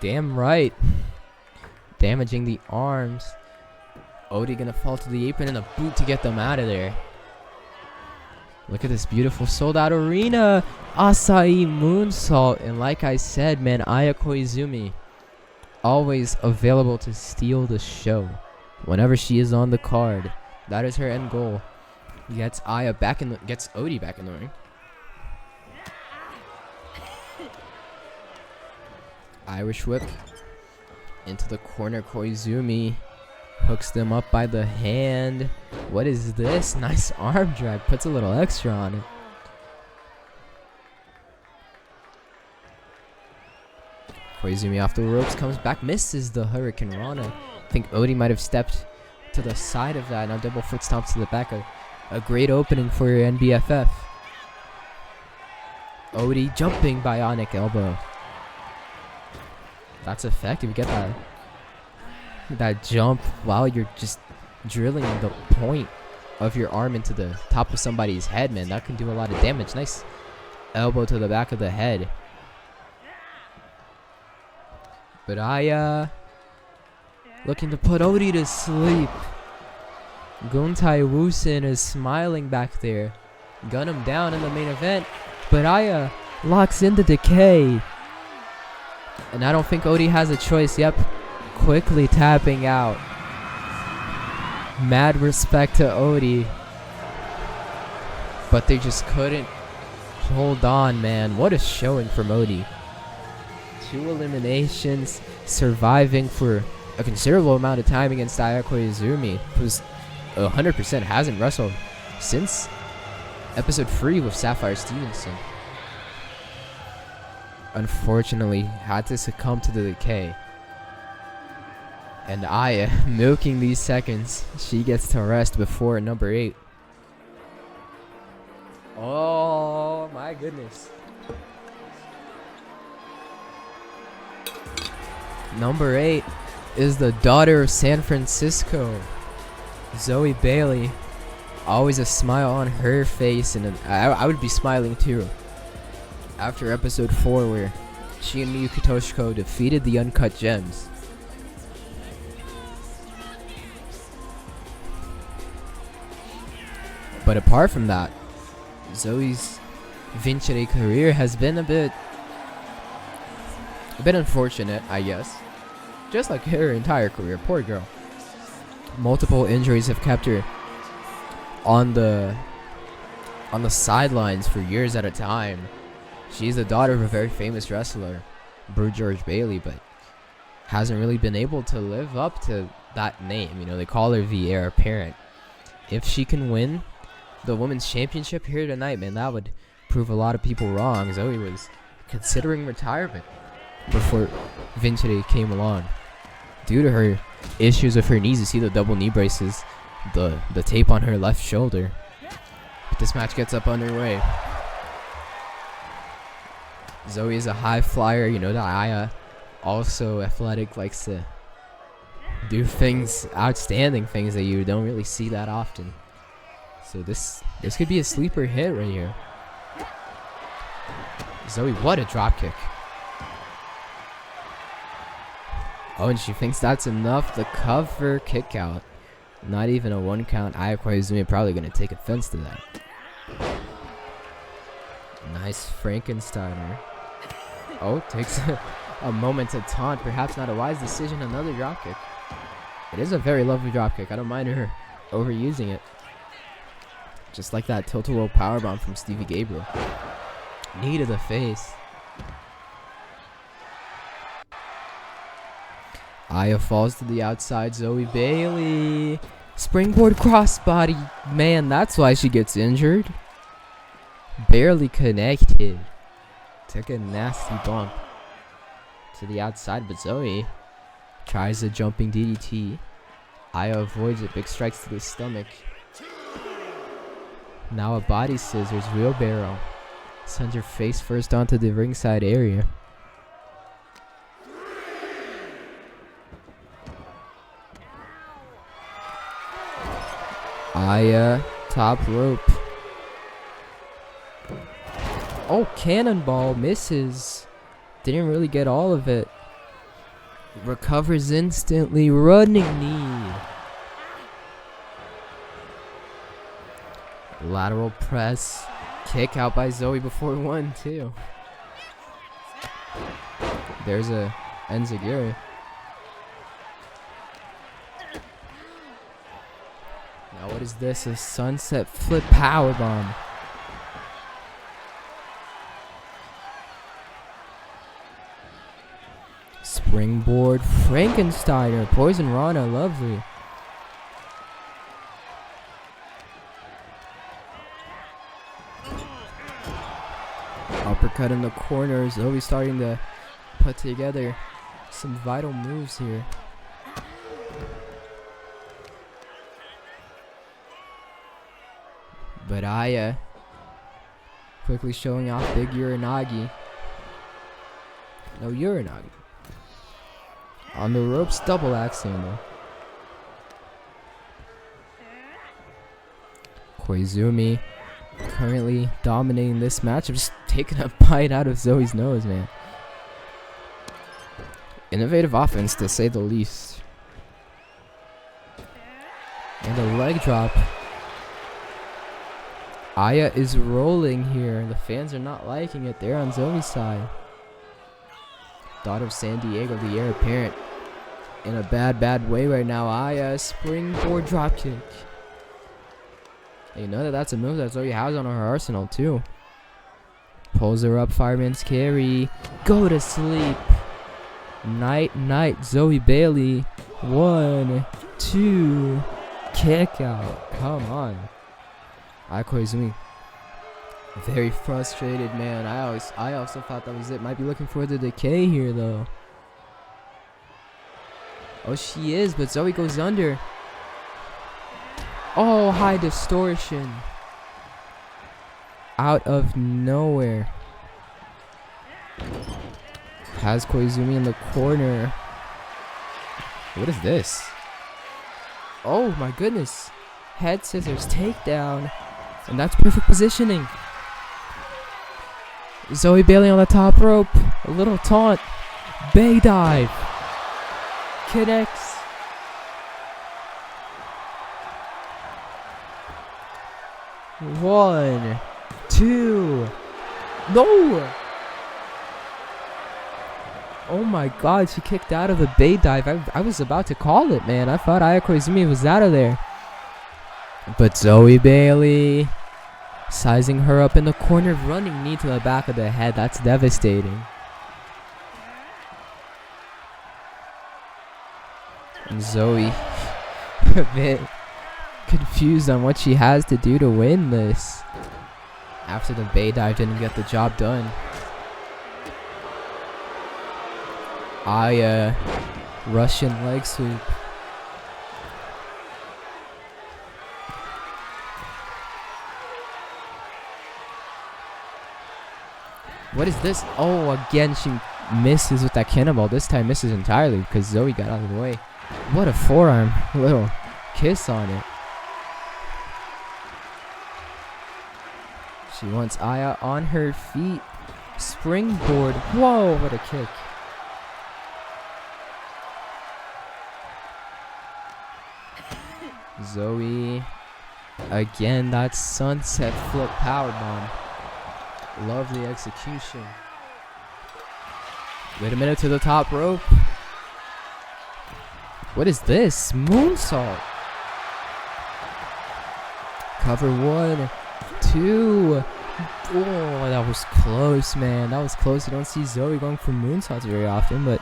Damn right. Damaging the arms. Odie gonna fall to the apron and a boot to get them out of there. Look at this beautiful sold out arena. Acai moonsault. And like I said, man, Aya Koizumi always available to steal the show whenever she is on the card. That is her end goal. Gets Aya back in the, gets Odie back in the ring. Irish whip into the corner. Koizumi hooks them up by the hand. What is this? Nice arm drag. Puts a little extra on it. Koizumi off the ropes, comes back, misses the Hurricane Rana. I think Odie might have stepped to the side of that. Now double foot stomps to the back. A great opening for your NBFF. Odie jumping bionic elbow. That's effective. You get that jump while you're just drilling the point of your arm into the top of somebody's head, man. That can do a lot of damage. Nice elbow to the back of the head. But looking to put Odie to sleep. Gun-Tae-Woo is smiling back there. Gun him down in the main event. But Aya locks into Decay. And I don't think Odie has a choice. Yep. Quickly tapping out. Mad respect to Odie. But they just couldn't hold on, man. What a showing from Odie. 2 eliminations. Surviving for a considerable amount of time against Aya Koizumi, who's 100% hasn't wrestled since episode 3 with Sapphire Stevenson. Unfortunately, had to succumb to the decay. And Aya, milking these seconds, she gets to rest before number 8. Oh my goodness. Number 8 is the daughter of San Francisco, Zoe Bailey. Always a smile on her face, and I would be smiling too. After episode 4, where she and Miyuki Toshiko defeated the Uncut Gems. But apart from that, Zoe's Vincere career has been a bit unfortunate, I guess. Just like her entire career. Poor girl. Multiple injuries have kept her on the sidelines for years at a time. She's the daughter of a very famous wrestler, Brew George Bailey, but hasn't really been able to live up to that name. You know, they call her the heir apparent. If she can win the women's championship here tonight, man, that would prove a lot of people wrong. Zoe was considering retirement before Vincere came along. Due to her issues with her knees, you see the double knee braces, the tape on her left shoulder. But this match gets up underway. Zoe is a high flyer, you know, that Aya, also athletic, likes to do things, outstanding things that you don't really see that often. So this could be a sleeper hit right here. Zoe, what a drop kick. Oh, and she thinks that's enough. The cover kick out. Not even a 1 count. Aya Koizumi probably going to take offense to that. Nice Frankensteiner. Oh, takes a moment to taunt. Perhaps not a wise decision. Another dropkick. It is a very lovely dropkick. I don't mind her overusing it. Just like that tilt-a-whirl powerbomb from Stevie Gabriel. Knee to the face. Aya falls to the outside. Zoe Bailey. Springboard crossbody. Man, that's why she gets injured. Barely connected. Took a nasty bump to the outside, but Zoe tries a jumping DDT. Aya avoids it. Big strikes to the stomach. Now a body scissors, wheelbarrow. Sends her face first onto the ringside area. Aya, top rope. Oh, cannonball misses. Didn't really get all of it. Recovers instantly. Running knee. Lateral press. Kick out by Zoe before 1, 2. There's a Enziguri. Now what is this? A sunset flip powerbomb. Springboard Frankensteiner. Poison Rana. Lovely. Uppercut in the corner. Zoe starting to put together some vital moves here. But Aya quickly showing off big Uranagi. No Uranagi. On the ropes, double axe handle. Koizumi currently dominating this match. I'm just taking a bite out of Zoe's nose, man. Innovative offense, to say the least. And a leg drop. Aya is rolling here. The fans are not liking it. They're on Zoe's side. Daughter of San Diego, the heir apparent. In a bad way right now. Aya, springboard dropkick. You know that's a move that Zoe has on her arsenal too. Pulls her up, fireman's carry. Go to sleep. Night, Zoe Bailey. 1, 2, kick out. Come on. Koizumi, very frustrated, man. I also thought that was it. Might be looking for the decay here though. Oh, she is, but Zoe goes under. Oh, high distortion. Out of nowhere. Has Koizumi in the corner. What is this? Oh my goodness. Head scissors, takedown. And that's perfect positioning. Zoe Bailey on the top rope. A little taunt. Bay dive. Connects. One, two. No! Oh my god, she kicked out of a bay dive. I was about to call it, man. I thought Aya Koizumi was out of there. But Zoe Bailey sizing her up in the corner, running knee to the back of the head. That's devastating. And Zoe a bit confused on what she has to do to win this. After the bay dive didn't get the job done. Aya, Russian leg sweep. What is this? Oh, again she misses with that cannonball. This time misses entirely because Zoe got out of the way. What a forearm. A little kiss on it. She wants Aya on her feet. Springboard. Whoa, what a kick. Zoe. Again, that sunset flip powerbomb. Lovely execution. Wait a minute, to the top rope. What is this? Moonsault. Cover 1, 2. Oh, that was close, man. That was close. You don't see Zoe going for moonsaults very often, but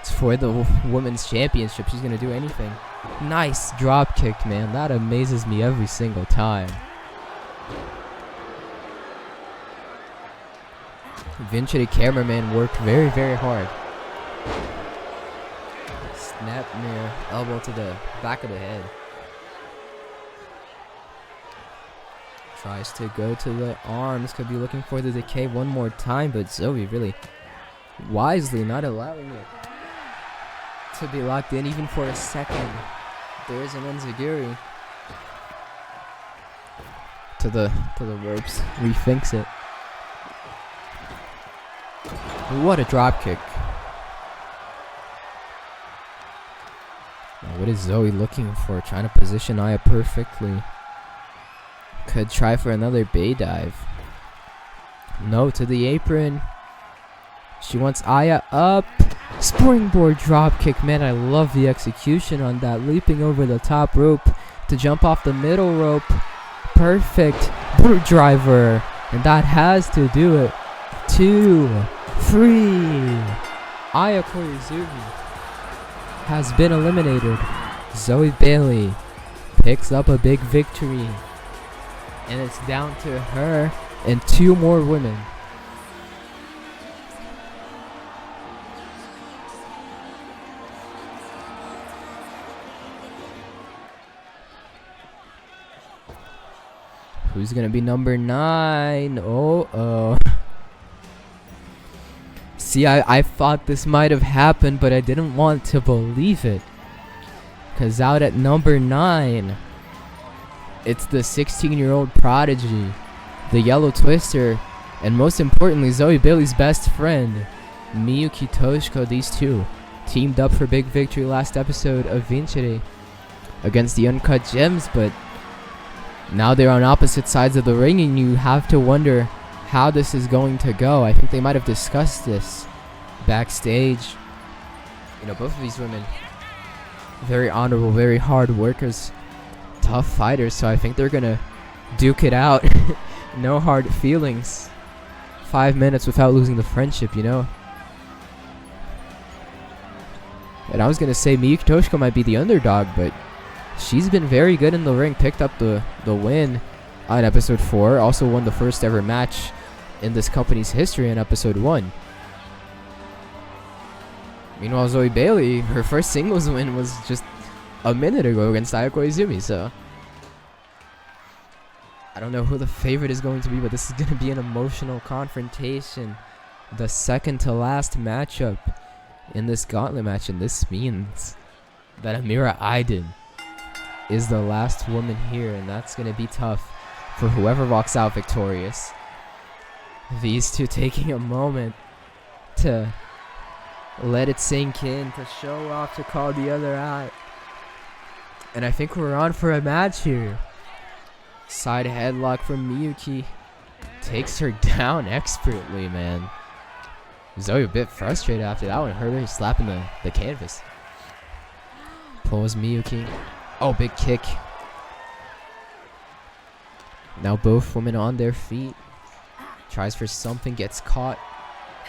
it's for the women's championship. She's going to do anything. Nice drop kick, man. That amazes me every single time. Vincere, the cameraman, worked very, very hard. Snap near elbow to the back of the head. Tries to go to the arms. Could be looking for the decay one more time, but Zoe really wisely not allowing it to be locked in even for a second. There's an enziguri. To the ropes. Rethinks it. What a drop kick. Now what is Zoe looking for? Trying to position Aya perfectly. Could try for another bay dive. No, to the apron. She wants Aya up. Springboard drop kick. Man, I love the execution on that. Leaping over the top rope to jump off the middle rope. Perfect. Brute driver. And that has to do it. 2, 3. Aya Koizumi has been eliminated. Zoe Bailey picks up a big victory. And it's down to her and 2 more women. Who's gonna be number 9? Oh. See, I thought this might have happened, but I didn't want to believe it. Because out at number 9, it's the 16-year-old prodigy, the Yellow Twister, and most importantly, Zoe Bailey's best friend, Miyuki Toshiko. These two teamed up for big victory last episode of Vincere against the Uncut Gems, but now they're on opposite sides of the ring, and you have to wonder how this is going to go. I think they might have discussed this backstage. You know, both of these women, very honorable, very hard workers, tough fighters, so I think they're gonna duke it out. No hard feelings. 5 minutes without losing the friendship, you know. And I was gonna say Miyuki Toshiko might be the underdog, but she's been very good in the ring. Picked up the win on episode 4. Also won the first ever match in this company's history in episode 1. Meanwhile, Zoe Bailey, her first singles win was just a minute ago against Ayako Izumi, so I don't know who the favorite is going to be, but this is going to be an emotional confrontation. The second to last matchup in this gauntlet match, and this means that Amira Aiden is the last woman here, and that's going to be tough for whoever walks out victorious. These two taking a moment to let it sink in, to show off, to call the other out. And I think we're on for a match here. Side headlock from Miyuki. Takes her down expertly, man. Zoe a bit frustrated after that one. Heard her slapping the canvas. Pulls Miyuki. Oh, big kick. Now both women on their feet. Tries for something, gets caught.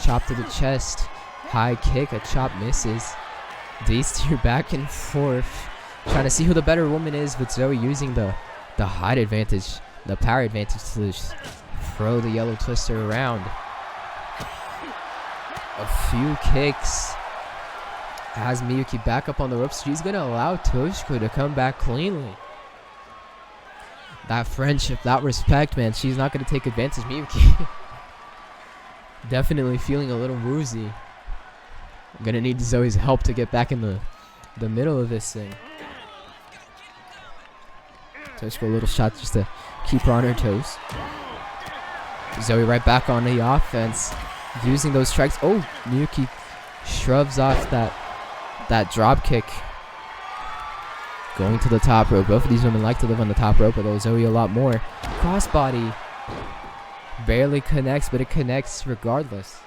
Chop to the chest. High kick, a chop misses. These two back and forth. Trying to see who the better woman is, but Zoe using the height advantage, the power advantage to just throw the Yellow Twister around. A few kicks. Has Miyuki back up on the ropes. She's going to allow Toshiko to come back cleanly. That friendship, that respect, man. She's not going to take advantage. Miyuki definitely feeling a little woozy. I'm going to need Zoe's help to get back in the middle of this thing. Toshiko, a little shot just to keep her on her toes. Zoe right back on the offense. Using those strikes. Oh, Miyuki shrugs off that drop kick. Going to the top rope. Both of these women like to live on the top rope, although Zoe a lot more. Crossbody. Barely connects, but it connects regardless.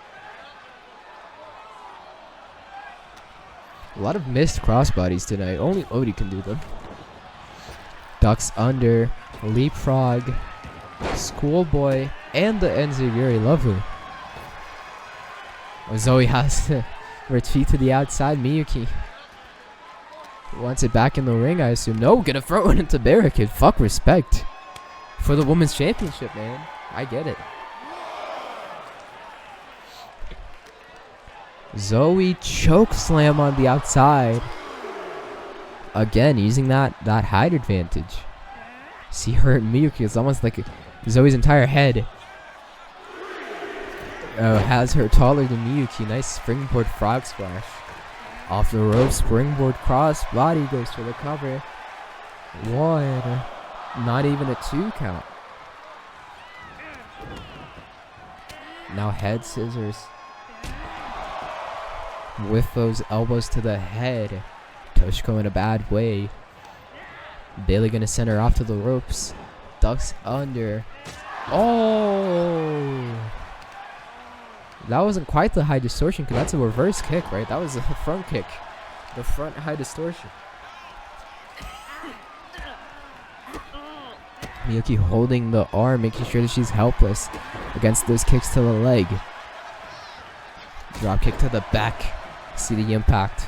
A lot of missed crossbodies tonight. Only Odie can do them. Ducks under. Leapfrog. Schoolboy. And the Enziguri. Lovely. Zoe has to retreat to the outside. Miyuki wants it back in the ring, I assume. No, gonna throw it into barricade. Fuck respect for the women's championship, man. I get it. Zoe choke slam on the outside. Again, using that height advantage. See her and Miyuki. It's almost like Zoe's entire head has her taller than Miyuki. Nice springboard frog splash. Off the rope, springboard cross. Body goes for the cover. 1. Not even a 2 count. Now head scissors. With those elbows to the head. Toshiko in a bad way. Bailey gonna send her off to the ropes. Ducks under. Oh! That wasn't quite the high distortion, because that's a reverse kick, right? That was a front kick. The front high distortion. Miyuki holding the arm, making sure that she's helpless against those kicks to the leg. Drop kick to the back. See the impact.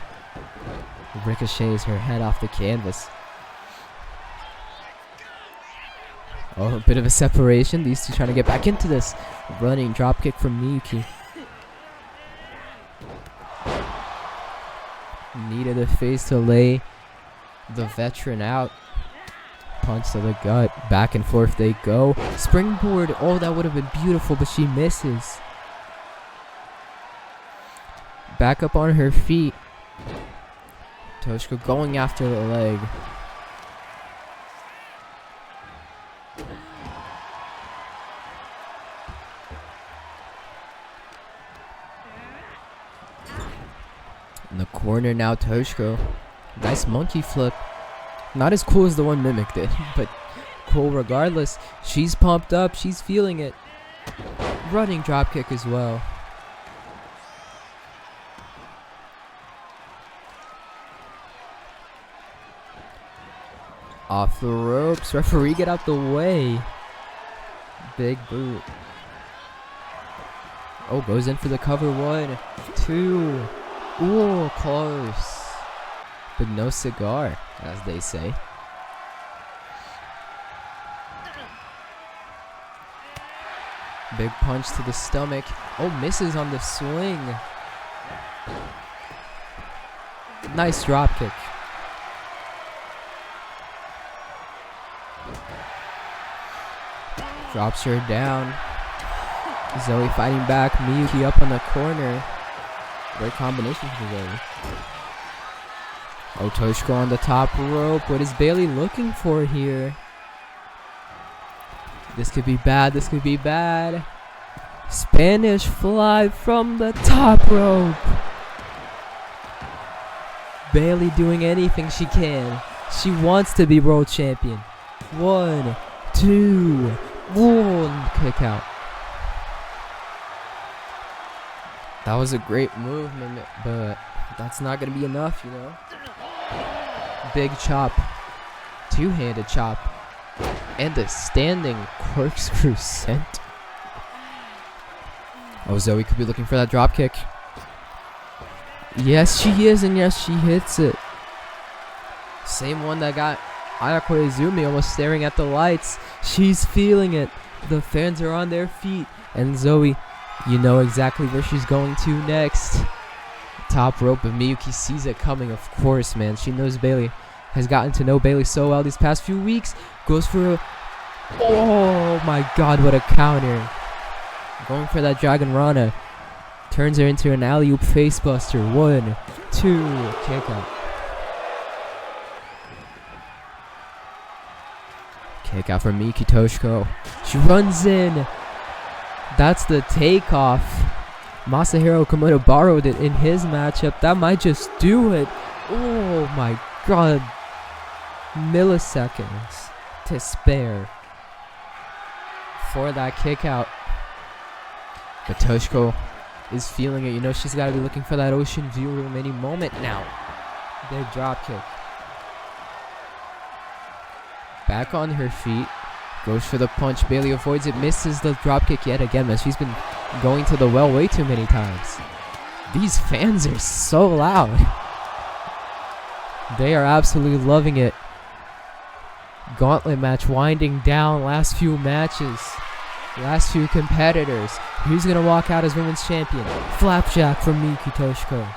Ricochets her head off the canvas. Oh, a bit of a separation. These two trying to get back into this. Running drop kick from Miyuki. Knee to the face to lay the veteran out. punch to the gut. Back and forth they go. Springboard. Oh, that would have been beautiful, but she misses. Back up on her feet. Toshiko going after the leg. In the corner now, Toshiko. Nice monkey flip. Not as cool as the one Mimic did, but cool regardless. She's pumped up. She's feeling it. Running dropkick as well. Off the ropes. Referee, get out the way. Big boot. Oh, goes in for the cover. 1, 2. Ooh, close. But no cigar, as they say. Big punch to the stomach. Oh, misses on the swing. Nice drop kick. Drops her down. Zoe fighting back. Miyuki up on the corner. Great combination for Zoe. Oh, Toshiko on the top rope. What is Bailey looking for here? This could be bad. This could be bad. Spanish fly from the top rope. Bailey doing anything she can. She wants to be world champion. 1, 2, 1. Kick out. That was a great movement, but that's not going to be enough, you know. Big chop. Two-handed chop. And a standing corkscrew sent. Oh, Zoe could be looking for that drop kick. Yes, she is, and yes, she hits it. Same one that got Ayako Izumi almost staring at the lights. She's feeling it. The fans are on their feet. And Zoe, you know exactly where she's going to next. Top rope, but Miyuki sees it coming, of course, man. She knows Bailey. Has gotten to know Bailey so well these past few weeks. Goes for a... Oh my god, what a counter. Going for that Dragon Rana. Turns her into an alley-oop facebuster. 1, 2, kick out. Kick out from Miki Toshiko. She runs in. That's the takeoff. Masahiro Okamoto borrowed it in his matchup. That might just do it. Oh my god. Milliseconds to spare for that kick out. But Toshiko is feeling it. You know, she's got to be looking for that ocean view room any moment now. Big drop kick. Back on her feet. Goes for the punch. Bailey avoids it. Misses the drop kick yet again, man. She's been going to the well way too many times. These fans are so loud. They are absolutely loving it. Gauntlet match winding down. Last few matches. Last few competitors. Who's going to walk out as women's champion? Flapjack from Miki Toshiko.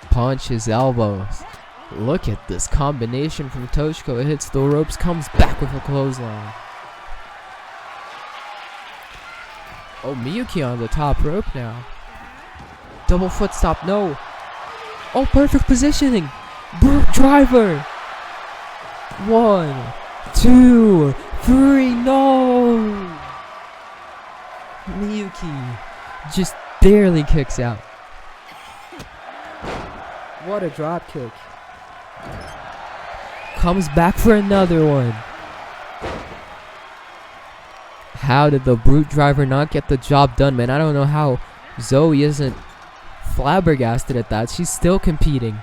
Punch his elbows. Look at this combination from Toshiko. It hits the ropes, comes back with a clothesline. Oh, Miyuki on the top rope now. Double foot stop, no. Oh, perfect positioning. Brute driver. 1, 2, 3, no. Miyuki just barely kicks out. What a drop kick. Comes back for another one. How did the brute driver not get the job done, man? I don't know how Zoe isn't flabbergasted at that. She's still competing.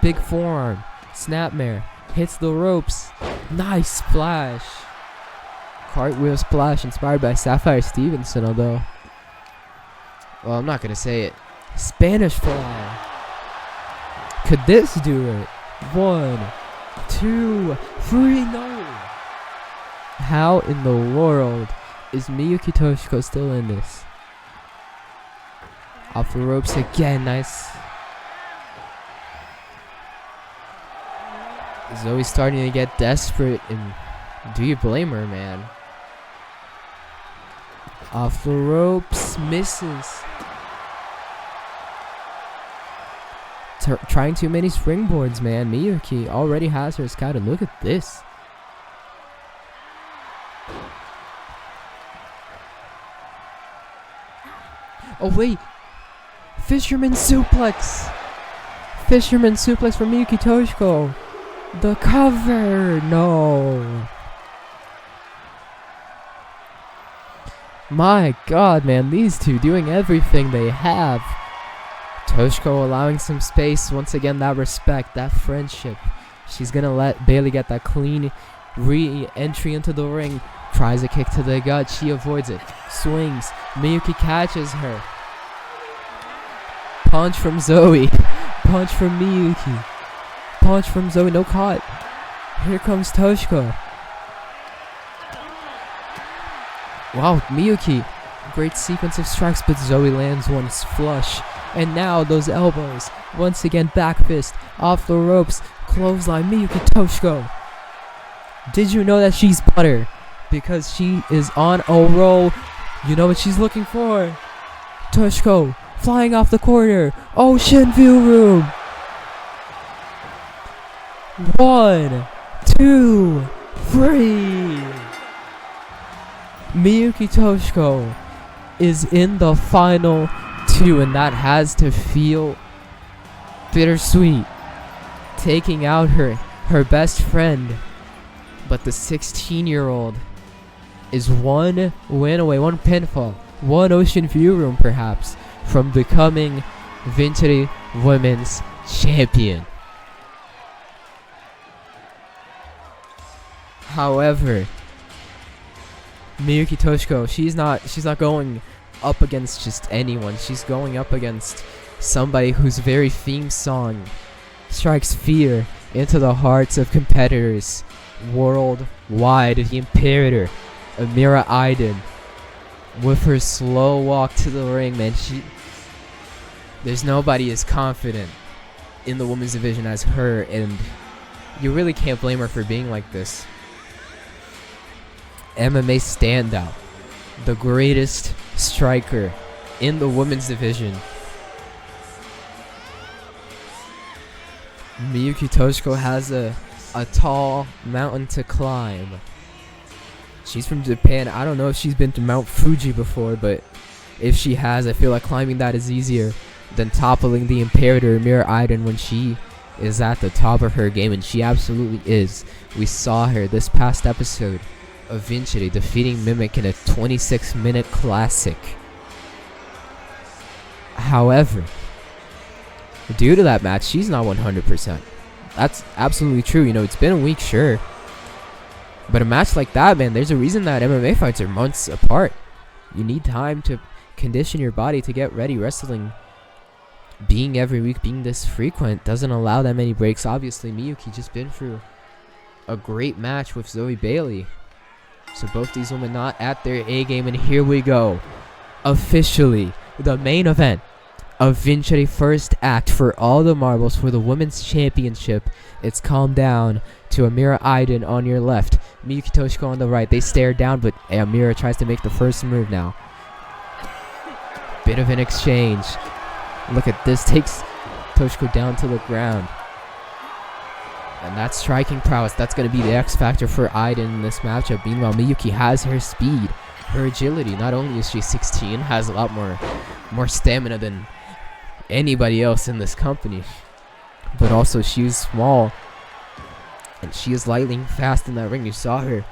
Big forearm. Snapmare. Hits the ropes. Nice splash. Cartwheel splash inspired by Sapphire Stevenson, although... Well, I'm not going to say it. Spanish fly. Could this do it? 1, 2, 3, no! How in the world is Miyuki Toshiko still in this? Off the ropes again. Nice. Zoe's starting to get desperate, and do you blame her, man? Off the ropes, misses. Trying too many springboards, man. Miyuki already has her scouted. Look at this. Oh, wait. Fisherman suplex. Fisherman suplex from Miyuki Toshiko. The cover. No. My God, man. These two doing everything they have. Toshiko allowing some space. Once again, that respect, that friendship. She's going to let Bailey get that clean re-entry into the ring. Tries a kick to the gut. She avoids it. Swings. Miyuki catches her. Punch from Zoe. Punch from Miyuki. Punch from Zoe. No caught. Here comes Toshiko. Wow, Miyuki. Great sequence of strikes, but Zoe lands one flush. And now those elbows. Once again, back fist. Off the ropes. Clothesline. Miyuki Toshiko. Did you know that she's butter? Because she is on a roll. You know what she's looking for. Toshiko flying off the corner. Ocean view room. 1, 2, 3. Miyuki Toshiko is in the final 2, and that has to feel bittersweet. Taking out her best friend. But the 16-year-old is one win away, one pinfall, one ocean view room perhaps, from becoming Vincere Women's Champion. However, Miyuki Toshiko, she's not going up against just anyone. She's going up against somebody whose very theme song strikes fear into the hearts of competitors worldwide. The Imperator, Amira Aiden, with her slow walk to the ring, man. There's nobody as confident in the women's division as her, and you really can't blame her for being like this. MMA standout, the greatest striker in the women's division. Miyuki Toshiko has a tall mountain to climb. She's from Japan. I don't know if she's been to Mount Fuji before, but if she has, I feel like climbing that is easier than toppling the Imperator Amira Aiden when she is at the top of her game, and she absolutely is. We saw her this past episode of Vincere defeating Mimic in a 26-minute classic. However, due to that match, she's not 100%. That's absolutely true. You know, it's been a week, sure. But a match like that, man, there's a reason that MMA fights are months apart. You need time to condition your body to get ready. Wrestling, being every week, being this frequent, doesn't allow that many breaks. Obviously, Miyuki just been through a great match with Zoe Bailey. So both these women not at their A game, and here we go. Officially, the main event of Vincere first act for all the marbles for the women's championship. It's calmed down to Amira Aiden on your left, Miyuki Toshiko on the right. They stare down, but Amira tries to make the first move now. Bit of an exchange. Look at this, takes Toshiko down to the ground. And that striking prowess, that's going to be the X factor for Aiden in this matchup. Meanwhile, Miyuki has her speed, her agility. Not only is she 16, has a lot more stamina than anybody else in this company, but also she's small, and she is lightning fast in that ring. You saw her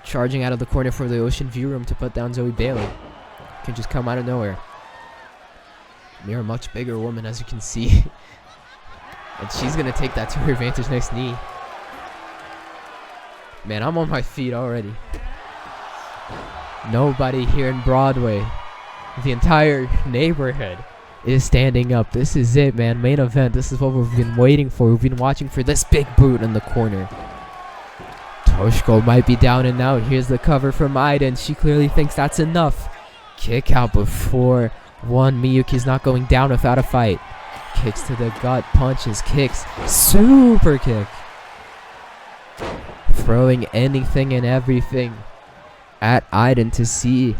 charging out of the corner for the ocean view room to put down Zoe Bailey. Can just come out of nowhere. You're a much bigger woman, as you can see. And she's going to take that to her advantage next knee. Man, I'm on my feet already. Nobody here in Broadway, the entire neighborhood, is standing up. This is it, man. Main event. This is what we've been waiting for. We've been watching for this big boot in the corner. Toshiko might be down and out. Here's the cover from Aiden. She clearly thinks that's enough. Kick out before One, Miyuki's not going down without a fight. Kicks to the gut, punches, kicks, super kick. Throwing anything and everything at Aiden to see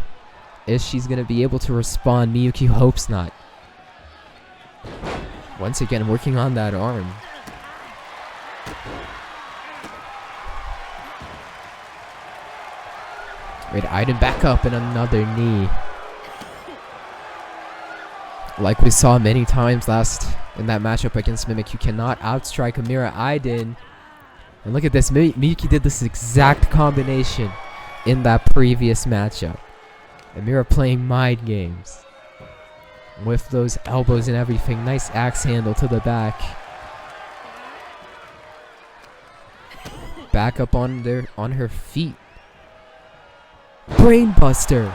if she's going to be able to respond. Miyuki hopes not. Once again, working on that arm. Wait, Aiden back up and another knee. Like we saw many times last in that matchup against Mimic, you cannot outstrike Amira Aiden. And look at this, Miyuki did this exact combination in that previous matchup. Amira playing mind games with those elbows and everything. Nice axe handle to the back. Back up on her feet. Brainbuster.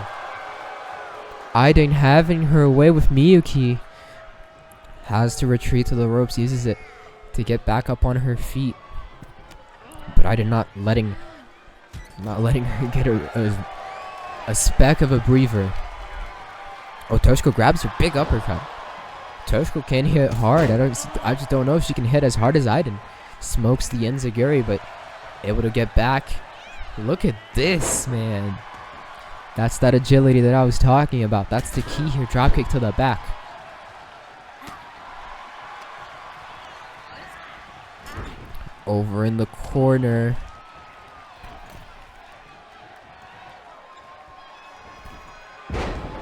Aiden having her way with Miyuki. Has to retreat to the ropes, uses it to get back up on her feet. But Aiden not letting her get a speck of a breather. Oh, Toshiko grabs her big uppercut. Toshiko can hit hard. I just don't know if she can hit as hard as Aiden. Smokes the enziguri, but able to get back. Look at this, man. That's that agility that I was talking about. That's the key here. Dropkick to the back. Over in the corner.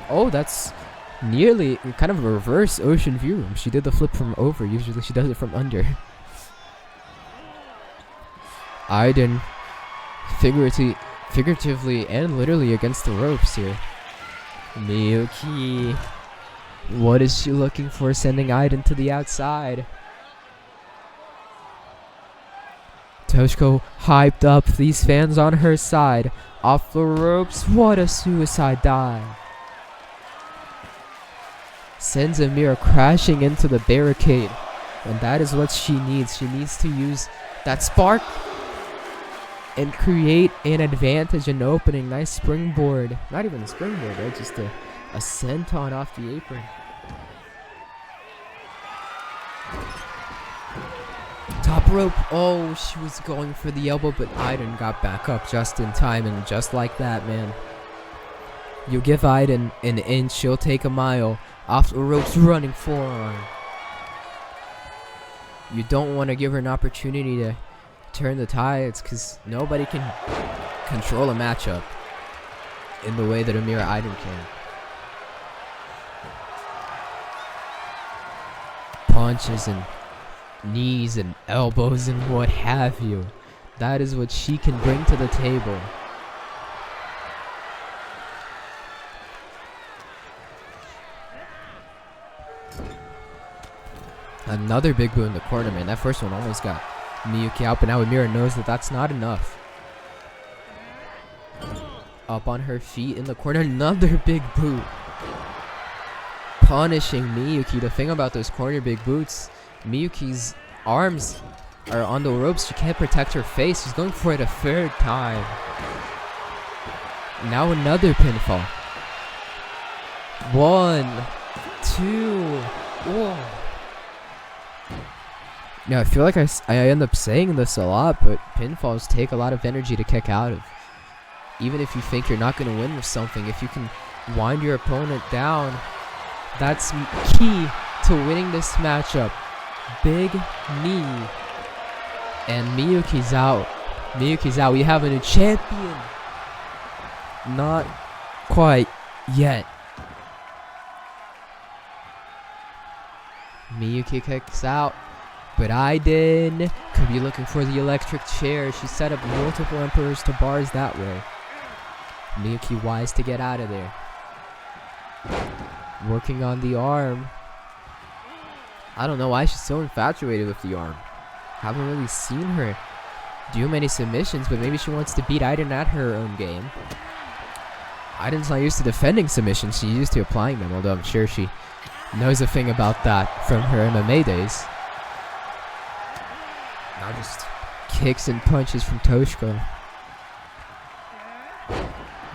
Oh, that's nearly kind of a reverse ocean view. She did the flip from over. Usually she does it from under. Aiden figuratively and literally against the ropes here. Miyuki. What is she looking for? Sending Aiden to the outside. Toshiko hyped up. These fans on her side. Off the ropes. What a suicide dive. Sends Amira crashing into the barricade. And that is what she needs. She needs to use that spark and create an advantage, an opening. Nice springboard. Not even a springboard, right? Just a senton off the apron. Top rope. Oh, she was going for the elbow, but Aiden got back up just in time. And just like that, man. You give Aiden an inch, she'll take a mile. Off the ropes, running forearm. You don't want to give her an opportunity to turn the tides, because nobody can control a matchup in the way that Amira Aiden can. Punches and knees and elbows and what have you. That is what she can bring to the table. Another big boot in the corner, man. That first one almost got Miyuki out, but now Amira knows that that's not enough. Up on her feet in the corner, another big boot. Punishing Miyuki. The thing about those corner big boots, Miyuki's arms are on the ropes. She can't protect her face. She's going for it a third time. Now another pinfall. 1, 2, whoa. Now, I feel like I end up saying this a lot, but pinfalls take a lot of energy to kick out of. Even if you think you're not going to win with something, if you can wind your opponent down, that's key to winning this matchup. Big knee. And Miyuki's out. Miyuki's out. We have a new champion. Not quite yet. Miyuki kicks out. But Aiden could be looking for the electric chair. She set up multiple Emperors to bars that way. Miyuki wise to get out of there. Working on the arm. I don't know why she's so infatuated with the arm. Haven't really seen her do many submissions, but maybe she wants to beat Aiden at her own game. Aiden's not used to defending submissions. She's used to applying them, although I'm sure she knows a thing about that from her MMA days. Now just kicks and punches from Toshiko.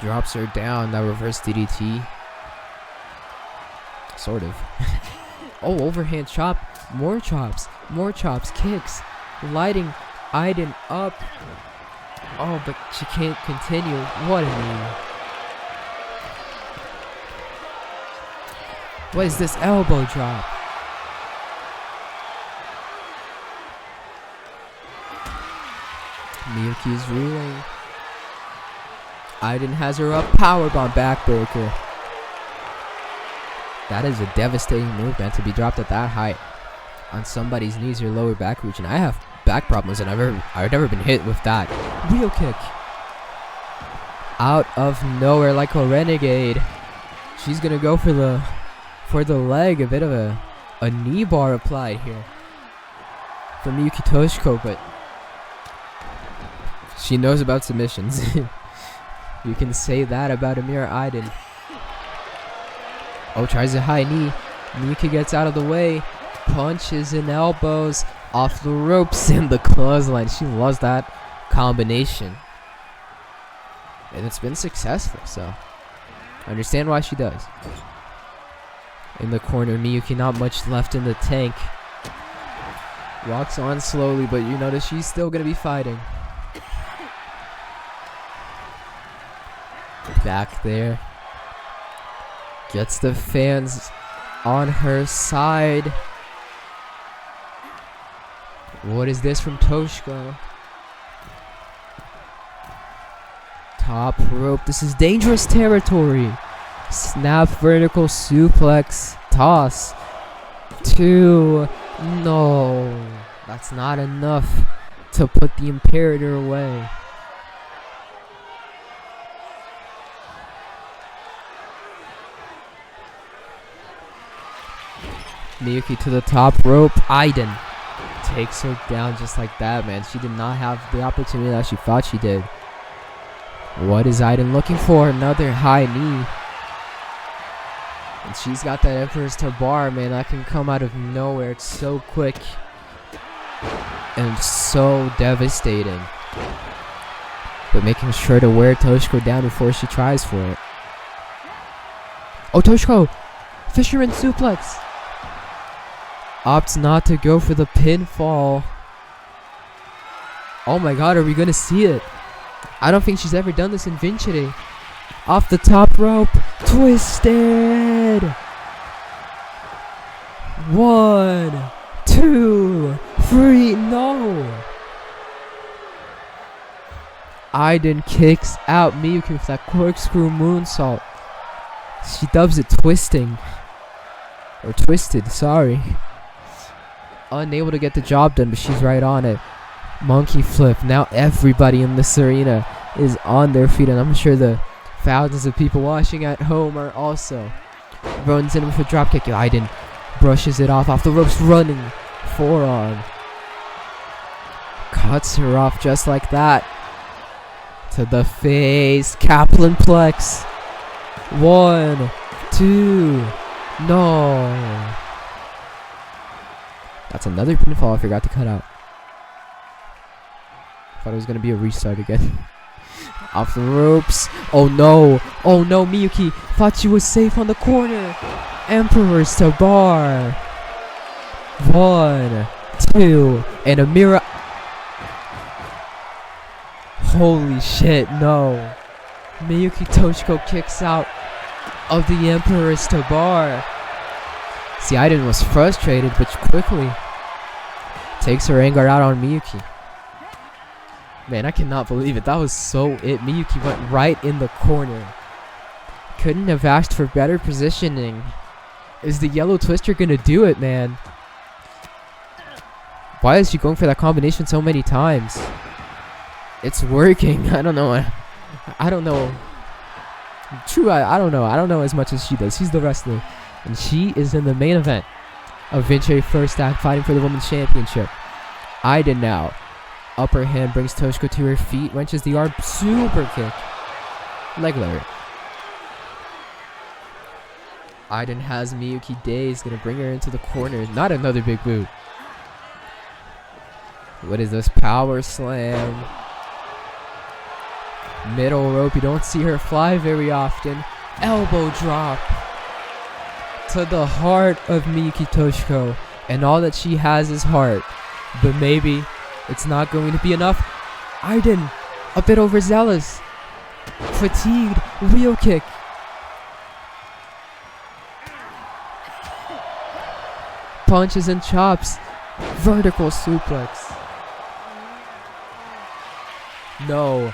Drops her down. That reverse DDT. Sort of. Oh, overhand chop. More chops. More chops. Kicks. Lighting Aiden up. Oh, but she can't continue. What a knee. What is this elbow drop? Miyuki's ruling. Aiden has her up. Powerbomb backbreaker. That is a devastating move, man, to be dropped at that height on somebody's knees or lower back region. I have back problems, and I've never been hit with that. Wheel kick. Out of nowhere like a renegade. She's gonna go for the leg. A bit of a knee bar applied here from Miyuki Toshiko, but she knows about submissions. You can say that about Amira Aiden. Oh, tries a high knee. Miyuki gets out of the way. Punches and elbows off the ropes and the clothesline. She loves that combination. And it's been successful, so I understand why she does. In the corner, Miyuki, not much left in the tank. Walks on slowly, but you notice she's still going to be fighting. Back there. Gets the fans on her side. What is this from Toshiko? Top rope. This is dangerous territory. Snap vertical suplex. Toss. 2. No. That's not enough to put the Imperator away. Miyuki to the top rope. Aiden takes her down just like that, man. She did not have the opportunity that she thought she did. What is Aiden looking for? Another high knee. And she's got that Emperor's to bar, man. That can come out of nowhere. It's so quick. And so devastating. But making sure to wear Toshiko down before she tries for it. Oh, Toshiko! Fisherman suplex! Opts not to go for the pinfall. Oh my god, are we gonna see it? I don't think she's ever done this in Vincere. Off the top rope. Twisted! 1, 2, 3. No! Aiden kicks out Miyuki with that corkscrew moonsault. She dubs it twisting. Or twisted, sorry. Unable to get the job done, but she's right on it. Monkey flip. Now everybody in this arena is on their feet, and I'm sure the thousands of people watching at home are also. Runs in with a dropkick. Aiden brushes it off the ropes, running forearm. Cuts her off just like that. To the face. Kaplan Plex. 1, 2. No. That's another pinfall I forgot to cut out. Thought it was going to be a restart again. Off the ropes. Oh no. Oh no, Miyuki. Thought she was safe on the corner. Emperors to bar. 1, 2. And Amira. Holy shit, no. Miyuki Toshiko kicks out of the Emperors to bar. See, Aiden was frustrated, but quickly takes her anger out on Miyuki. Man, I cannot believe it. That was so it. Miyuki went right in the corner. Couldn't have asked for better positioning. Is the yellow twister gonna do it, man? Why is she going for that combination so many times? It's working. I don't know. I don't know. True, I don't know. I don't know as much as she does. She's the wrestler. And she is in the main event of Vincere First Act, fighting for the Women's Championship. Aiden now. Upper hand brings Toshiko to her feet. Wrenches the arm. Super kick. Leg lariat. Aiden has Miyuki dazed. Gonna bring her into the corner. Not another big boot. What is this? Power slam. Middle rope. You don't see her fly very often. Elbow drop. to the heart of Miyuki Toshiko, and all that she has is heart. But maybe it's not going to be enough. Aiden, a bit overzealous. Fatigued, wheel kick. Punches and chops. Vertical suplex. No.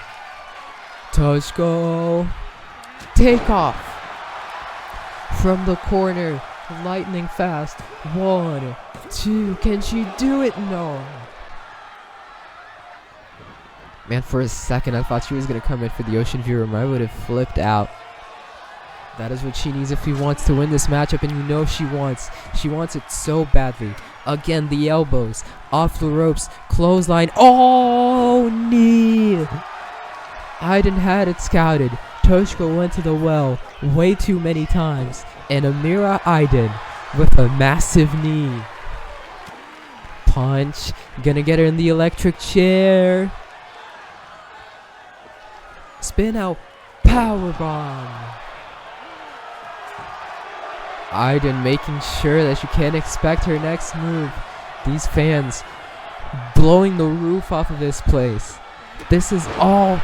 Toshiko. Take off. From the corner. Lightning fast. 1, 2. Can she do it? No. Man, for a second I thought she was going to come in for the Ocean View room. I would have flipped out. That is what she needs if she wants to win this matchup, and you know she wants. She wants it so badly. Again, the elbows. Off the ropes. Clothesline. Oh, knee. Aiden had it scouted. Toshiko went to the well way too many times. And Amira Aiden with a massive knee. Punch. Gonna get her in the electric chair. Spin out. Powerbomb. Aiden making sure that she can't expect her next move. These fans blowing the roof off of this place. This is all...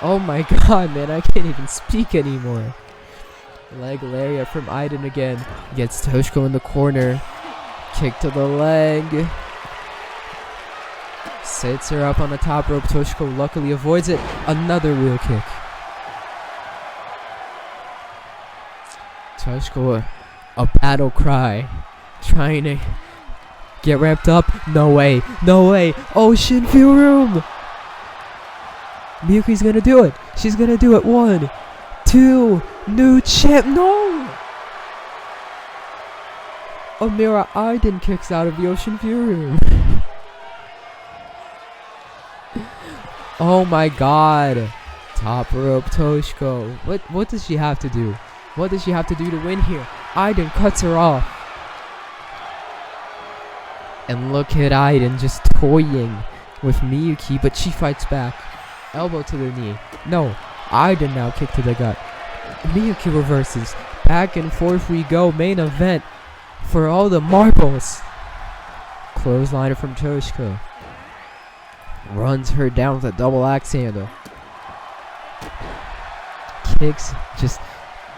Oh my god, man, I can't even speak anymore. Leg lariat from Aiden again. Gets Toshiko in the corner. Kick to the leg. Sits her up on the top rope. Toshiko luckily avoids it. Another wheel kick. Toshiko, a battle cry. Trying to get ramped up. No way. No way. Ocean View room. Miyuki's gonna do it. She's gonna do it. 1, 2. New champ. No. Amira Aiden kicks out of the Ocean View room. Oh my god. Top rope Toshiko. What does she have to do? What does she have to do to win here? Aiden cuts her off. And look at Aiden just toying with Miyuki, but she fights back. Elbow to the knee. No. Aiden now kick to the gut. Miyuki reverses. Back and forth we go. Main event for all the marbles. Clothesliner from Toshiko. Runs her down with a double axe handle. Kicks. Just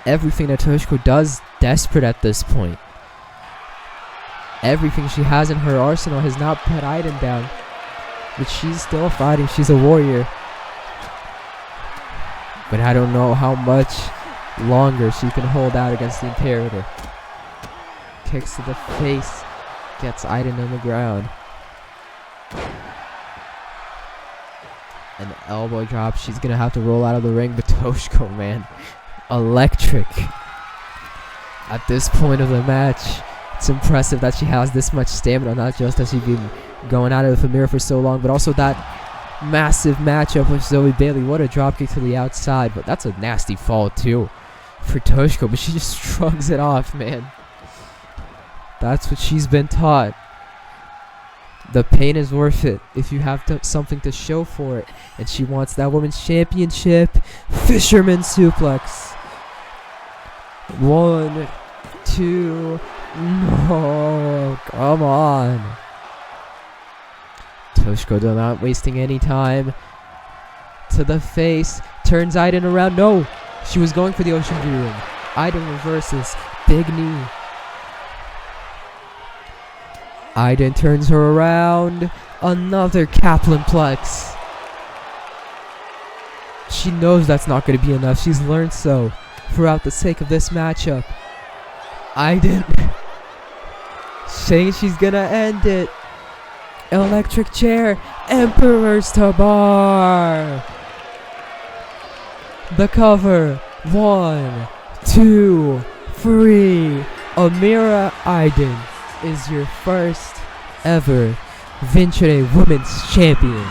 everything that Toshiko does, desperate at this point. Everything she has in her arsenal has not put Aiden down. But she's still fighting. She's a warrior. But I don't know how much longer she can hold out against the Imperator. Kicks to the face. Gets Aiden on the ground. An elbow drop. She's going to have to roll out of the ring. But Toshiko, man. Electric. At this point of the match, it's impressive that she has this much stamina. Not just that she's been going out of the mirror for so long, but also that massive matchup with Zoe Bailey. What a dropkick to the outside, but that's a nasty fall too for Toshiko, but she just shrugs it off, man. That's what she's been taught. The pain is worth it if you have something to show for it, and she wants that women's championship. Fisherman suplex. 1, 2. No, come on. Toshiko not wasting any time. To the face. Turns Aiden around. No. She was going for the Ocean View room. Aiden reverses. Big knee. Aiden turns her around. Another Kaplan plex. She knows that's not going to be enough. She's learned so throughout the sake of this matchup. Aiden saying she's going to end it. Electric chair. Emperor's to bar. The cover. 1, 2, 3. Amira Aiden is your first ever Vincere Women's Champion.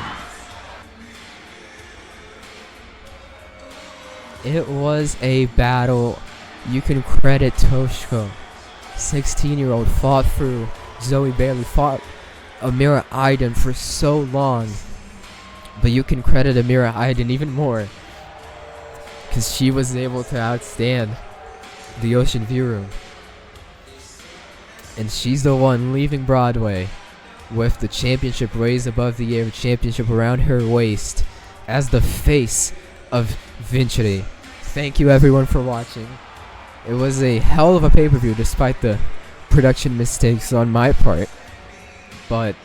It was a battle. You can credit Toshiko. 16-year-old fought through Zoe Bailey, fought Amira Aiden for so long. But you can credit Amira Aiden even more, because she was able to outstand the Ocean View Room. And she's the one leaving Broadway with the championship raised above the air, championship around her waist, as the face of Vincere. Thank you everyone for watching. It was a hell of a pay-per-view despite the production mistakes on my part. But,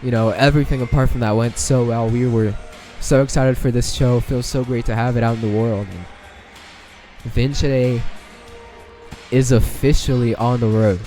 you know, everything apart from that went so well. We were so excited for this show. Feels so great to have it out in the world. And Vincere is officially on the road.